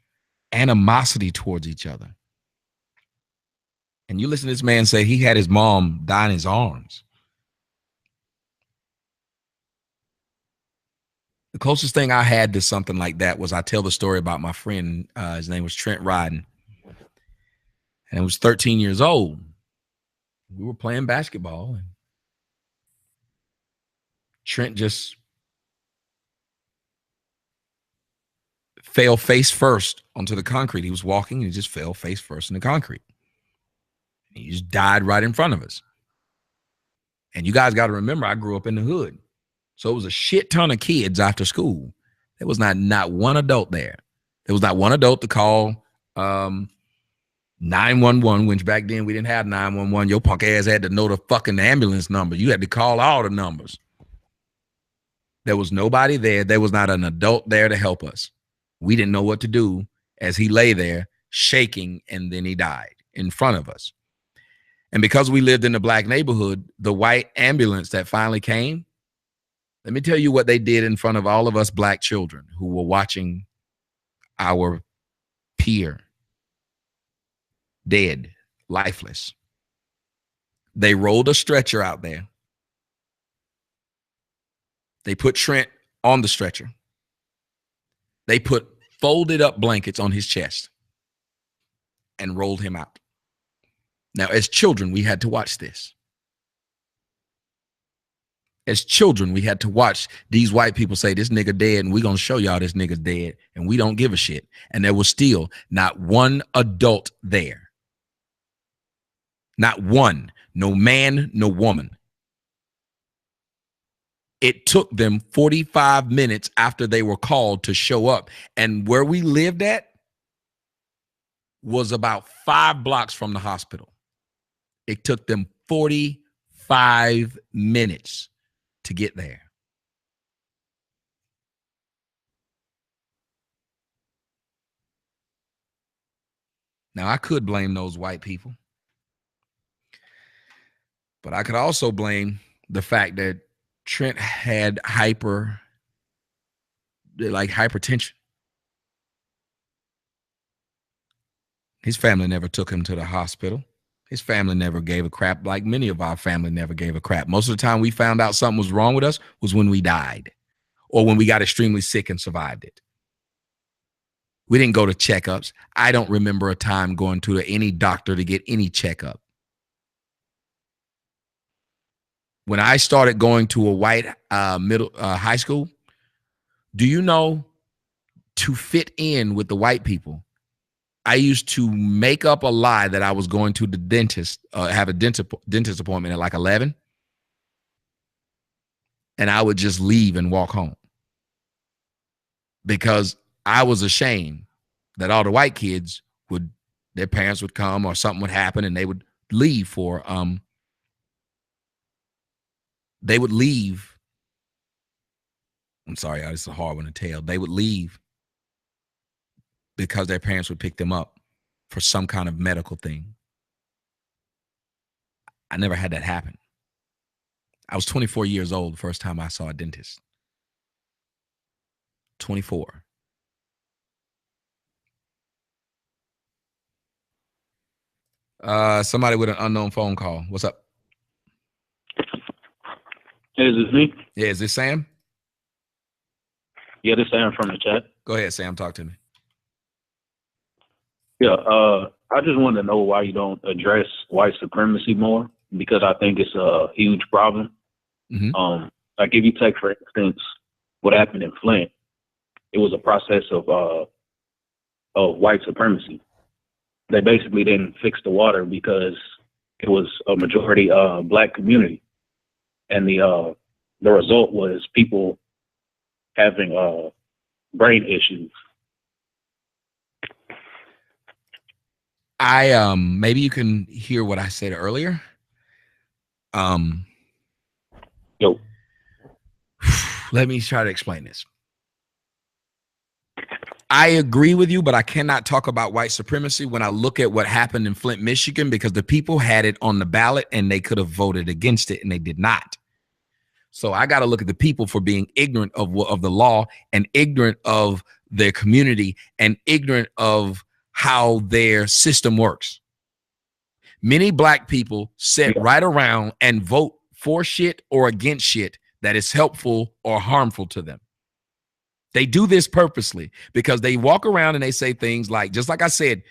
animosity towards each other. And you listen to this man say he had his mom die in his arms. The closest thing I had to something like that was I tell the story about my friend. His name was Trent Ryden. And he was 13 years old. We were playing basketball. And Trent just fell face first onto the concrete. He was walking and he just fell face first in the concrete. He just died right in front of us. And you guys got to remember, I grew up in the hood. So it was a shit ton of kids after school. There was not one adult there. There was not one adult to call 911, which back then we didn't have 911. Your punk ass had to know the fucking ambulance number. You had to call all the numbers. There was nobody there. There was not an adult there to help us. We didn't know what to do as he lay there shaking, and then he died in front of us. And because we lived in a black neighborhood, the white ambulance that finally came, let me tell you what they did in front of all of us black children who were watching our peer dead, lifeless. They rolled a stretcher out there. They put Trent on the stretcher. They put folded up blankets on his chest and rolled him out. Now, as children, we had to watch this. As children, we had to watch these white people say, this nigga dead, and we're going to show y'all this nigga's dead, and we don't give a shit. And there was still not one adult there. Not one. No man, no woman. It took them 45 minutes after they were called to show up. And where we lived at was about 5 blocks from the hospital. It took them 45 minutes to get there. Now, I could blame those white people, but I could also blame the fact that Trent had hypertension. His family never took him to the hospital. His family never gave a crap, like many of our family never gave a crap. Most of the time we found out something was wrong with us was when we died or when we got extremely sick and survived it. We didn't go to checkups. I don't remember a time going to any doctor to get any checkup. When I started going to a white high school, do you know, to fit in with the white people, I used to make up a lie that I was going to the dentist, have a dentist appointment at like 11. And I would just leave and walk home because I was ashamed that all the white kids their parents would come or something would happen and they would leave for, I'm sorry, it's a hard one to tell. They would leave because their parents would pick them up for some kind of medical thing. I never had that happen. I was 24 years old the first time I saw a dentist. 24. Somebody with an unknown phone call. What's up? Hey, is this me? Yeah, is this Sam? Yeah, this is Sam from the chat. Go ahead, Sam. Talk to me. Yeah, I just wanted to know why you don't address white supremacy more, because I think it's a huge problem. Mm-hmm. Like if you take, for instance, what happened in Flint, it was a process of white supremacy. They basically didn't fix the water because it was a majority black community, and the result was people having brain issues. Maybe you can hear what I said earlier. Let me try to explain this. I agree with you, but I cannot talk about white supremacy when I look at what happened in Flint, Michigan, because the people had it on the ballot and they could have voted against it and they did not. So I got to look at the people for being ignorant of the law and ignorant of their community and ignorant of how their system works. Many black people sit right around and vote for shit or against shit that is helpful or harmful to them. They do this purposely because they walk around and they say things like, just like I said,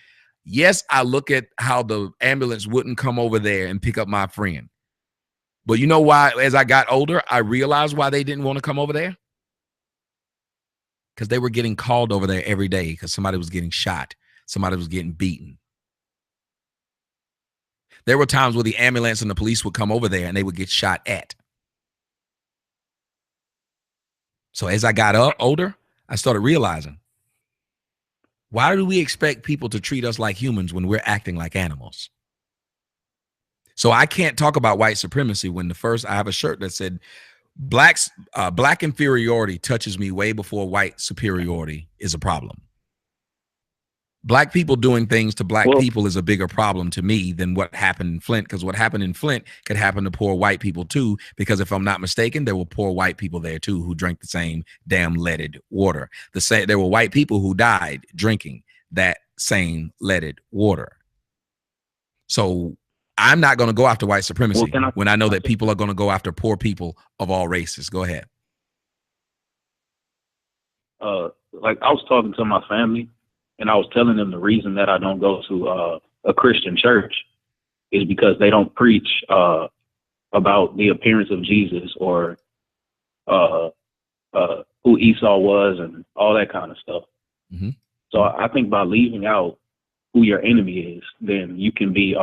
yes, I look at how the ambulance wouldn't come over there and pick up my friend. But you know why, as I got older, I realized why they didn't want to come over there? Because they were getting called over there every day because somebody was getting shot. Somebody was getting beaten. There were times where the ambulance and the police would come over there and they would get shot at. So as I got older, I started realizing, why do we expect people to treat us like humans when we're acting like animals? So I can't talk about white supremacy when I have a shirt that said, black inferiority touches me way before white superiority is a problem. Black people doing things to black people is a bigger problem to me than what happened in Flint, because what happened in Flint could happen to poor white people too, because if I'm not mistaken, there were poor white people there too who drank the same damn leaded water. There were white people who died drinking that same leaded water. So I'm not going to go after white supremacy when I know that people are going to go after poor people of all races. Go ahead. Like I was talking to my family, and I was telling them the reason that I don't go to a Christian church is because they don't preach about the appearance of Jesus or who Esau was and all that kind of stuff. Mm-hmm. So I think by leaving out who your enemy is, then you can be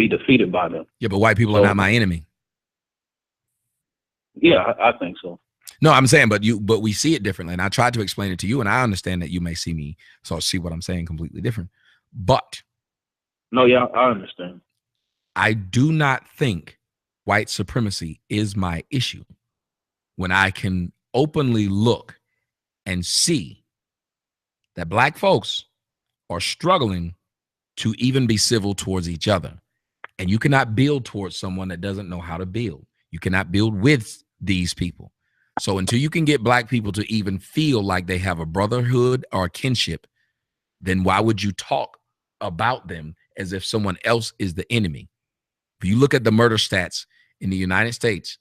defeated by them. Yeah, but white people are not my enemy. Yeah, I think so. No, I'm saying, but we see it differently. And I tried to explain it to you, and I understand that you may see what I'm saying completely different. But no, yeah, I understand. I do not think white supremacy is my issue when I can openly look and see that black folks are struggling to even be civil towards each other. And you cannot build towards someone that doesn't know how to build. You cannot build with these people. So until you can get black people to even feel like they have a brotherhood or a kinship, then why would you talk about them as if someone else is the enemy? If you look at the murder stats in the United States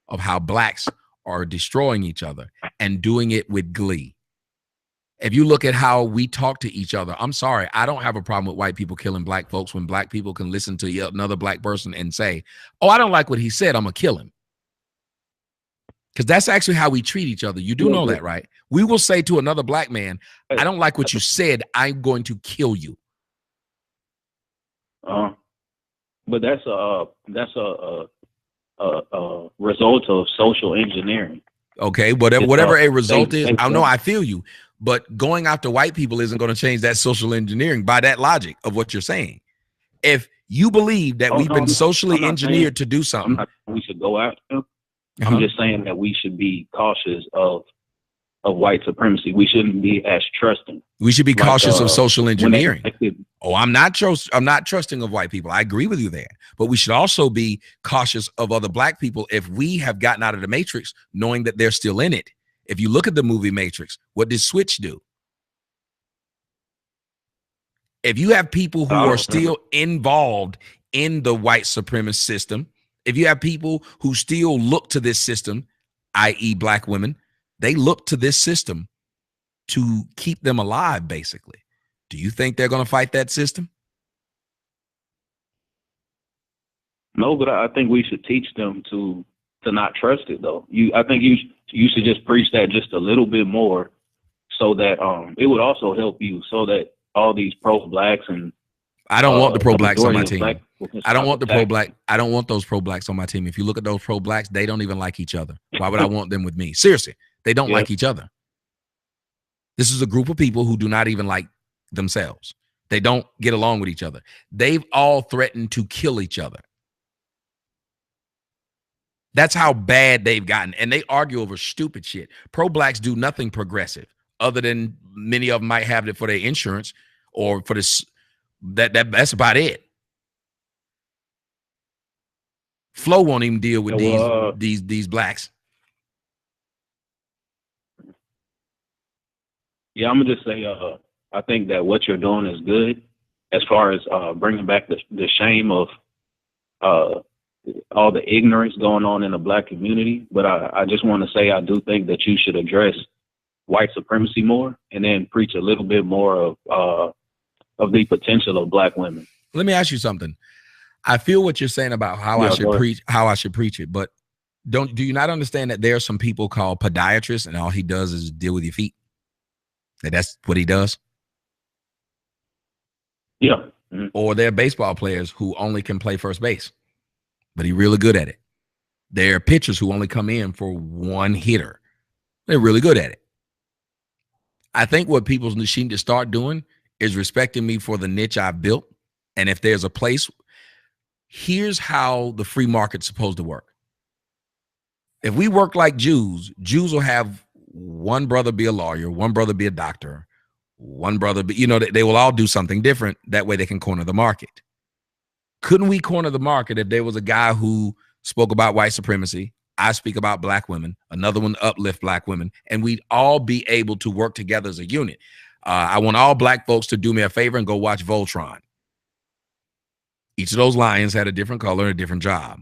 of how blacks are destroying each other and doing it with glee. If you look at how we talk to each other, I'm sorry, I don't have a problem with white people killing black folks when black people can listen to another black person and say, oh, I don't like what he said, I'm going to kill him. Because that's actually how we treat each other. You do know that, right? We will say to another black man, I don't like what you said, I'm going to kill you. But that's a result of social engineering. Okay, whatever a result is, I know I feel you, but going after white people isn't going to change that social engineering by that logic of what you're saying. If you believe that we've been socially engineered to do something, we should go after them. I'm just saying that we should be cautious of white supremacy. We shouldn't be as trusting. We should be cautious of social engineering. Oh, I'm not trusting of white people. I agree with you there. But we should also be cautious of other black people if we have gotten out of the matrix, knowing that they're still in it. If you look at the movie Matrix, what did Switch do? If you have people who are still involved in the white supremacist system, if you have people who still look to this system, i.e. black women, they look to this system to keep them alive, basically. Do you think they're going to fight that system? No, but I think we should teach them to not trust it, though. I think you should just preach that just a little bit more, so that it would also help you, so that all these pro-blacks and I don't want the pro-blacks on my team. I don't want the pro-black. I don't want those pro-blacks on my team. If you look at those pro-blacks, they don't even like each other. Why would I want them with me? Seriously, they don't like each other. This is a group of people who do not even like themselves. They don't get along with each other. They've all threatened to kill each other. That's how bad they've gotten. And they argue over stupid shit. Pro-blacks do nothing progressive other than many of them might have it for their insurance or for this. That's about it. Flo won't even deal with these blacks. Yeah, I'm gonna just say, I think that what you're doing is good as far as bringing back the shame of all the ignorance going on in the black community. But I just want to say I do think that you should address white supremacy more, and then preach a little bit more of the potential of black women. Let me ask you something. I feel what you're saying about how I should preach it, but do you not understand that there are some people called podiatrists and all he does is deal with your feet? That's what he does? Yeah. Mm-hmm. Or there are baseball players who only can play first base, but he's really good at it. There are pitchers who only come in for one hitter. They're really good at it. I think what people need to start doing is respecting me for the niche I've built. And if there's a place, here's how the free market's supposed to work. If we work like Jews will have one brother be a lawyer, one brother be a doctor, one brother be, they will all do something different. That way they can corner the market. Couldn't we corner the market if there was a guy who spoke about white supremacy? I speak about black women, another one uplift black women, and we'd all be able to work together as a unit. I want all black folks to do me a favor and go watch Voltron. Each of those lions had a different color and a different job.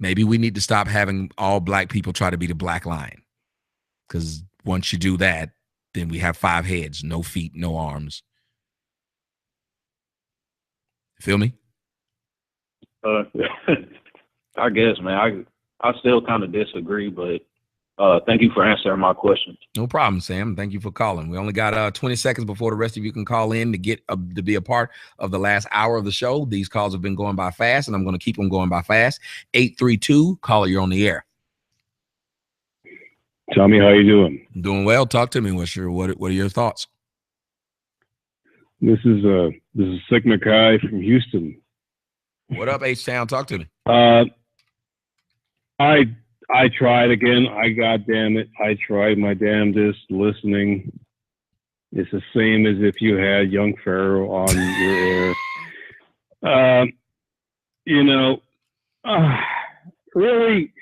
Maybe we need to stop having all black people try to be the black lion. Because once you do that, then we have 5 heads, no feet, no arms. Feel me? I guess, man, I still kind of disagree, but thank you for answering my question. No problem, Sam. Thank you for calling. We only got 20 seconds before the rest of you can call in to get to be a part of the last hour of the show. These calls have been going by fast, and I'm going to keep them going by fast. 832, caller, you're on the air. Tell me how you doing. Doing well. Talk to me. What are your thoughts? This is Sigma Chi from Houston. What up, H-Town? Talk to me. I tried again. I tried my damnedest listening. It's the same as if you had young Pharaoh on your air. Really,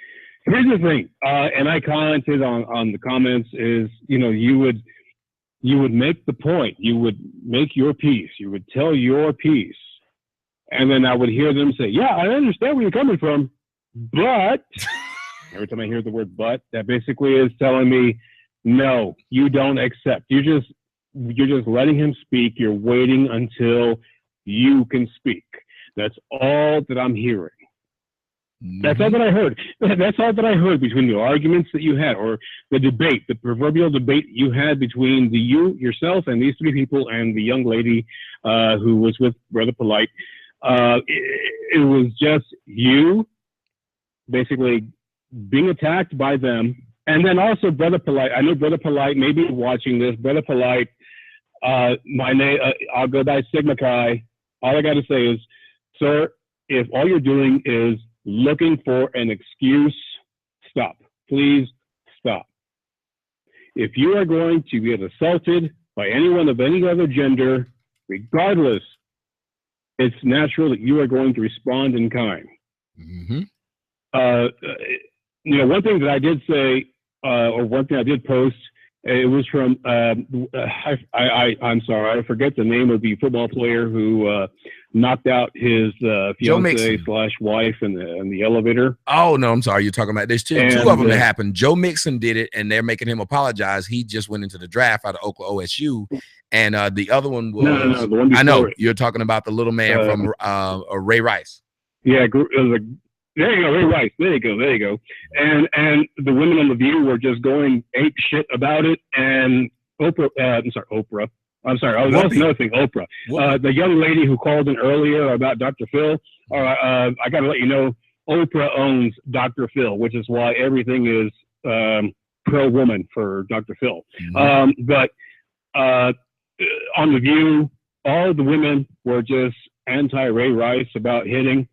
here's the thing. And I commented on the comments is, you would make the point. You would make your piece. You would tell your piece. And then I would hear them say, yeah, I understand where you're coming from, but every time I hear the word but, that basically is telling me, no, you don't accept. You're just letting him speak. You're waiting until you can speak. That's all that I'm hearing. That's all that I heard. That's all that I heard between the arguments that you had, or the debate, the proverbial debate you had between yourself and these three people and the young lady who was with Brother Polight. It was just you basically being attacked by them. And then also Brother Polight. I know Brother Polight may be watching this. Brother Polight, my name, I'll go by Sigma Chi. All I got to say is, sir, if all you're doing is looking for an excuse, stop. Please stop. If you are going to get assaulted by anyone of any other gender, regardless, it's natural that you are going to respond in kind. Mm-hmm. One thing that I did say, or one thing I did post, it was from, I'm sorry, I forget the name of the football player who knocked out his fiance/wife in the elevator. Oh, no, I'm sorry. You're talking about, there's two of them that happened. Joe Mixon did it, and they're making him apologize. He just went into the draft out of Oklahoma OSU. And the other one was, no, the one before I know, it. you're talking about the little man from Ray Rice. Yeah, it was there you go, Ray Rice. There you go. And the women on The View were just going ape shit about it. And Oprah. I'm sorry. Oh, that's another thing. Oprah. The young lady who called in earlier about Dr. Phil. I got to let you know, Oprah owns Dr. Phil, which is why everything is pro-woman for Dr. Phil. Mm-hmm. But on The View, all of the women were just anti-Ray Rice about hitting,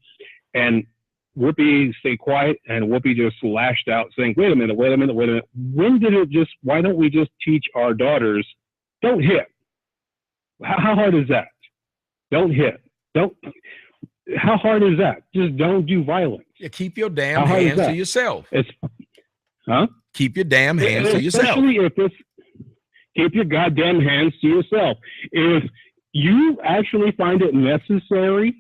and Whoopi stayed quiet, and Whoopi just lashed out saying, wait a minute. When did why don't we just teach our daughters, don't hit? How hard is that? Don't hit. How hard is that? Just don't do violence. Yeah, keep your damn hands to yourself. Keep your damn hands to yourself. Especially keep your goddamn hands to yourself. If you actually find it necessary,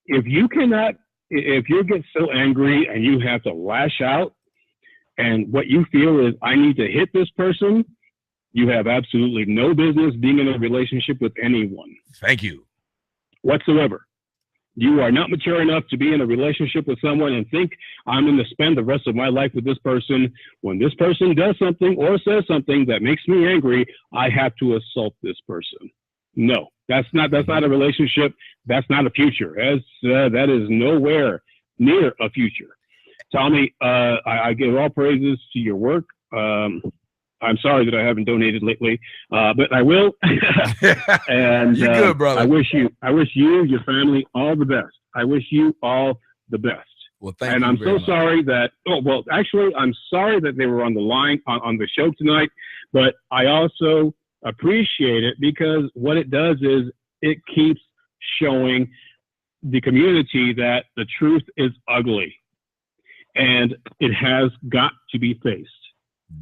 if you get so angry and you have to lash out, and what you feel is, I need to hit this person, you have absolutely no business being in a relationship with anyone. Thank you. Whatsoever. You are not mature enough to be in a relationship with someone and think, I'm going to spend the rest of my life with this person. When this person does something or says something that makes me angry, I have to assault this person. No, that's not a relationship. That's not a future. That is nowhere near a future. Tommy, I give all praises to your work. I'm sorry that I haven't donated lately, but I will. And you're good, brother. I wish you, your family, all the best. I wish you all the best. Well, thank you. And I'm very so much. sorry that. I'm sorry that they were on the line on the show tonight. But I also appreciate it because what it does is it keeps showing the community that the truth is ugly, and it has got to be faced.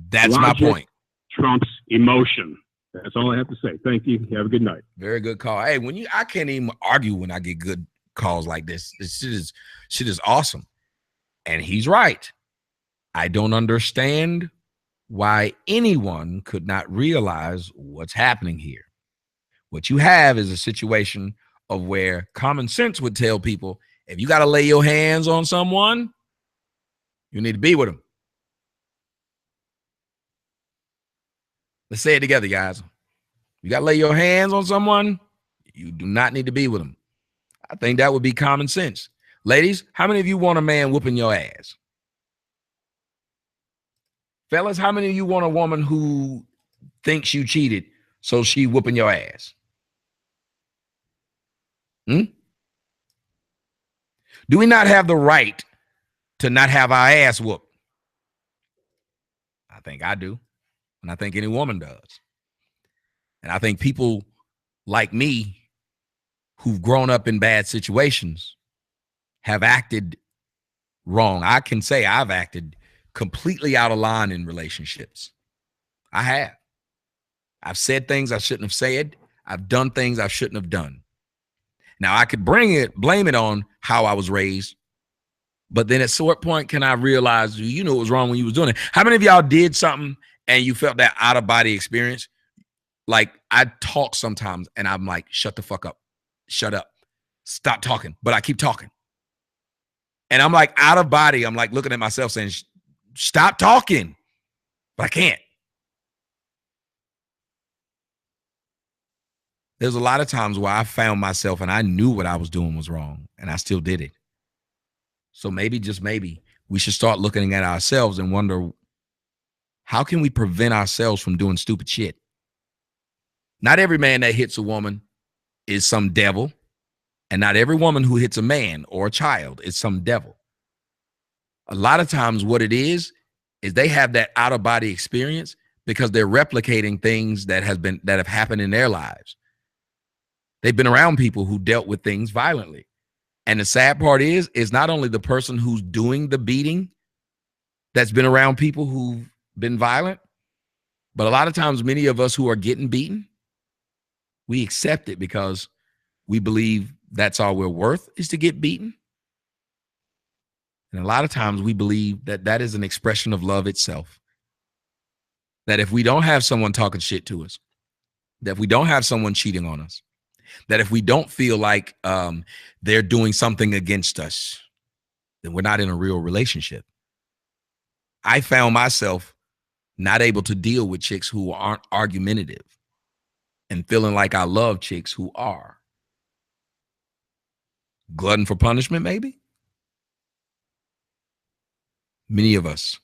That's Logic my point. Trumps emotion. That's all I have to say. Thank you. Have a good night. Very good call. Hey, I can't even argue when I get good calls like this. This shit is awesome. And he's right. I don't understand why anyone could not realize what's happening here. What you have is a situation of where common sense would tell people, if you got to lay your hands on someone, You need to be with them. Let's say it together, guys. You got to lay your hands on someone. You do not need to be with them. I think that would be common sense. Ladies, how many of you want a man whooping your ass? Fellas, how many of you want a woman who thinks you cheated so she whooping your ass? Do we not have the right to not have our ass whooped? I think I do. And I think any woman does. And I think people like me who've grown up in bad situations have acted wrong. I can say I've acted completely out of line in relationships. I have. I've said things I shouldn't have said. I've done things I shouldn't have done. Now I could blame it on how I was raised, but then at what point can I realize you knew it was wrong when you was doing it? How many of y'all did something and you felt that out of body experience? Like I talk sometimes and I'm like, shut the fuck up. Shut up. Stop talking. But I keep talking. And I'm like out of body. I'm like looking at myself saying, stop talking. But I can't. There's a lot of times where I found myself and I knew what I was doing was wrong and I still did it. So maybe, just maybe, we should start looking at ourselves and wonder, how can we prevent ourselves from doing stupid shit? Not every man that hits a woman is some devil. And not every woman who hits a man or a child is some devil. A lot of times what it is they have that out of body experience because they're replicating things that have happened in their lives. They've been around people who dealt with things violently. And the sad part is not only the person who's doing the beating that's been around people who've been violent, but a lot of times many of us who are getting beaten, we accept it because we believe that's all we're worth is to get beaten. And a lot of times we believe that that is an expression of love itself. That if we don't have someone talking shit to us, that if we don't have someone cheating on us, that if we don't feel like they're doing something against us, then we're not in a real relationship. I found myself not able to deal with chicks who aren't argumentative and feeling like I love chicks who are. Glutton for punishment, maybe? Many of us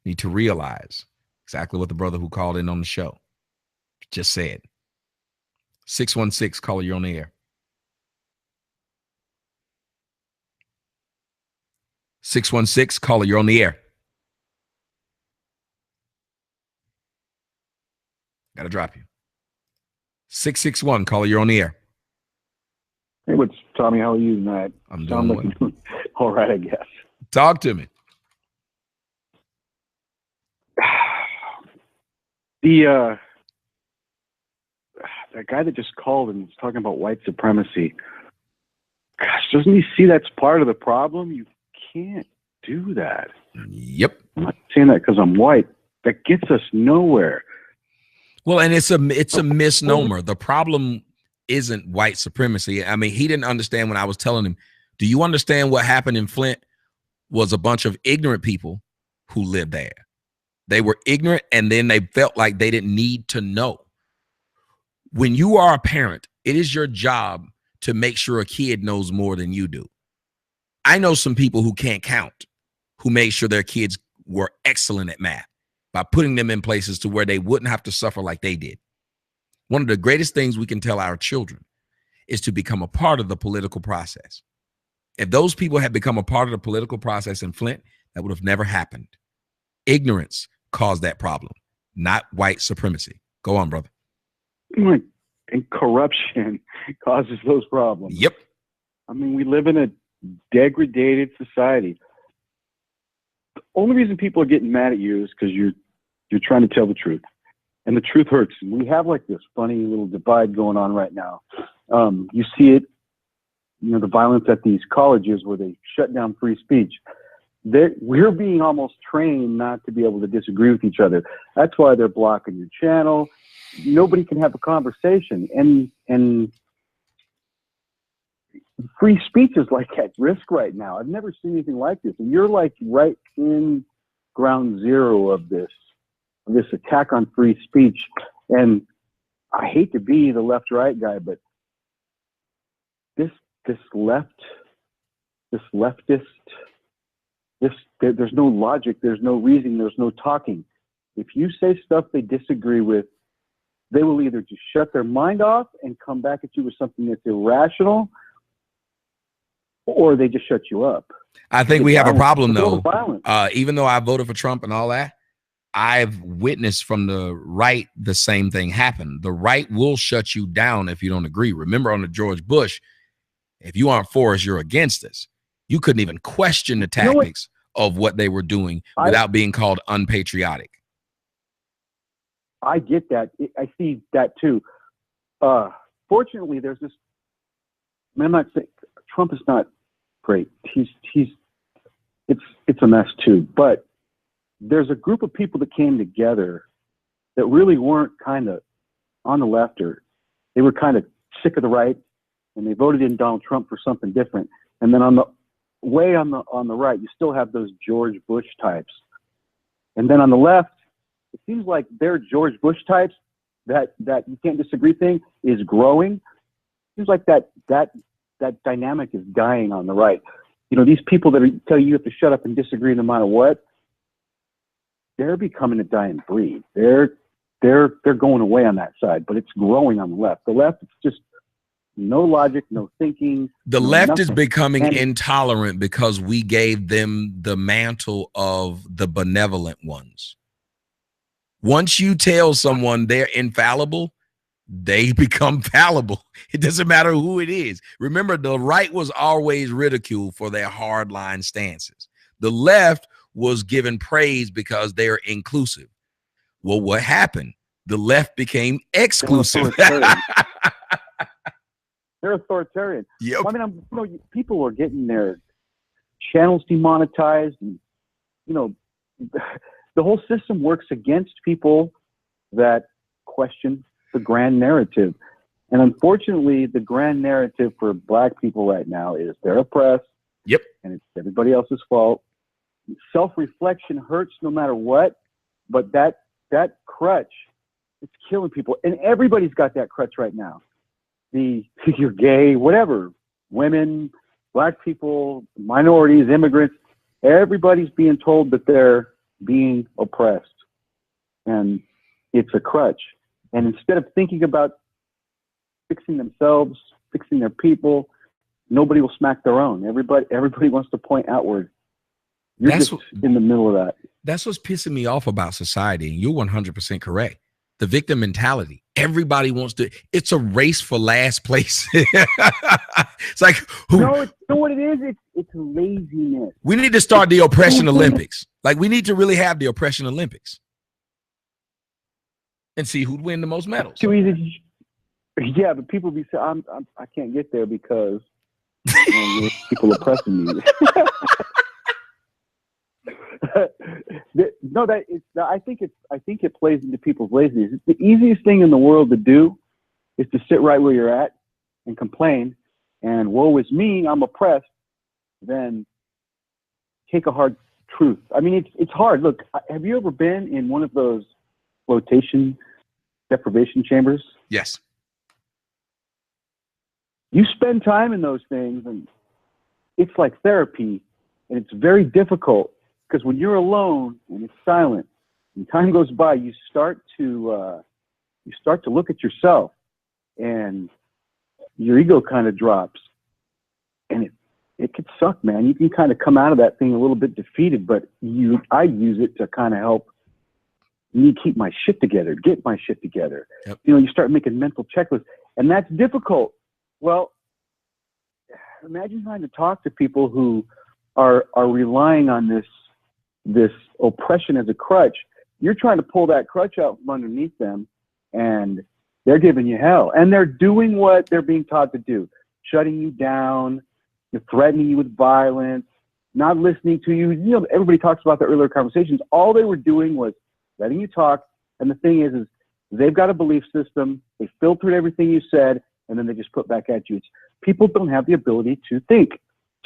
need to realize exactly what the brother who called in on the show just said. 616, caller, you're on the air. 616, caller, you're on the air. Gotta drop you. 661, caller, you're on the air. Hey, what's Tommy? How are you tonight? I'm doing well. All right, I guess. Talk to me. That guy that just called and was talking about white supremacy. Gosh, doesn't he see that's part of the problem? You can't do that. Yep. I'm not saying that because I'm white. That gets us nowhere. Well, and it's a misnomer. The problem isn't white supremacy. I mean, he didn't understand when I was telling him, do you understand what happened in Flint was a bunch of ignorant people who lived there. They were ignorant and then they felt like they didn't need to know. When you are a parent, it is your job to make sure a kid knows more than you do. I know some people who can't count, who made sure their kids were excellent at math by putting them in places to where they wouldn't have to suffer like they did. One of the greatest things we can tell our children is to become a part of the political process. If those people had become a part of the political process in Flint, that would have never happened. Ignorance caused that problem, not white supremacy. Go on, brother. And corruption causes those problems. Yep. I mean, we live in a degraded society. The only reason people are getting mad at you is because you're trying to tell the truth. And the truth hurts. And we have like this funny little divide going on right now. You see it, the violence at these colleges where they shut down free speech. We're being almost trained not to be able to disagree with each other. That's why they're blocking your channel. Nobody can have a conversation. And free speech is like at risk right now. I've never seen anything like this. And you're like right in ground zero of this attack on free speech. And I hate to be the left-right guy, but this leftist, there's no logic, there's no reasoning, there's no talking. If you say stuff they disagree with, they will either just shut their mind off and come back at you with something that's irrational, or they just shut you up. I think we have a problem, though. Violence. Even though I voted for Trump and all that, I've witnessed from the right the same thing happen. The right will shut you down if you don't agree. Remember on the George Bush, if you aren't for us, you're against us. You couldn't even question the tactics of what they were doing without being called unpatriotic. I get that. I see that too. Fortunately, there's this. I'm not saying Trump is not great. It's a mess too. But there's a group of people that came together that really weren't kind of on the left, or they were kind of sick of the right, and they voted in Donald Trump for something different. And then on the way on the right, you still have those George Bush types. And then on the left, it seems like their George Bush types, that you can't disagree thing, is growing. It seems like that dynamic is dying on the right. You know, these people that tell you have to shut up and disagree no matter what, they're becoming a dying breed. They're going away on that side, but it's growing on the left. The left, it's just no logic, no thinking. The left is becoming intolerant because we gave them the mantle of the benevolent ones. Once you tell someone they're infallible, they become fallible. It doesn't matter who it is. Remember, the right was always ridiculed for their hardline stances. The left was given praise because they're inclusive. Well, what happened? The left became exclusive. They're authoritarian. Yep. Well, I mean, people are getting their channels demonetized, and the whole system works against people that question the grand narrative. And unfortunately, the grand narrative for Black people right now is they're oppressed. Yep. And it's everybody else's fault. Self-reflection hurts no matter what, but that crutch, it's killing people. And everybody's got that crutch right now. You're gay, whatever, women, Black people, minorities, immigrants, everybody's being told that they're being oppressed. And it's a crutch. And instead of thinking about fixing themselves, fixing their people, nobody will smack their own. Everybody wants to point outward. You're just in the middle of that. That's what's pissing me off about society. And you're 100% correct. The victim mentality. Everybody wants to. It's a race for last place. It's like No, you know what it is? It's laziness. We need to start the oppression Olympics. Like, we need to really have the oppression Olympics and see who'd win the most medals. Too easy. Yeah, but people be saying, I can't get there because people oppressing me. No, I think it plays into people's laziness. It's the easiest thing in the world to do is to sit right where you're at and complain, and woe is me, I'm oppressed. Then take a hard truth. I mean, it's hard. Look, have you ever been in one of those flotation deprivation chambers? Yes. You spend time in those things, and it's like therapy, and it's very difficult. Because when you're alone and it's silent and time goes by, you start to look at yourself, and your ego kind of drops, and it could suck, man. You can kind of come out of that thing a little bit defeated, but I use it to kind of help me keep my shit together, get my shit together. Yep. You start making mental checklists, and that's difficult. Well, imagine trying to talk to people who are relying on this oppression as a crutch. You're trying to pull that crutch out from underneath them, and they're giving you hell. And they're doing what they're being taught to do, shutting you down, threatening you with violence, not listening to you. Everybody talks about the earlier conversations. All they were doing was letting you talk. And the thing is they've got a belief system. They filtered everything you said, and then they just put back at you. people don't have the ability to think,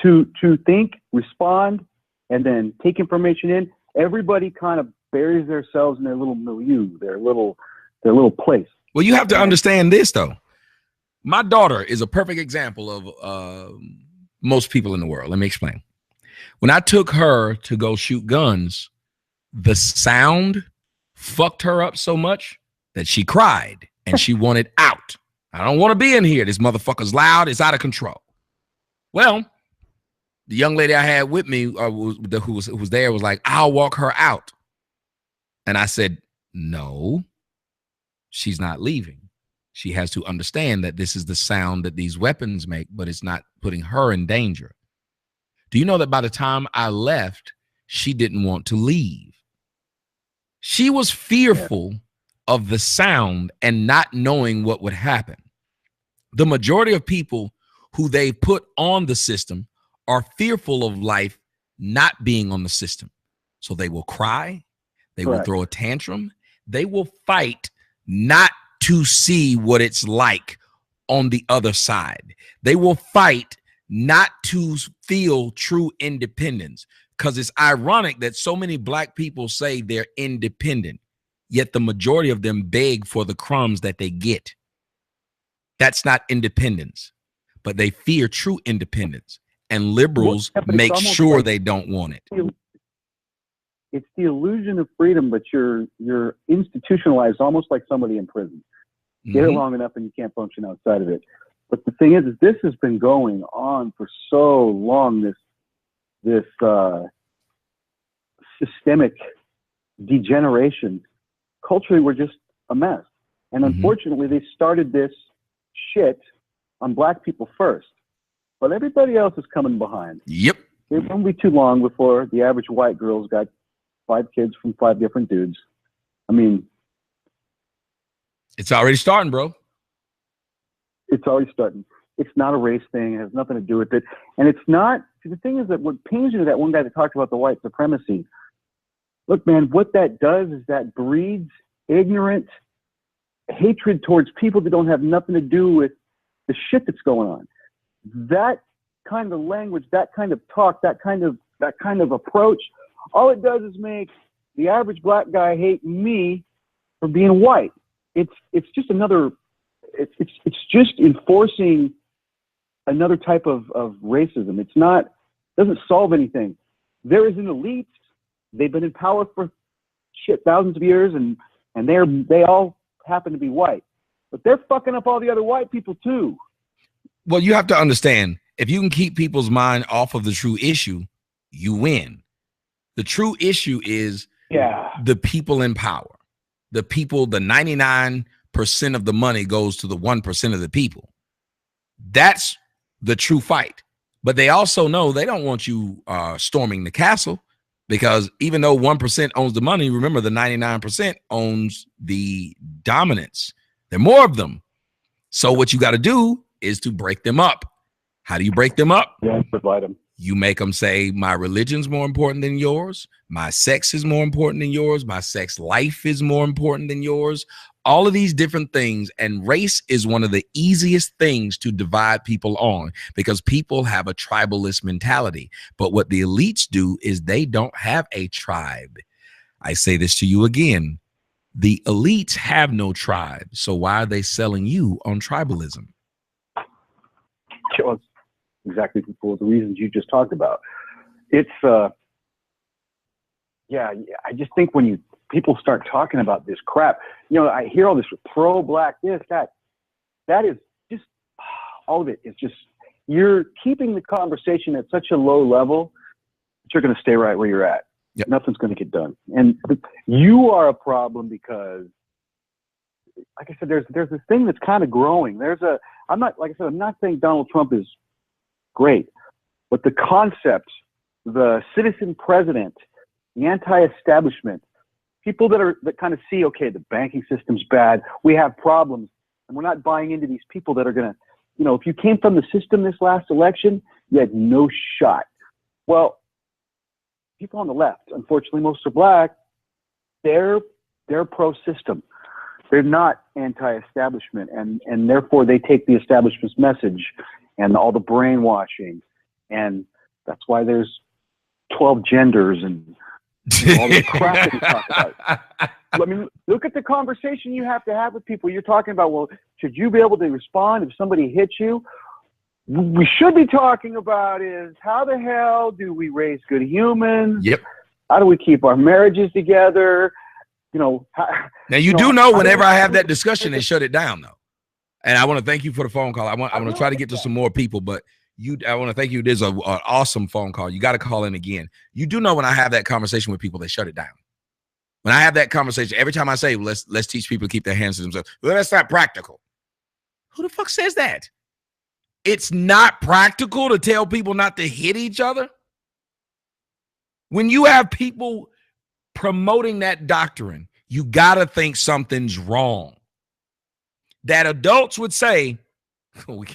to think, respond, and then take information in. Everybody kind of buries themselves in their little milieu, their little place. Well, you have to understand this, though. My daughter is a perfect example of most people in the world. Let me explain. When I took her to go shoot guns, the sound fucked her up so much that she cried and she wanted out. I don't want to be in here. This motherfucker's loud. It's out of control. Well, the young lady I had with me who was there was like, I'll walk her out. And I said, no, she's not leaving. She has to understand that this is the sound that these weapons make, but it's not putting her in danger. Do you know that by the time I left, she didn't want to leave? She was fearful of the sound and not knowing what would happen. The majority of people who they put on the system are fearful of life not being on the system. So they will cry, they will throw a tantrum, they will fight not to see what it's like on the other side. They will fight not to feel true independence, because it's ironic that so many black people say they're independent, yet the majority of them beg for the crumbs that they get. That's not independence, but they fear true independence, and liberals make sure like they don't want it. It's the illusion of freedom, but you're institutionalized almost like somebody in prison. Get it long enough and you can't function outside of it. But the thing is this has been going on for so long, this systemic degeneration. Culturally, we're just a mess. And unfortunately, they started this shit on black people first. But everybody else is coming behind. Yep. It won't be too long before the average white girl's got 5 kids from 5 different dudes. I mean, it's already starting, bro. It's already starting. It's not a race thing. It has nothing to do with it. And it's not, the thing is that what pains me to that one guy that talked about the white supremacy. Look, man, what that does is that breeds ignorant hatred towards people that don't have nothing to do with the shit that's going on. That kind of language, that kind of talk, that kind of approach, all it does is make the average black guy hate me for being white. It's just another, it's just enforcing another type of racism. It's not, doesn't solve anything. There is an elite. They've been in power for thousands of years, and they all happen to be white, but they're fucking up all the other white people too. Well, you have to understand, if you can keep people's mind off of the true issue, you win. The true issue is the people in power. The people, the 99% of the money goes to the 1% of the people. That's the true fight. But they also know they don't want you storming the castle, because even though 1% owns the money, remember the 99% owns the dominance. There are more of them. So what you got to do is to break them up. How do you break them up? Provide them. You make them say, my religion's more important than yours. My sex is more important than yours. My sex life is more important than yours. All of these different things. And race is one of the easiest things to divide people on, because people have a tribalist mentality. But what the elites do is they don't have a tribe. I say this to you again. The elites have no tribe. So why are they selling you on tribalism? Exactly for the reasons you just talked about. It's I just think when people start talking about this crap, I hear all this pro-black this, that is just, all of it is just, you're keeping the conversation at such a low level that you're going to stay right where you're at. Yep. Nothing's going to get done. And you are a problem because, like I said, there's this thing that's kind of growing. I'm not saying Donald Trump is great, but the concept, the citizen president, the anti-establishment, people that kind of see, okay, the banking system's bad, we have problems, and we're not buying into these people that are going to, if you came from the system this last election, you had no shot. Well, people on the left, unfortunately, most are black, they're pro-system. They're not anti-establishment, and therefore they take the establishment's message and all the brainwashing, and that's why there's 12 genders and all the crap that we talk about. I mean, look at the conversation you have to have with people. You're talking about, well, should you be able to respond if somebody hits you? We should be talking about is how the hell do we raise good humans? Yep. How do we keep our marriages together? You know. Now you do know whenever I have that discussion, they shut it down though. And I want to thank you for the phone call. I want to try to get to some more people, but I want to thank you. There's an awesome phone call. You got to call in again. You do know when I have that conversation with people, they shut it down. When I have that conversation, every time I say, let's teach people to keep their hands to themselves. Well, that's not practical. Who the fuck says that? It's not practical to tell people not to hit each other. When you have people promoting that doctrine, you got to think something's wrong. That adults would say, we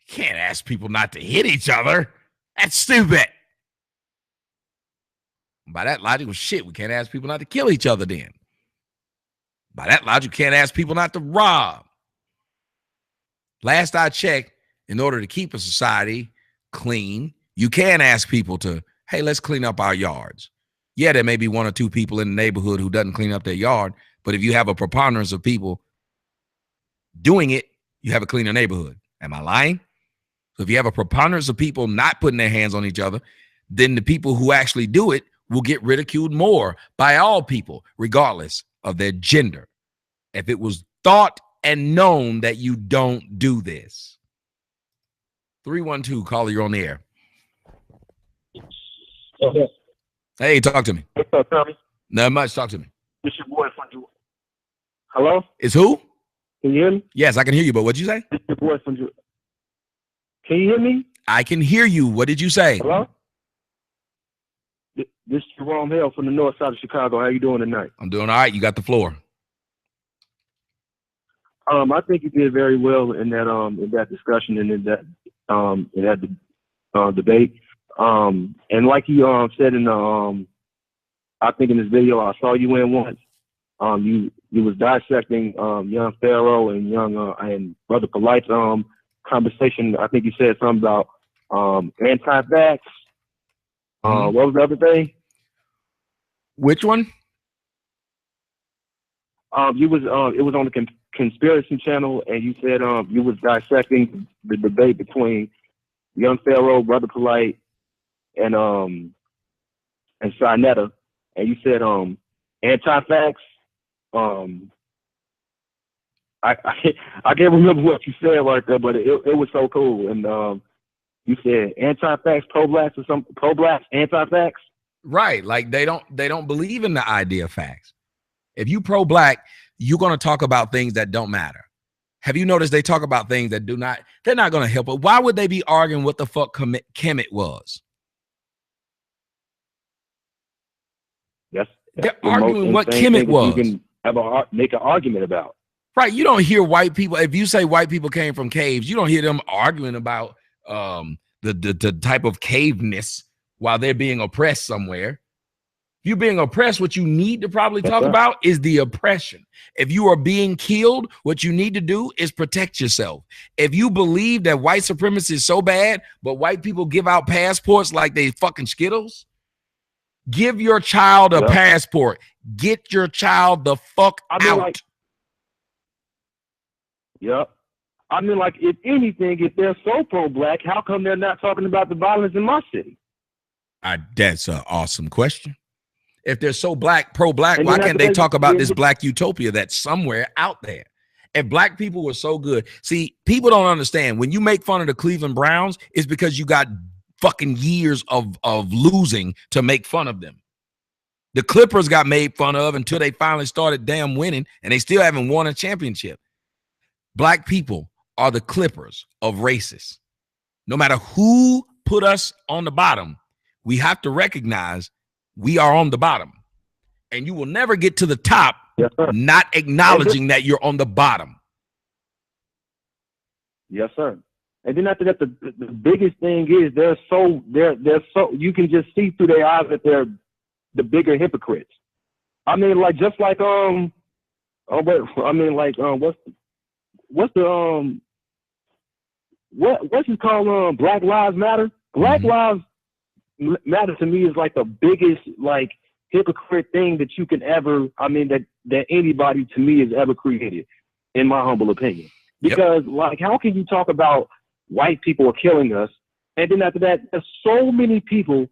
can't ask people not to hit each other. That's stupid. By that logic, well, shit, we can't ask people not to kill each other then. By that logic, you can't ask people not to rob. Last I checked, in order to keep a society clean, you can ask people to, hey, let's clean up our yards. Yeah, there may be one or two people in the neighborhood who doesn't clean up their yard, but if you have a preponderance of people doing it, you have a cleaner neighborhood. Am I lying? So if you have a preponderance of people not putting their hands on each other, then the people who actually do it will get ridiculed more by all people, regardless of their gender. If it was thought and known that you don't do this. 312, caller, you're on the air. Okay. Hey, talk to me. What's up, Tommy? Not much, talk to me. It's your boy from Georgia. Hello? It's who? Can you hear me? Yes, I can hear you, but what'd you say? It's your boy from Georgia. Can you hear me? I can hear you. What did you say? Hello? This is Jerome Hill from the north side of Chicago. How you doing tonight? I'm doing all right. You got the floor. I think you did very well in that discussion and in that debate. And like you said in I think in this video I saw you in once. You was dissecting young Pharaoh and young and Brother Polight's conversation. I think you said something about anti-vax. What was the other thing? Which one? It was on the Conspiracy Channel, and you said you was dissecting the debate between young Pharaoh, Brother Polight, and Sinetta, and you said anti-vax. I can't remember what you said right there, but it was so cool. And you said anti-vax, pro-blacks, or something. Pro-blacks, anti-vax. Right, like they don't believe in the idea of facts. If you pro-black, you're going to talk about things that don't matter. Have you noticed they talk about things that do not? They're not going to help. But why would they be arguing what the fuck Kemet was? Yes, they're arguing what Kemet was. You can make an argument about. Right, you don't hear white people. If you say white people came from caves, you don't hear them arguing about the type of caveness while they're being oppressed somewhere. If you're being oppressed, what you need to probably talk about is the oppression. If you are being killed, what you need to do is protect yourself. If you believe that white supremacy is so bad, but white people give out passports like they fucking Skittles, give your child a passport. Get your child the fuck out. Yep. I mean, like, if anything, if they're so pro-black, how come they're not talking about the violence in my city? That's an awesome question. If they're so pro-black, why can't they talk about this black utopia that's somewhere out there? If black people were so good. See, people don't understand. When you make fun of the Cleveland Browns, it's because you got fucking years of losing to make fun of them. The Clippers got made fun of until they finally started damn winning, and they still haven't won a championship. Black people are the Clippers of racists. No matter who put us on the bottom, we have to recognize we are on the bottom. And you will never get to the top not acknowledging that you're on the bottom. Yes, sir. And then after that, the biggest thing is they're so you can just see through their eyes that they're the bigger hypocrites. I mean, like just like what's the what's it called? Black Lives Matter. Black Lives Matter to me is like the biggest like hypocrite thing that you can ever. I mean that anybody to me has ever created, in my humble opinion. Because like, how can you talk about white people are killing us, and then after that, there's so many people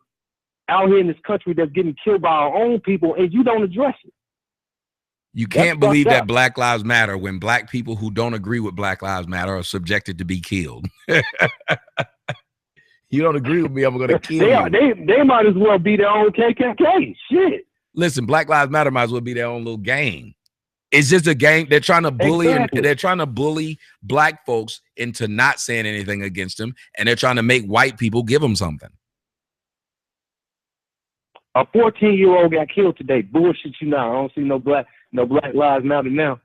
out here in this country that's getting killed by our own people, and you don't address it. You can't believe that Black Lives Matter when black people who don't agree with Black Lives Matter are subjected to be killed. You don't agree with me, I'm going to kill you. They might as well be their own KKK. Shit. Listen, Black Lives Matter might as well be their own little gang. It's just a gang. They're trying to bully they're trying to bully black folks into not saying anything against them, and they're trying to make white people give them something. A 14-year-old got killed today. Bullshit you now. I don't see no Black Lives Matter now.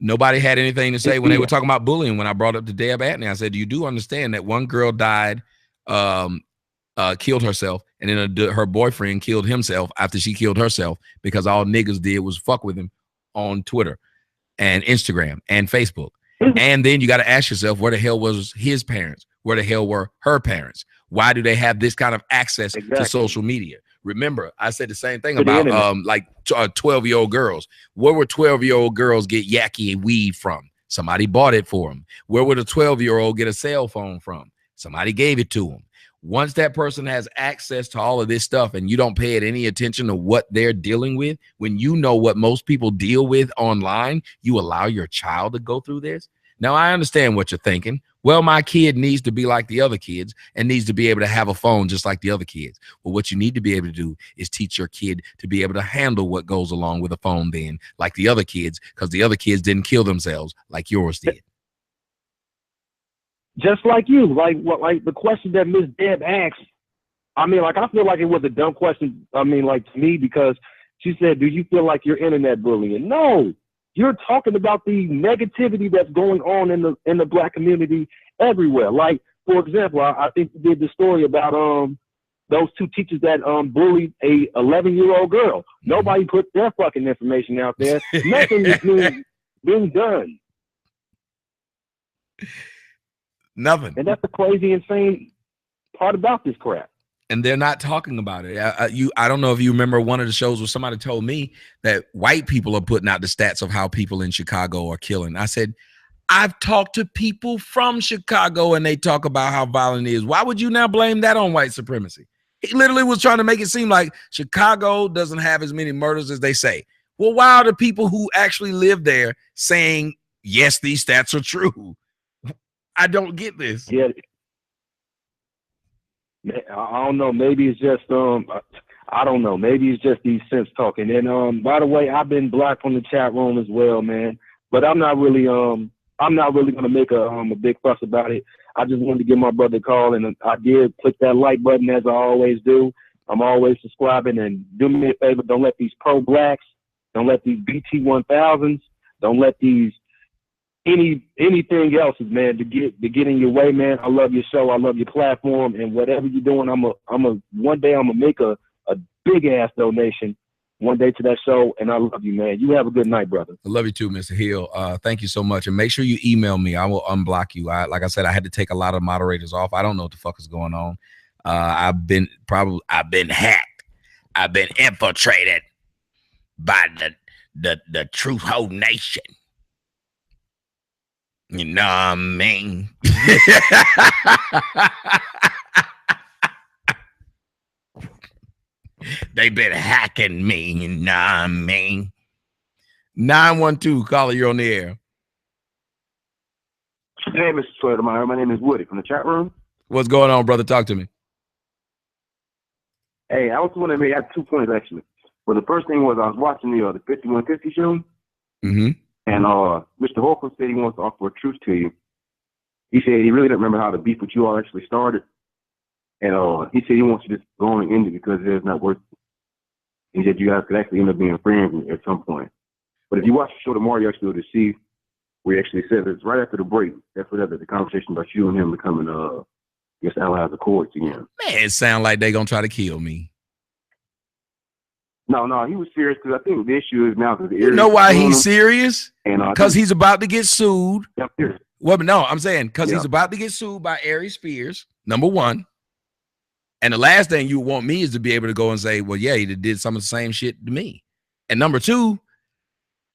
Nobody had anything to say when they were talking about bullying. When I brought up to Deb Antney, I said, you do understand that one girl died, killed herself, and then her boyfriend killed himself after she killed herself because all niggas did was fuck with him on Twitter and Instagram and Facebook. And then you got to ask yourself, where the hell was his parents? Where the hell were her parents? Why do they have this kind of access to social media? Remember, I said the same thing about 12-year-old girls. Where would 12-year-old girls get Yaki and weed from? Somebody bought it for them. Where would a 12-year-old get a cell phone from? Somebody gave it to them. Once that person has access to all of this stuff and you don't pay it any attention to what they're dealing with, when you know what most people deal with online, you allow your child to go through this. Now, I understand what you're thinking. Well, my kid needs to be like the other kids and needs to be able to have a phone just like the other kids. Well, what you need to be able to do is teach your kid to be able to handle what goes along with a phone then, like the other kids, because the other kids didn't kill themselves like yours did. Just like you, like the question that Miss Deb asked. I mean, like, I feel like it was a dumb question. I mean, like, to me, because she said, "Do you feel like you're internet bullying?" No, you're talking about the negativity that's going on in the black community everywhere. Like, for example, I think you did the story about those two teachers that bullied a 11-year-old girl. Nobody put their fucking information out there. Nothing is being done. Nothing. And that's the crazy, insane part about this crap. And they're not talking about it. I don't know if you remember one of the shows where somebody told me that white people are putting out the stats of how people in Chicago are killing. I said, I've talked to people from Chicago and they talk about how violent it is. Why would you now blame that on white supremacy? He literally was trying to make it seem like Chicago doesn't have as many murders as they say. Well, why are the people who actually live there saying, yes, these stats are true? I don't get this. Yeah. I don't know. Maybe it's just I don't know. Maybe it's just these sense talking. And by the way, I've been blocked from the chat room as well, man. But I'm not really gonna make a big fuss about it. I just wanted to give my brother a call, and I did click that like button as I always do. I'm always subscribing, and do me a favor, don't let these pro-blacks, don't let these BT1000s, don't let these anything else, man, to get in your way, man. I love your show. I love your platform, and whatever you're doing, one day I'm gonna make a big ass donation one day to that show, and I love you, man. You have a good night, brother. I love you too, Mr. Hill. Thank you so much, and make sure you email me. I will unblock you. Like I said, I had to take a lot of moderators off. I don't know what the fuck is going on. I've been hacked. I've been infiltrated by the Truth Whole Nation. You know what I mean? They've been hacking me, you know what I mean? 912, caller, you're on the air. Hey, Mr. Sotomayor, my name is Woody from the chat room. What's going on, brother? Talk to me. Hey, I was wondering, I have 2 points, actually. Well, the first thing was I was watching the 5150 show. Mm-hmm. And Mr. Holcomb said he wants to offer a truth to you. He said he really doesn't remember how the beef with you all actually started. And he said he wants you to go on and end it because it's not worth it. He said you guys could actually end up being friends at some point. But if you watch the show tomorrow, you actually be able to see where he actually said it's right after the break. That's what the conversation about you and him becoming, allies of courts again. Man, it sounds like they're going to try to kill me. No, he was serious because I think the issue is now that the You know why he's serious? Because he's about to get sued Well, but no, I'm saying because he's about to get sued by Ari Spears, number one. And the last thing you want me is to be able to go and say, well, yeah, he did some of the same shit to me. And number two,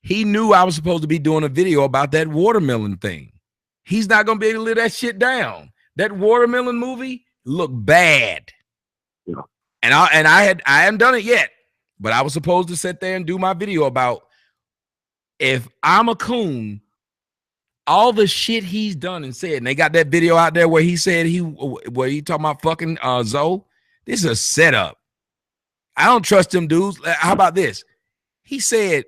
he knew I was supposed to be doing a video about that watermelon thing. He's not going to be able to live that shit down. That watermelon movie looked bad. Yeah. And I hadn't done it yet, but I was supposed to sit there and do my video about if I'm a coon, all the shit he's done and said. And they got that video out there where he said where he talking about fucking Zoe. This is a setup. I don't trust them dudes. How about this? He said,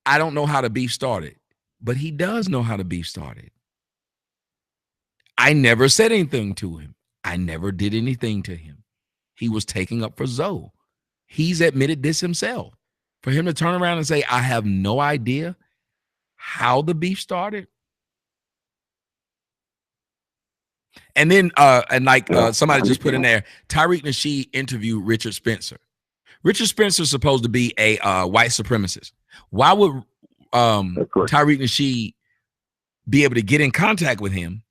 I don't know how the beef started, but he does know how the beef started. I never said anything to him. I never did anything to him. He was taking up for Zoe. He's admitted this himself. For him to turn around and say, I have no idea how the beef started. And then, somebody just put in there, Tariq Nasheed interviewed Richard Spencer. Richard Spencer is supposed to be a white supremacist. Why would Tariq Nasheed be able to get in contact with him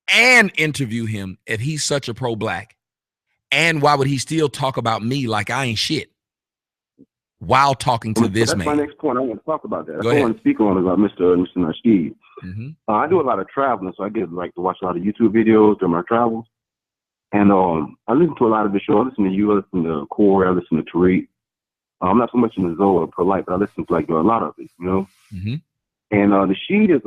and interview him if he's such a pro-black? And why would he still talk about me like I ain't shit while talking to this man? That's my next point. I want to talk about that. Go I ahead. want to speak on about Mr. Nasheed. Mm-hmm. I do a lot of traveling, so I get to watch a lot of YouTube videos during my travels. And I listen to a lot of the show. I listen to you, I listen to Corey, I listen to Tariq. I'm not so much in the Zoe or Polight, but I listen to a lot of it, you know. Mm-hmm. And Nasheed is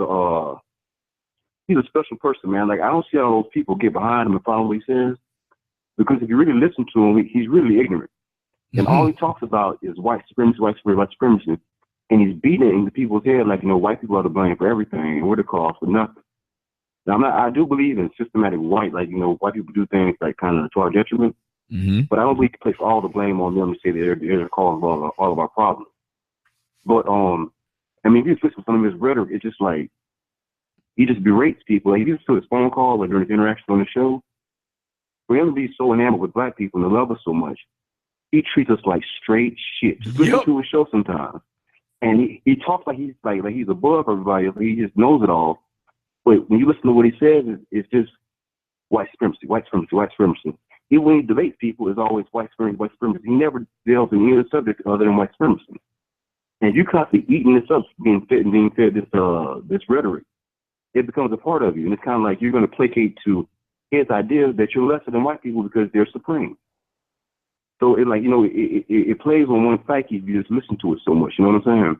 he's a special person, man. Like I don't see all those people get behind him and follow what he says, because if you really listen to him, he's really ignorant, and all he talks about is white supremacy, and he's beating it into people's head like white people are to blame for everything, and we're the cause for nothing. Now I do believe in systematic white people do things like kind of to our detriment. Mm-hmm. But I don't believe to place all the blame on them and say they're the cause of all of our problems. But if you listen to some of his rhetoric, it's just like he just berates people. Like, he just took his phone call or during his interaction on the show. For him to be so enamored with black people and to love us so much, he treats us like straight shit. Just listen to his show sometimes, and he talks like he's above everybody. He just knows it all. But when you listen to what he says, it's just white supremacy. He, when he debates people, is always white supremacy. He never delves in any other subject other than white supremacy. And if you constantly eating this up, being fed this rhetoric, it becomes a part of you. And it's kind of like you're going to placate to his ideas that you're lesser than white people because they're supreme. So it plays on one psyche if you just listen to it so much. You know what I'm saying?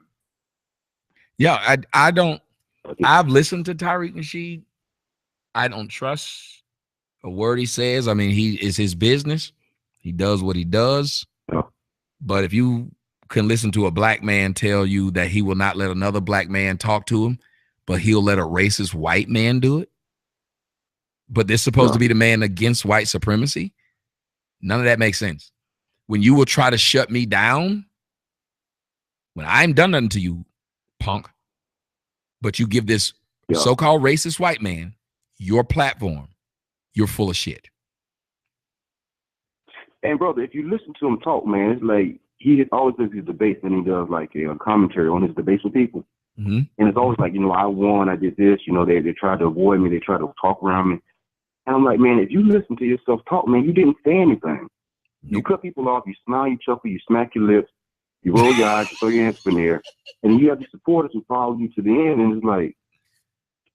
Yeah, I don't. I've listened to Tariq Nasheed. I don't trust a word he says. I mean, it's his business. He does what he does. Yeah. But if you can listen to a black man tell you that he will not let another black man talk to him, but he'll let a racist white man do it, but they're supposed to be the man against white supremacy, none of that makes sense. When you will try to shut me down, when I ain't done nothing to you, punk, but you give this so-called racist white man your platform, you're full of shit. And brother, if you listen to him talk, man, it's like he always does his debates, and he does like a commentary on his debates with people. Mm-hmm. And it's always like, I won, I did this, they tried to avoid me, they tried to talk around me. And I'm like, man, if you listen to yourself talk, man, you didn't say anything. You cut people off, you smile, you chuckle, you smack your lips, you roll your eyes, you throw your hands in the air, and you have the supporters who follow you to the end. And it's like,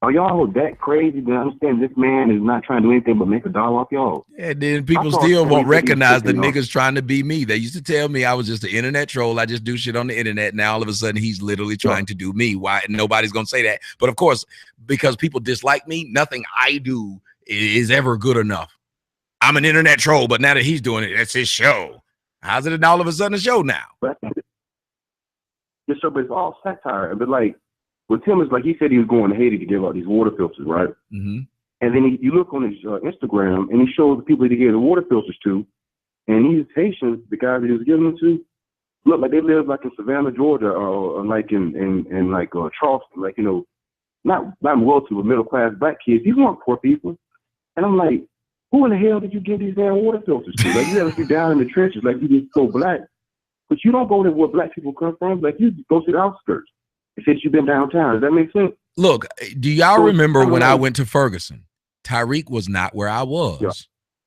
are y'all that crazy to understand this man is not trying to do anything but make $1 off y'all? And then people still won't recognize the niggas trying to be me. They used to tell me I was just an internet troll. I just do shit on the internet. Now all of a sudden he's literally trying to do me. Why? Nobody's going to say that. But of course, because people dislike me, nothing I do is ever good enough. I'm an internet troll, but now that he's doing it, that's his show. How's it all of a sudden a show now? Yes, sir, but it's all satire. But like with him, it's like he said he was going to Haiti to give out these water filters, right? Mm-hmm. And then you look on his Instagram, and he shows the people that he gave the water filters to, and these Haitians, the guys that he was giving them to, look like they live like in Savannah, Georgia, or like in like Charleston, like not wealthy but middle class black kids. These weren't poor people. And I'm like, who in the hell did you give these damn water filters to? Like, you ever see down in the trenches, like you just so black, but you don't go to where black people come from. Like, you go to the outskirts. It says you've been downtown. Does that make sense? Look, do y'all remember when I went to Ferguson? Tyreek was not where I was. Yeah.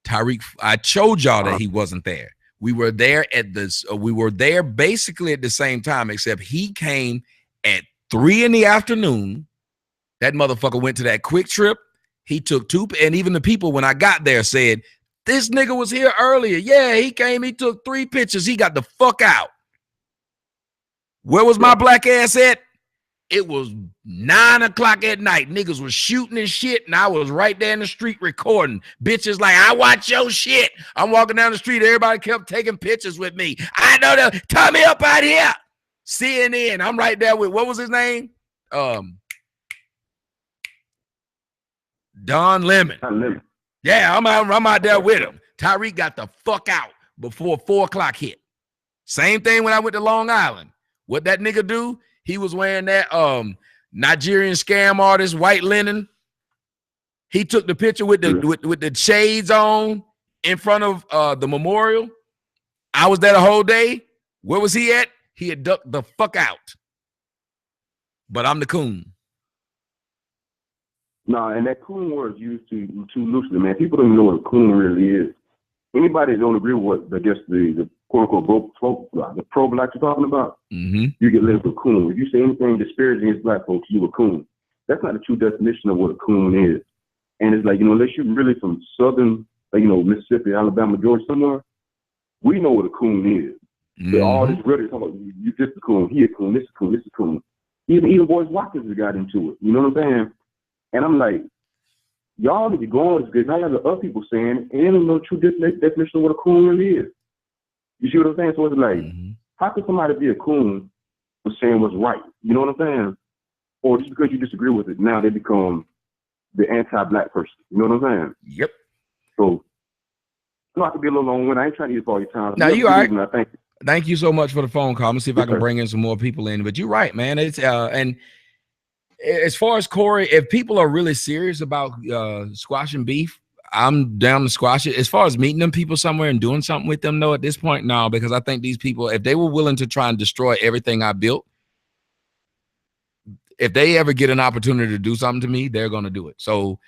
Tyreek, I told y'all that he wasn't there. We were there at this. We were there basically at the same time, except he came at 3 in the afternoon. That motherfucker went to that quick trip. He took 2, and even the people when I got there said, this nigga was here earlier. Yeah, he came. He took 3 pictures. He got the fuck out. Where was my black ass at? It was 9 o'clock at night. Niggas was shooting and shit, and I was right there in the street recording. Bitches like, I watch your shit. I'm walking down the street. Everybody kept taking pictures with me. I know the turn me up out here. CNN. I'm right there with, what was his name? Don Lemon. Yeah, I'm out there with him. Tyreek got the fuck out before 4 o'clock hit. Same thing when I went to Long Island. What that nigga do? He was wearing that Nigerian scam artist white linen. He took the picture with the with the shades on in front of the memorial. I was there the whole day. Where was he at? He had ducked the fuck out. But I'm the coon. No, and that coon word is used too loosely, man. People don't even know what a coon really is. Anybody that don't agree with what, I guess, the quote-unquote the pro-black you're talking about, you get labeled a coon. If you say anything disparaging against black folks, you a coon. That's not the true definition of what a coon is. And it's like, unless you're really from southern, like, Mississippi, Alabama, Georgia, somewhere, we know what a coon is. But all this rhetoric talking about, you just a coon, he a coon, this a coon, this a coon. Even Boys Watkins has got into it. You know what I'm saying? And I'm like, y'all need to go on this good. Now you have the other people saying, and they don't know the true definition of what a coon really is. You see what I'm saying? So it's like, how could somebody be a coon for saying what's right? You know what I'm saying? Or just because you disagree with it, now they become the anti-black person. You know what I'm saying? Yep. So, I could be a little long-winded. I ain't trying to eat up all your time. Now, you all right. Thank you so much for the phone call. I'm going to see if I can bring in some more people in. But you're right, man. It's and as far as Corey, if people are really serious about squashing beef, I'm down to squash it. As far as meeting them people somewhere and doing something with them, though, at this point, no, because I think these people, if they were willing to try and destroy everything I built, if they ever get an opportunity to do something to me, they're going to do it. So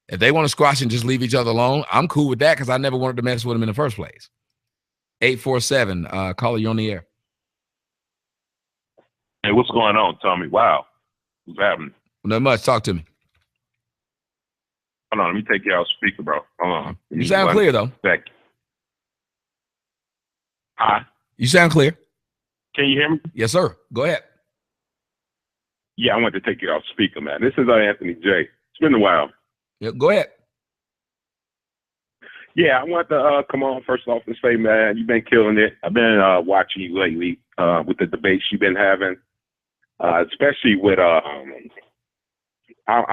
if they want to squash and just leave each other alone, I'm cool with that because I never wanted to mess with them in the first place. 847, caller, you on the air. Hey, what's going on, Tommy? Wow. What's happening? Not much. Talk to me. Hold on, let me take you out speaker, bro. Hold on. You sound clear, though. Second. Hi. You sound clear. Can you hear me? Yes, sir. Go ahead. Yeah, I want to take you off speaker, man. This is Anthony J. It's been a while. Yeah, go ahead. Yeah, I want to come on first off and say, man, you've been killing it. I've been watching you lately with the debates you've been having. Especially with I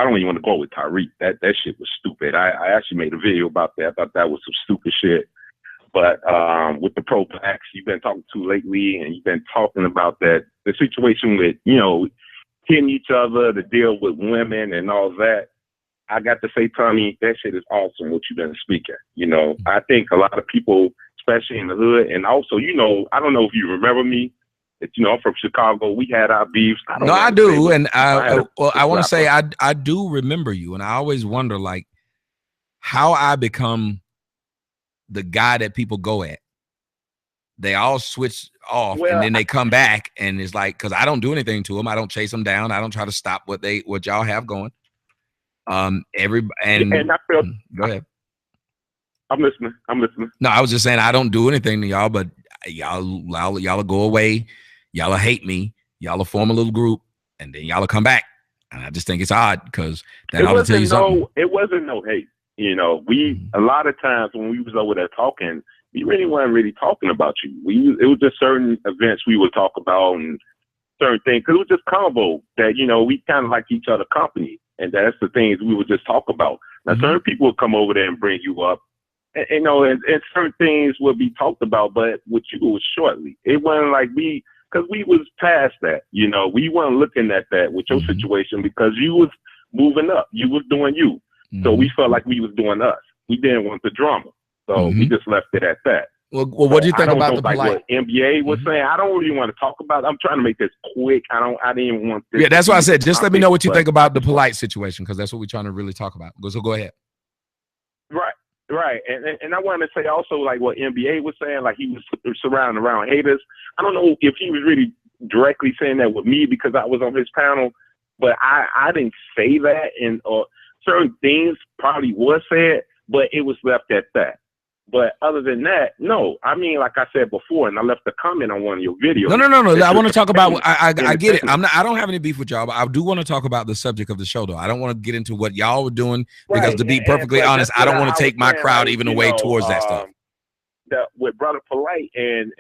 don't even want to go with Tyreek. That shit was stupid. I actually made a video about that. I thought that was some stupid shit. But with the pro-blacks you've been talking to lately, and you've been talking about that, the situation with, hitting each other, the deal with women and all that. I got to say, Tommy, that shit is awesome what you've been speaking. I think a lot of people, especially in the hood, and also, I don't know if you remember me. I'm from Chicago. We had our beefs. I do. And I want to say I do remember you. And I always wonder, like, how I become the guy that people go at. They all switch off and then they come back. And it's like, because I don't do anything to them. I don't chase them down. I don't try to stop what y'all have going. And I feel, go ahead. I'm listening. No, I was just saying I don't do anything to y'all, but y'all will go away. Y'all will hate me. Y'all will form a little group, and then y'all will come back. And I just think it's odd because that ought to tell you something. It wasn't no hate. We a lot of times when we was over there talking, we really weren't really talking about you. It was just certain events we would talk about and certain things because it was just combo that we kind of like each other company, and that's the things we would just talk about. Now certain people would come over there and bring you up. And certain things would be talked about, but with you it was shortly. It wasn't like because we was past that, we weren't looking at that with your situation because you was moving up, you was doing you. So we felt like we was doing us. We didn't want the drama. So we just left it at that. Well, what do you think about the like Polight? what NBA was saying? I don't really want to talk about it. I'm trying to make this quick. I didn't even want this. Yeah, that's why I said just let me know what you think about the but- Polight situation, because that's what we're trying to really talk about. So go ahead. Right. And I wanted to say also like what NBA was saying, like he was surrounded around haters. I don't know if he was really directly saying that with me because I was on his panel, but I didn't say that, and certain things probably was said, but it was left at that. But other than that, no. I mean, like I said before, and I left a comment on one of your videos. No. I want to talk about. I get it. I don't have any beef with y'all, but I do want to talk about the subject of the show, though. I don't want to get into what y'all were doing because, to be perfectly honest, I don't want to take my crowd even away towards that stuff. With Brother Polight and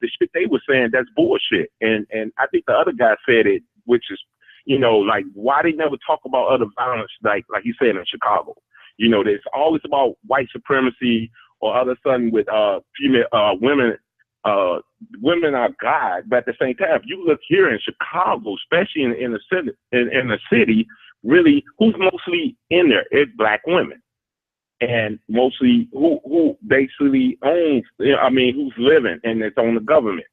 the shit they were saying, that's bullshit. And I think the other guy said it, which is, like why they never talk about other violence, like he said in Chicago. There's always about white supremacy. Or other sudden with female women are God, but at the same time, if you look here in Chicago, especially in the city, really, who's mostly in there? It's black women, and mostly who basically owns. Who's living and it's on the government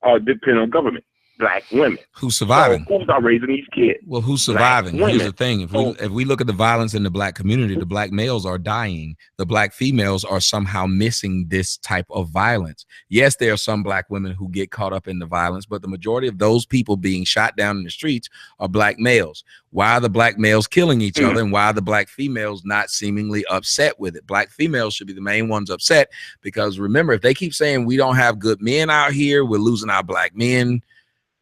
or depend on government. Black women. Who's surviving? So who's are raising these kids? Well, who's surviving? Here's the thing. If we look at the violence in the black community, the black males are dying. The black females are somehow missing this type of violence. Yes, there are some black women who get caught up in the violence, but the majority of those people being shot down in the streets are black males. Why are the black males killing each other, and why are the black females not seemingly upset with it? Black females should be the main ones upset, because remember, if they keep saying we don't have good men out here, we're losing our black men,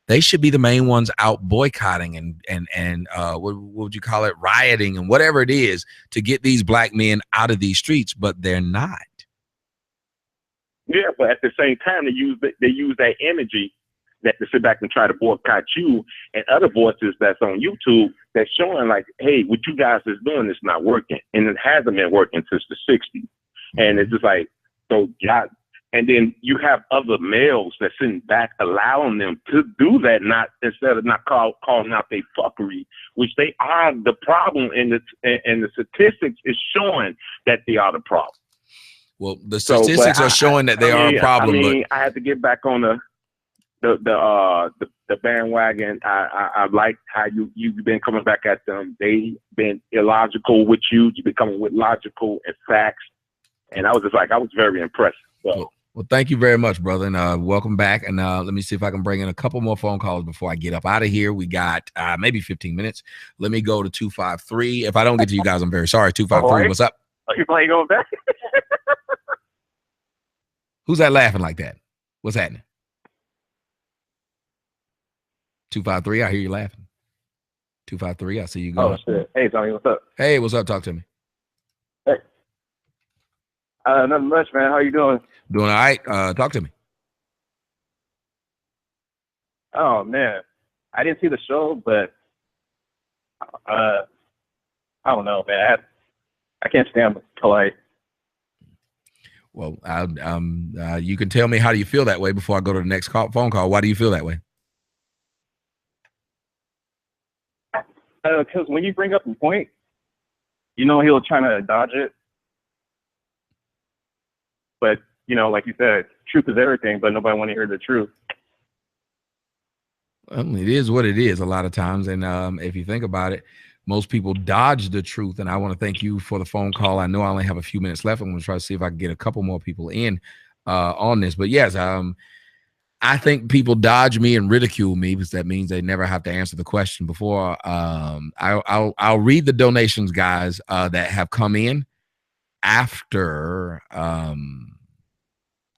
they should be the main ones out boycotting and what would you call it, rioting and whatever it is to get these black men out of these streets, but they're not. Yeah, but at the same time, they use that energy that to sit back and try to boycott you and other voices that's on YouTube that's showing like, hey, what you guys is doing is not working, and it hasn't been working since the '60s, and it's just like so. Yeah. And then you have other males that sitting back, allowing them to do that, instead of not calling out their fuckery, which they are the problem, and the statistics is showing that they are the problem. Well, the statistics are showing that they are a problem. I had to get back on the bandwagon. I like how you've been coming back at them. They've been illogical with you. You've been coming with logical and facts, and I was very impressed. So. Well, thank you very much, brother, and welcome back. And let me see if I can bring in a couple more phone calls before I get up out of here. We got maybe 15 minutes. Let me go to 253. If I don't get to you guys, I'm very sorry. 253, what's up? Are you playing going back? Who's that laughing like that? What's happening? 253, I hear you laughing. 253, I see you going. Oh, shit. Hey, Tony, what's up? Hey, what's up? Talk to me. Hey. Nothing much, man. How you doing? Doing all right. Talk to me. Oh, man. I didn't see the show, but I don't know, man. I can't stand Polight. Well, you can tell me how do you feel that way before I go to the next phone call. Why do you feel that way? Because when you bring up a point, he'll try to dodge it. But, like you said, truth is everything, but nobody want to hear the truth. It is what it is a lot of times. And if you think about it, most people dodge the truth. And I want to thank you for the phone call. I know I only have a few minutes left. I'm going to try to see if I can get a couple more people in on this. But yes, I think people dodge me and ridicule me because that means they never have to answer the question before. I'll read the donations, guys, that have come in after.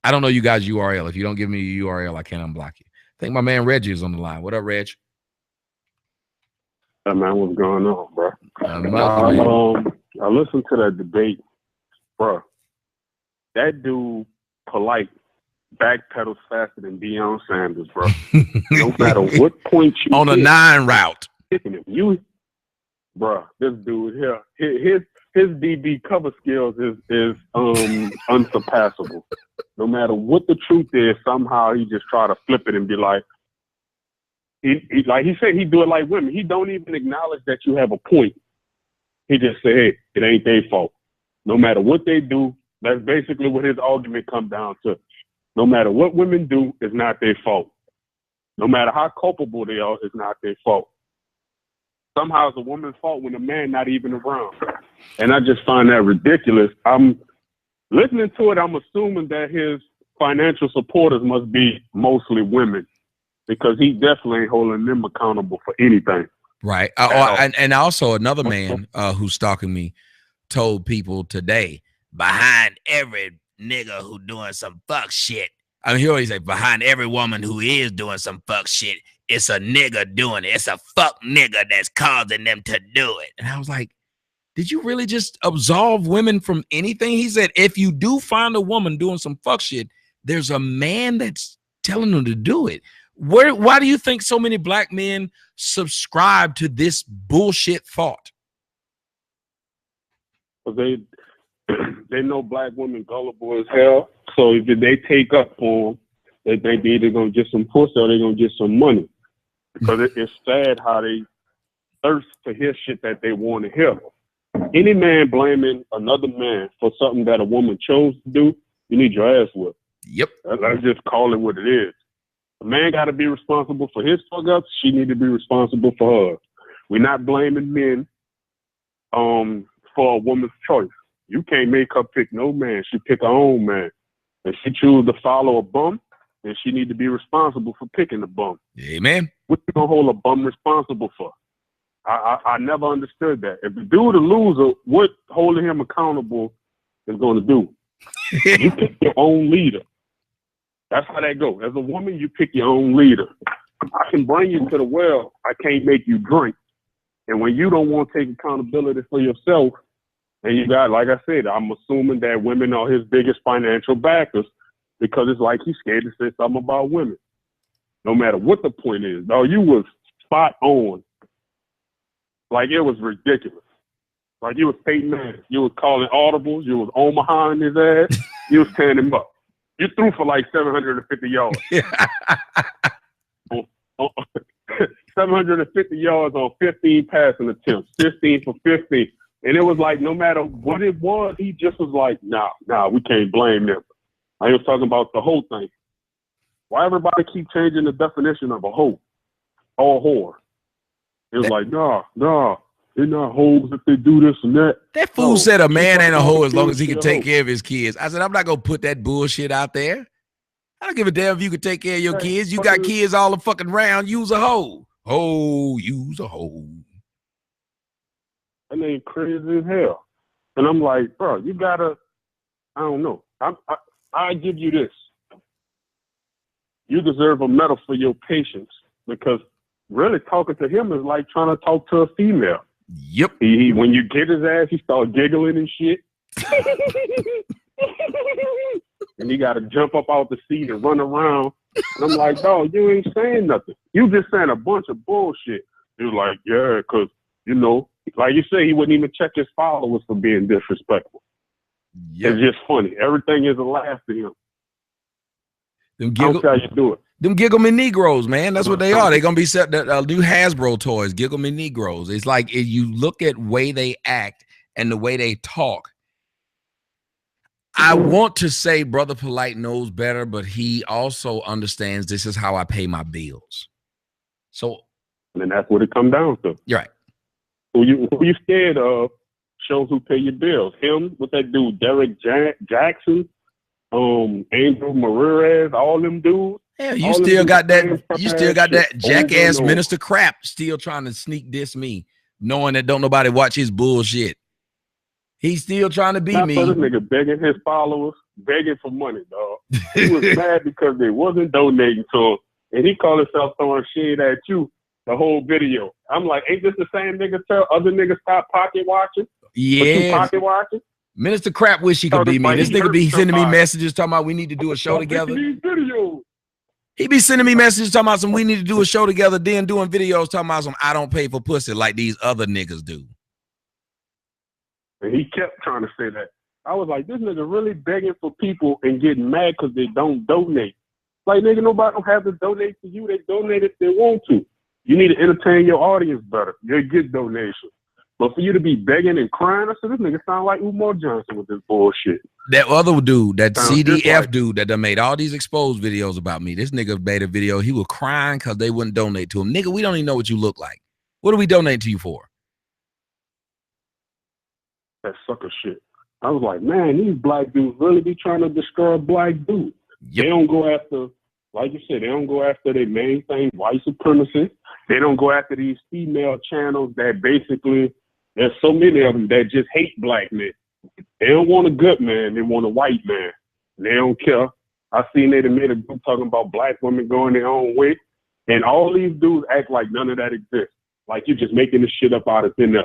I don't know you guys' URL. If you don't give me your URL, I can't unblock you. I think my man Reggie is on the line. What up, Reg? Hey, man, what's going on, bro? I listened to that debate, bro. That dude, Polight, backpedals faster than Deion Sanders, bro. No matter what point you on a 9 route. Bro, this dude here, his DB cover skills is unsurpassable. No matter what the truth is, somehow he just try to flip it and be like, like he said, he do it like women. He don't even acknowledge that you have a point. He just say, hey, it ain't their fault. No matter what they do, That's basically what his argument comes down to. No matter what women do, it's not their fault. No matter how culpable they are, it's not their fault. Somehow it's a woman's fault when a man not even around. And I just find that ridiculous. I'm listening to it, I'm assuming that his financial supporters must be mostly women, because he definitely ain't holding them accountable for anything. Right. And also another man who's stalking me told people today, behind every nigga who doing some fuck shit, I mean, he always say, behind every woman who is doing some fuck shit, it's a nigga doing it. It's a fuck nigga that's causing them to do it. And I was like, did you really just absolve women from anything? He said, if you do find a woman doing some fuck shit, there's a man that's telling them to do it. Why do you think so many black men subscribe to this bullshit thought? Because they know black women gullible as hell. So if they take up for them, they think they're either going to get some pussy or they're going to get some money. Because it's sad how they thirst to hear shit that they want to hear. Any man blaming another man for something that a woman chose to do, you need your ass whipped. Yep. Let's just call it what it is. A man got to be responsible for his fuck ups. She need to be responsible for hers. We're not blaming men for a woman's choice. You can't make her pick no man. She pick her own man. If she choose to follow a bum, then she need to be responsible for picking the bum. Amen. What you gonna hold a bum responsible for? I never understood that. If the dude a loser, what holding him accountable is going to do? You pick your own leader. That's how that goes. As a woman, you pick your own leader. I can bring you to the well. I can't make you drink. And when you don't want to take accountability for yourself, and you got, like I said, I'm assuming that women are his biggest financial backers, because it's like he's scared to say something about women. No matter what the point is. No, you was spot on. Like, it was ridiculous. Like, you was Peyton Manning. You was calling audibles. You was Omaha in his ass. You was tearing him up. You threw for like 750 yards. 750 yards on 15 passing attempts. 15 for 15. And it was like, no matter what it was, he just was like, nah, we can't blame them. I was talking about the whole thing. Why everybody keep changing the definition of a hoe or whore? It was like, nah, they're not hoes if they do this and that. That fool said a man ain't a hoe as long as he can take care of his kids. I said, I'm not going to put that bullshit out there. I don't give a damn if you can take care of your kids. You got kids all the fucking round. Use a hoe. Oh, use a hoe. That ain't crazy as hell. And I'm like, bro, you gotta, I don't know. I give you this. You deserve a medal for your patience, because really talking to him is like trying to talk to a female. Yep. He when you get his ass, he start giggling and shit. And he got to jump up out the seat and run around. And I'm like, dog, you ain't saying nothing. You just saying a bunch of bullshit. He was like, yeah, because, you know, like you say, he wouldn't even check his followers for being disrespectful. Yep. It's just funny. Everything is a laugh to him. That's how you do it. Them Giggle Me Negroes, man. That's what they are. They're going to be set new Hasbro toys, Giggle Me Negroes. It's like, if you look at the way they act and the way they talk, I want to say Brother Polight knows better, but he also understands this is how I pay my bills. So, and that's what it comes down to. You're right. Who you scared of shows who pay your bills. Him with that dude, Derek Jackson, Angel Marrez, all them dudes. Yeah, you still got that. You still got that jackass Minister Crap still trying to sneak diss me, knowing that don't nobody watch his bullshit. He's still trying to beat me. This nigga begging his followers, begging for money, dog. He was mad because they wasn't donating to him, and he called himself throwing shade at you the whole video. I'm like, ain't this the same nigga tell other niggas stop pocket watching? Yeah. Pocket watching? Minister Crap wish he could be me. This nigga be sending me messages talking about we need to do a show together. He be sending me messages talking about some we need to do a show together, then doing videos talking about some I don't pay for pussy like these other niggas do. And he kept trying to say that. I was like, this nigga really begging for people and getting mad because they don't donate. Like, nigga, nobody don't have to donate to you. They donate if they want to. You need to entertain your audience better. You'll get donations. But for you to be begging and crying, I said, this nigga sound like Umar Johnson with this bullshit. That other dude, that Sounds CDF just like- dude that done made all these exposed videos about me. This nigga made a video. He was crying because they wouldn't donate to him. Nigga, we don't even know what you look like. What do we donate to you for? That sucker shit. I was like, man, these black dudes really be trying to destroy black dudes. They don't go after, like you said, they don't go after their main thing, white supremacy. They don't go after these female channels that basically, there's so many of them that just hate black men. They don't want a good man, they want a white man. They don't care. I seen they made a group talking about black women going their own way. And all these dudes act like none of that exists. Like you're just making this shit up out of thin air.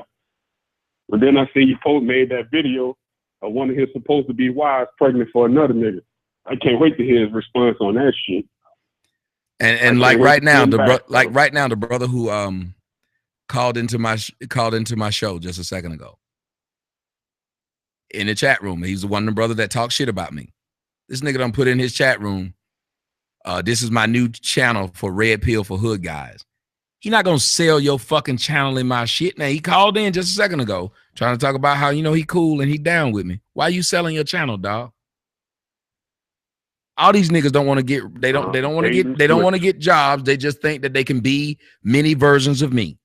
But then I see you made that video of one of his supposed to be wives pregnant for another nigga. I can't wait to hear his response on that shit. And like right now, the brother who called into my show just a second ago in the chat room. He's the one of the brother that talks shit about me. This nigga done put in his chat room. This is my new channel for Red Pill for Hood Guys. He not gonna sell your fucking channel in my shit. Now he called in just a second ago trying to talk about how he cool and he down with me. Why you selling your channel, dog? All these niggas don't want to get they don't want to get jobs. They just think that they can be many versions of me.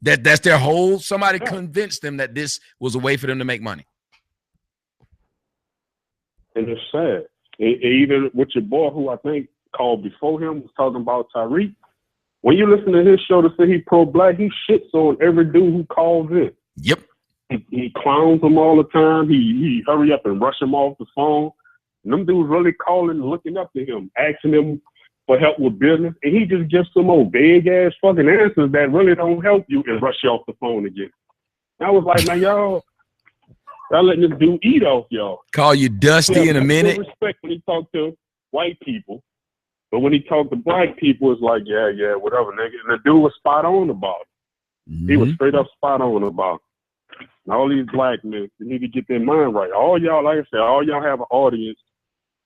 That's their whole. Somebody convinced them that this was a way for them to make money. And it's sad. Even with your boy who I think called before him was talking about Tariq. When you listen to his show to say he pro-black, he shits on every dude who calls in. Yep. He clowns them all the time. He hurry up and rush them off the phone. And them dudes really calling and looking up to him, asking him for help with business. And he just gives some old vague-ass fucking answers that really don't help you and rush you off the phone again. And I was like, man, y'all letting this dude eat off y'all. Call you Dusty in a minute. Respect when he talk to white people. But when he talked to black people, it's like, yeah, whatever, nigga. And the dude was spot on about it. He was straight up spot on about it. And all these black men, they need to get their mind right. All y'all, like I said, all y'all have an audience.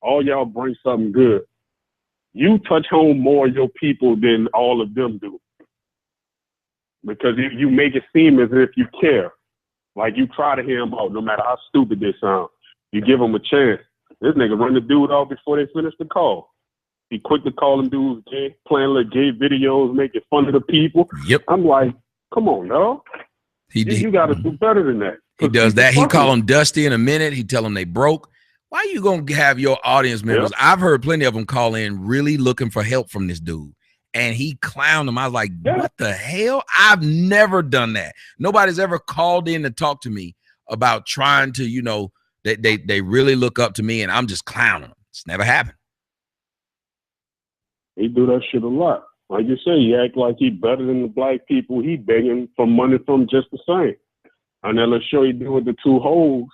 All y'all bring something good. You touch home more of your people than all of them do. Because if you make it seem as if you care. Like you try to hear them out, no matter how stupid they sound. You give them a chance. This nigga run the dude off before they finish the call. He quick to call them dudes gay, playing little gay videos, making fun of the people. Yep. I'm like, come on, dog. You got to do better than that. He does that. He call them Dusty in a minute. He tell them they broke. Why you going to have your audience members? Yep. I've heard plenty of them call in really looking for help from this dude. And he clowned them. I was like, what the hell? I've never done that. Nobody's ever called in to talk to me about trying to, they really look up to me and I'm just clowning them. It's never happened. He do that shit a lot. Like you say, he act like he better than the black people. He begging for money from just the same. And then let's show you do with the two hoes.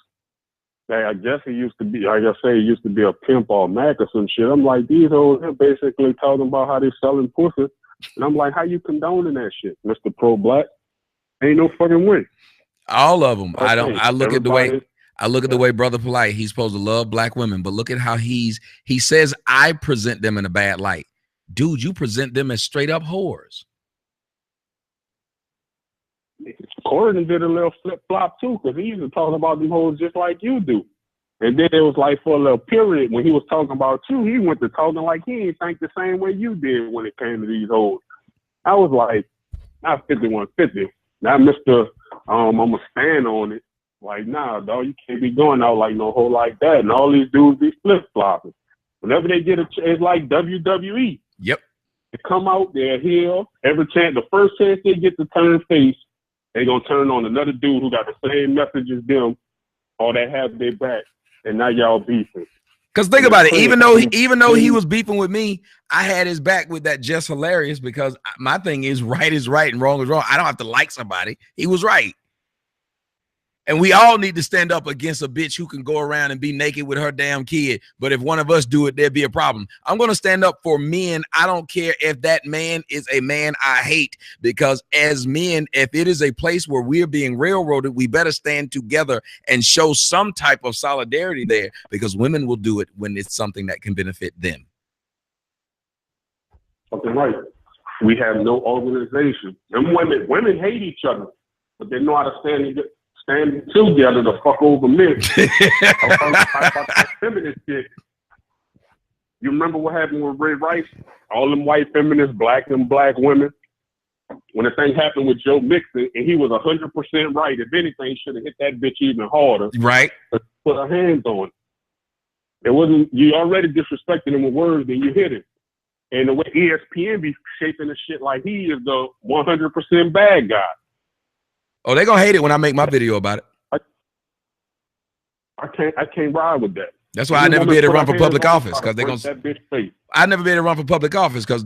That I guess he used to be, like I say, he used to be a pimp or Mac or some shit. I'm like, these hoes are basically talking about how they selling pussy. And I'm like, how you condoning that shit, Mr. Pro-Black? Ain't no fucking way. All of them. Okay, I look at the way Brother Polight, he's supposed to love black women, but look at how he says I present them in a bad light. Dude, you present them as straight up whores. Corey did a little flip flop too, because he used to talk about them hoes just like you do. And then it was like for a little period when he was talking about you, he went to talking like he ain't think the same way you did when it came to these hoes. I was like, not 5150. Now, Mr. I'm gonna stand on it. Like, nah, dog, you can't be going out like no hoe like that. And all these dudes be flip flopping. Whenever they get it's like WWE. Yep. They come out, they're here. Every chance, the first chance they get to turn face, they gonna turn on another dude who got the same message as them, or they have their back, and now y'all beefing. Because think about it, even though he was beefing with me, I had his back with that just hilarious, because my thing is right and wrong is wrong. I don't have to like somebody. He was right. And we all need to stand up against a bitch who can go around and be naked with her damn kid. But if one of us do it, there'd be a problem. I'm going to stand up for men. I don't care if that man is a man I hate, because as men, if it is a place where we're being railroaded, we better stand together and show some type of solidarity there, because women will do it when it's something that can benefit them. Fucking right. We have no organization. Them women hate each other. but they know how to stand together to fuck over men. About that feminist shit. You remember what happened with Ray Rice? All them white feminists, black women. When the thing happened with Joe Mixon, and he was 100% right. If anything, should have hit that bitch even harder. Right. Put her hands on it. It wasn't, you already disrespected him with words, then you hit him. And the way ESPN be shaping the shit like he is the 100% bad guy. Oh, they gonna hate it when I make my video about it. I can't ride with that. That's why I never be able to run for public office, because they're gonna. That bitch face. I never be able to run for public office because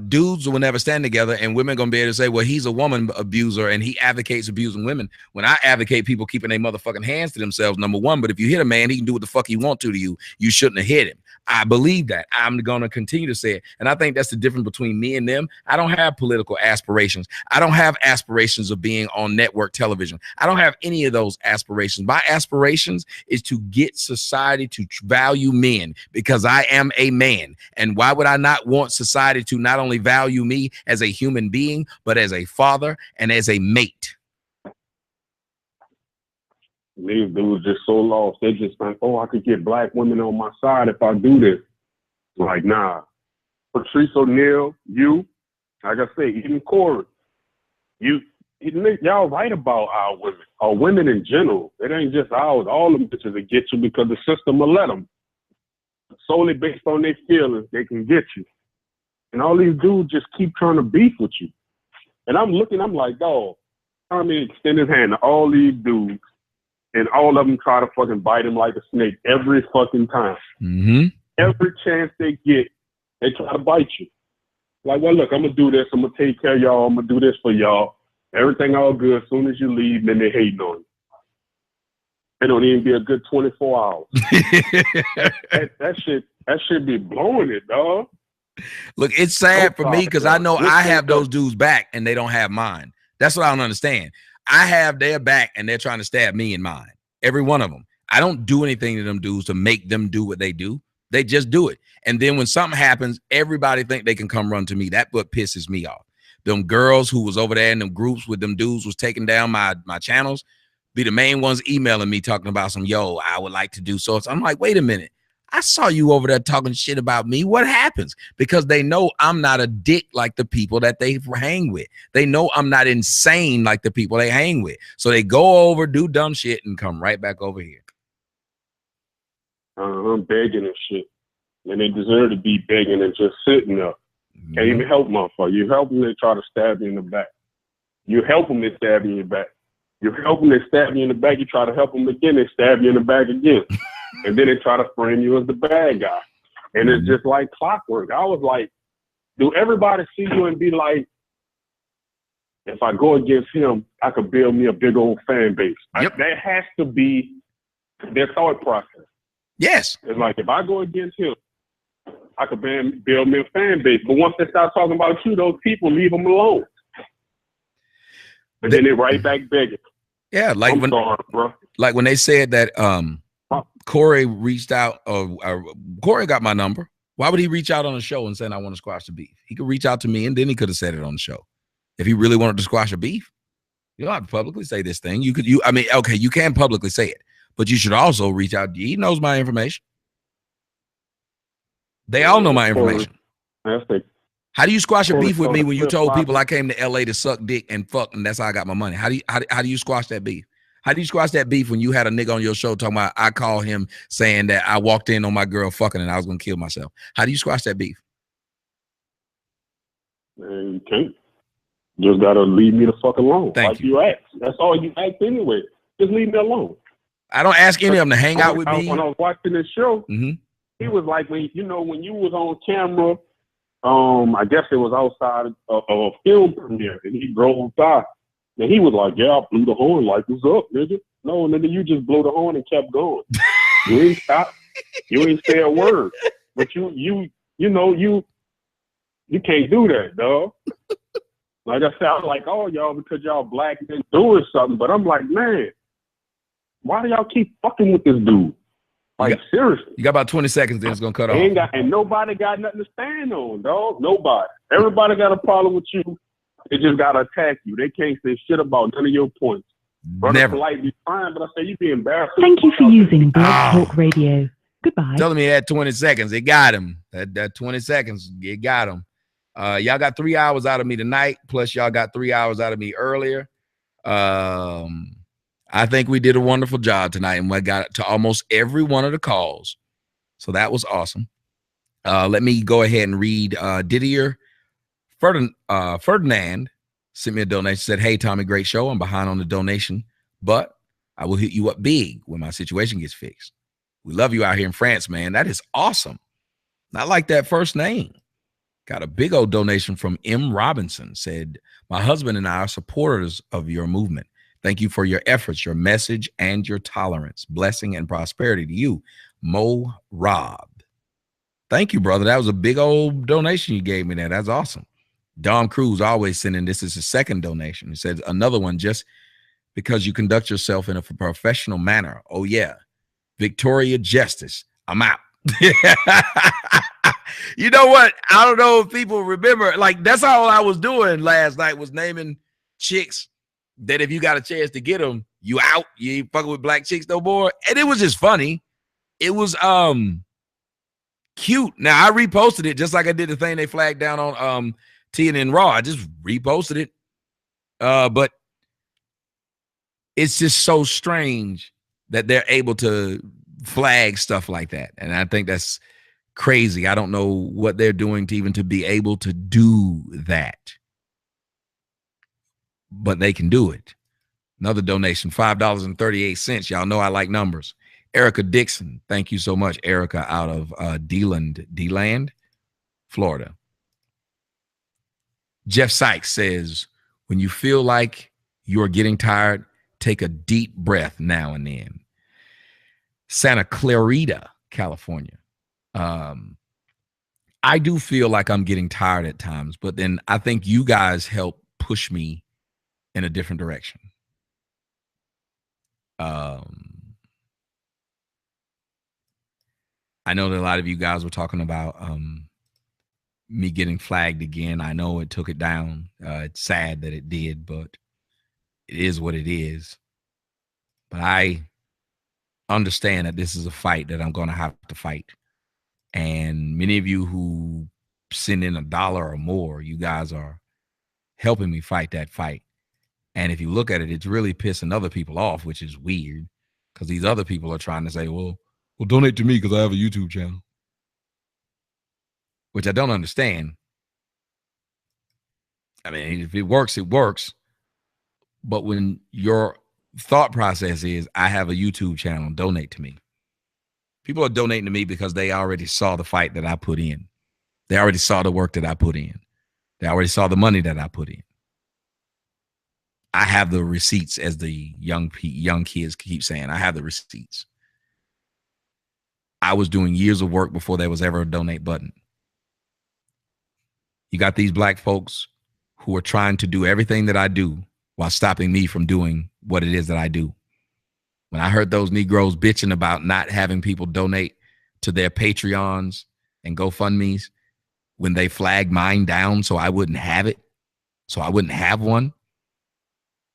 dudes will never stand together, and women gonna be able to say, well, he's a woman abuser and he advocates abusing women. When I advocate people keeping their motherfucking hands to themselves, number one. But if you hit a man, he can do what the fuck he want to you. You shouldn't have hit him. I believe that. I'm gonna continue to say it. And I think that's the difference between me and them. I don't have political aspirations. I don't have aspirations of being on network television. I don't have any of those aspirations. My aspirations is to get society to value men, because I am a man. And why would I not want society to not only value me as a human being, but as a father and as a mate? These dudes just so lost. They just think, oh, I could get black women on my side if I do this. Like, nah. Patrice O'Neal, you, like I say, even Corey, y'all right about our women in general. It ain't just ours. All them bitches that get you because the system will let them. Solely based on their feelings, they can get you. And all these dudes just keep trying to beef with you. And I'm like, dog, Tommy extend his hand to all these dudes, and all of them try to fucking bite him like a snake every fucking time. Mm-hmm. Every chance they get, they try to bite you. Like, well, look, I'm going to do this. I'm going to take care of y'all. I'm going to do this for y'all. Everything all good. As soon as you leave, then they hating on you. It don't even be a good 24 hours. that shit be blowing it, dog. Look, it's sad for me because I know I have those dudes back and they don't have mine. That's what I don't understand. I have their back and they're trying to stab me in mine. Every one of them. I don't do anything to them dudes to make them do what they do. They just do it. And then when something happens, everybody think they can come run to me. That's what pisses me off. Them girls who was over there in them groups with them dudes was taking down my channels, be the main ones emailing me talking about some, yo, I would like to do so. So I'm like, wait a minute. I saw you over there talking shit about me. What happens? Because they know I'm not a dick like the people that they hang with. They know I'm not insane like the people they hang with. So they go over, do dumb shit, and come right back over here. I'm begging and shit. And they deserve to be begging and just sitting there. Can't even help motherfucker. You help them, they try to stab you in the back. You help them, they stab you in the back. You help them, they stab you in the back. You try to help them again, they stab you in the back again. And then they try to frame you as the bad guy. And it's just like clockwork. I was like, do everybody see you and be like, if I go against him, I could build me a big old fan base. Yep. That has to be their thought process. Yes. It's like, if I go against him, I could build me a fan base. But once they start talking about you, those people, leave them alone. And then they right back begging. Yeah, like when they said that Corey reached out, Corey got my number. Why would he reach out on the show and saying I want to squash the beef? He could reach out to me and then he could have said it on the show. If he really wanted to squash a beef, you don't have to publicly say this thing. You can publicly say it, but you should also reach out. He knows my information. They all know my information. How do you squash a beef with me when you told people I came to LA to suck dick and fuck and that's how I got my money? How do you squash that beef? How do you squash that beef when you had a nigga on your show talking about I call him saying that I walked in on my girl fucking and I was gonna kill myself? How do you squash that beef? Man, you can't. Just gotta leave me the fuck alone. Thank you ask. That's all you ask anyway. Just leave me alone. I don't ask any of them to hang out with me. When I was watching this show, he was like, when you was on camera, I guess it was outside of a film premiere, and he drove by, and he was like, "Yeah, I blew the horn. Like, what's up, nigga? No, nigga, you just blew the horn and kept going. You ain't stop. You ain't say a word. But you can't do that, dog." Like I said, I was like, "Oh, y'all, because y'all black men doing something." But I'm like, man, why do y'all keep fucking with this dude? Like, seriously. You got about 20 seconds, then it's going to cut off. And nobody got nothing to stand on, dog. Nobody. Everybody got a problem with you. They just gotta attack you. They can't say shit about none of your points. Brother Never. Polight be fine, but I say you be embarrassed. Thank you for using Blog Talk Radio. Goodbye. Tell him he had 20 seconds. It got him. That 20 seconds, it got him. Y'all got 3 hours out of me tonight, plus y'all got 3 hours out of me earlier. I think we did a wonderful job tonight, and we got to almost every one of the calls. So that was awesome. Let me go ahead and read Didier Ferdinand sent me a donation, said, "Hey, Tommy, great show. I'm behind on the donation, but I will hit you up big when my situation gets fixed. We love you out here in France, man." That is awesome. Not like that first name. Got a big old donation from M. Robinson, said, "My husband and I are supporters of your movement. Thank you for your efforts, your message, and your tolerance. Blessing and prosperity to you, Mo Rob." Thank you, brother. That was a big old donation you gave me there. That's awesome. Dom Cruz always sending, this is his second donation. He says, "Another one just because you conduct yourself in a professional manner. Oh, yeah. Victoria Justice. I'm out." You know what? I don't know if people remember. Like, that's all I was doing last night was naming chicks that if you got a chance to get them, you out. You ain't fucking with black chicks no more. And it was just funny. It was cute. Now, I reposted it just like I did the thing they flagged down on TNN Raw. I just reposted it. But it's just so strange that they're able to flag stuff like that. And I think that's crazy. I don't know what they're doing to even to be able to do that. But they can do it. Another donation, $5.38. Y'all know I like numbers. Erica Dixon. Thank you so much, Erica, out of D-Land, Florida. Jeff Sykes says, "When you feel like you're getting tired, take a deep breath now and then." Santa Clarita, California. I do feel like I'm getting tired at times, but then I think you guys help push me in a different direction. I know that a lot of you guys were talking about me getting flagged again. I know it took it down. It's sad that it did, but it is what it is. But I understand that this is a fight that I'm going to have to fight. And many of you who send in $1 or more, you guys are helping me fight that fight. And if you look at it, it's really pissing other people off, which is weird because these other people are trying to say, well, donate to me because I have a YouTube channel, which I don't understand. I mean, if it works, it works. But when your thought process is, I have a YouTube channel, donate to me. People are donating to me because they already saw the fight that I put in. They already saw the work that I put in. They already saw the money that I put in. I have the receipts, as the young kids keep saying. I have the receipts. I was doing years of work before there was ever a donate button. You got these black folks who are trying to do everything that I do while stopping me from doing what it is that I do. When I heard those Negroes bitching about not having people donate to their Patreons and GoFundMes when they flagged mine down so I wouldn't have it, so I wouldn't have one.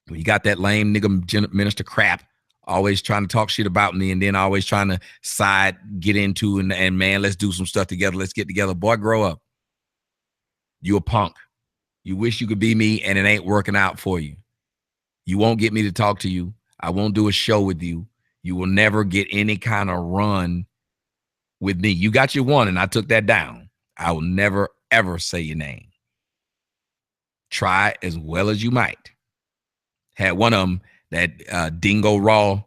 You got that lame nigga minister crap always trying to talk shit about me and then always trying to get into and man, let's do some stuff together. Let's get together. Boy, grow up. You a punk. You wish you could be me and it ain't working out for you. You won't get me to talk to you. I won't do a show with you. You will never get any kind of run with me. You got your one and I took that down. I will never, ever say your name. Try as well as you might. Had one of them, that Dingo Raw.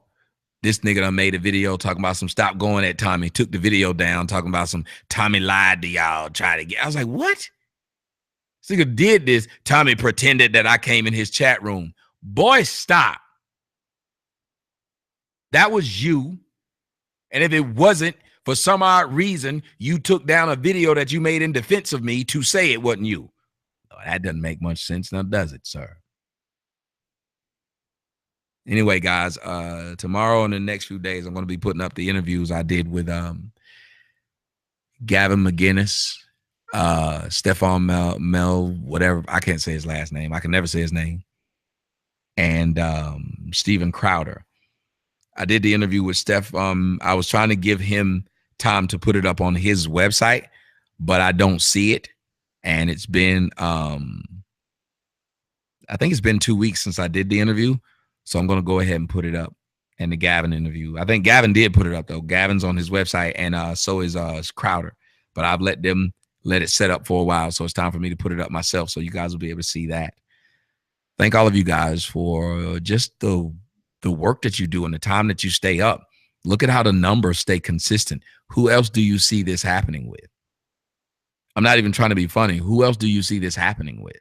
This nigga done made a video talking about some stop going at Tommy. Took the video down talking about some Tommy lied to y'all. Try to get. I was like, what? This nigga did this. Tommy pretended that I came in his chat room. Boy, stop. That was you. And if it wasn't, for some odd reason, you took down a video that you made in defense of me to say it wasn't you. Oh, that doesn't make much sense now, does it, sir? Anyway, guys, tomorrow and the next few days, I'm going to be putting up the interviews I did with Gavin McGinnis, Stefan Mel, whatever. I can't say his last name. I can never say his name. And Steven Crowder. I did the interview with Steph. I was trying to give him time to put it up on his website, but I don't see it. And it's been, I think it's been 2 weeks since I did the interview. So I'm going to go ahead and put it up. And the Gavin interview. I think Gavin did put it up, though. Gavin's on his website, and so is Crowder. But I've let it set up for a while, so it's time for me to put it up myself so you guys will be able to see that. Thank all of you guys for just the work that you do and the time that you stay up. Look at how the numbers stay consistent. Who else do you see this happening with? I'm not even trying to be funny. Who else do you see this happening with?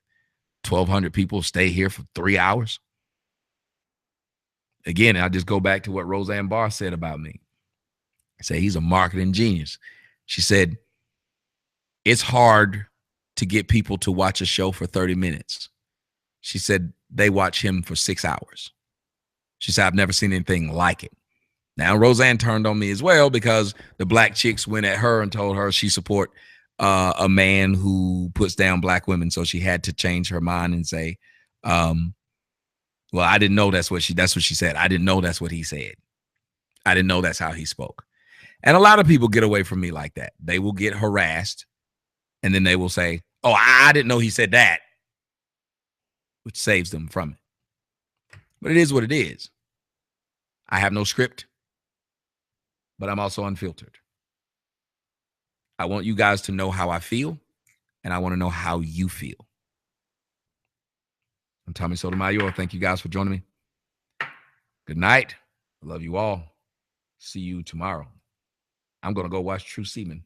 1,200 people stay here for 3 hours? Again, I'll just go back to what Roseanne Barr said about me. I say he's a marketing genius. She said, it's hard to get people to watch a show for 30 minutes. She said they watch him for 6 hours. She said, I've never seen anything like it. Now, Roseanne turned on me as well because the black chicks went at her and told her she support a man who puts down black women. So she had to change her mind and say, well, I didn't know that's what she said. I didn't know that's what he said. I didn't know that's how he spoke. And a lot of people get away from me like that. They will get harassed and then they will say, oh, I didn't know he said that, which saves them from it. But it is what it is. I have no script, but I'm also unfiltered. I want you guys to know how I feel, and I want to know how you feel. I'm Tommy Sotomayor. Thank you guys for joining me. Good night. I love you all. See you tomorrow. I'm going to go watch True Seaman.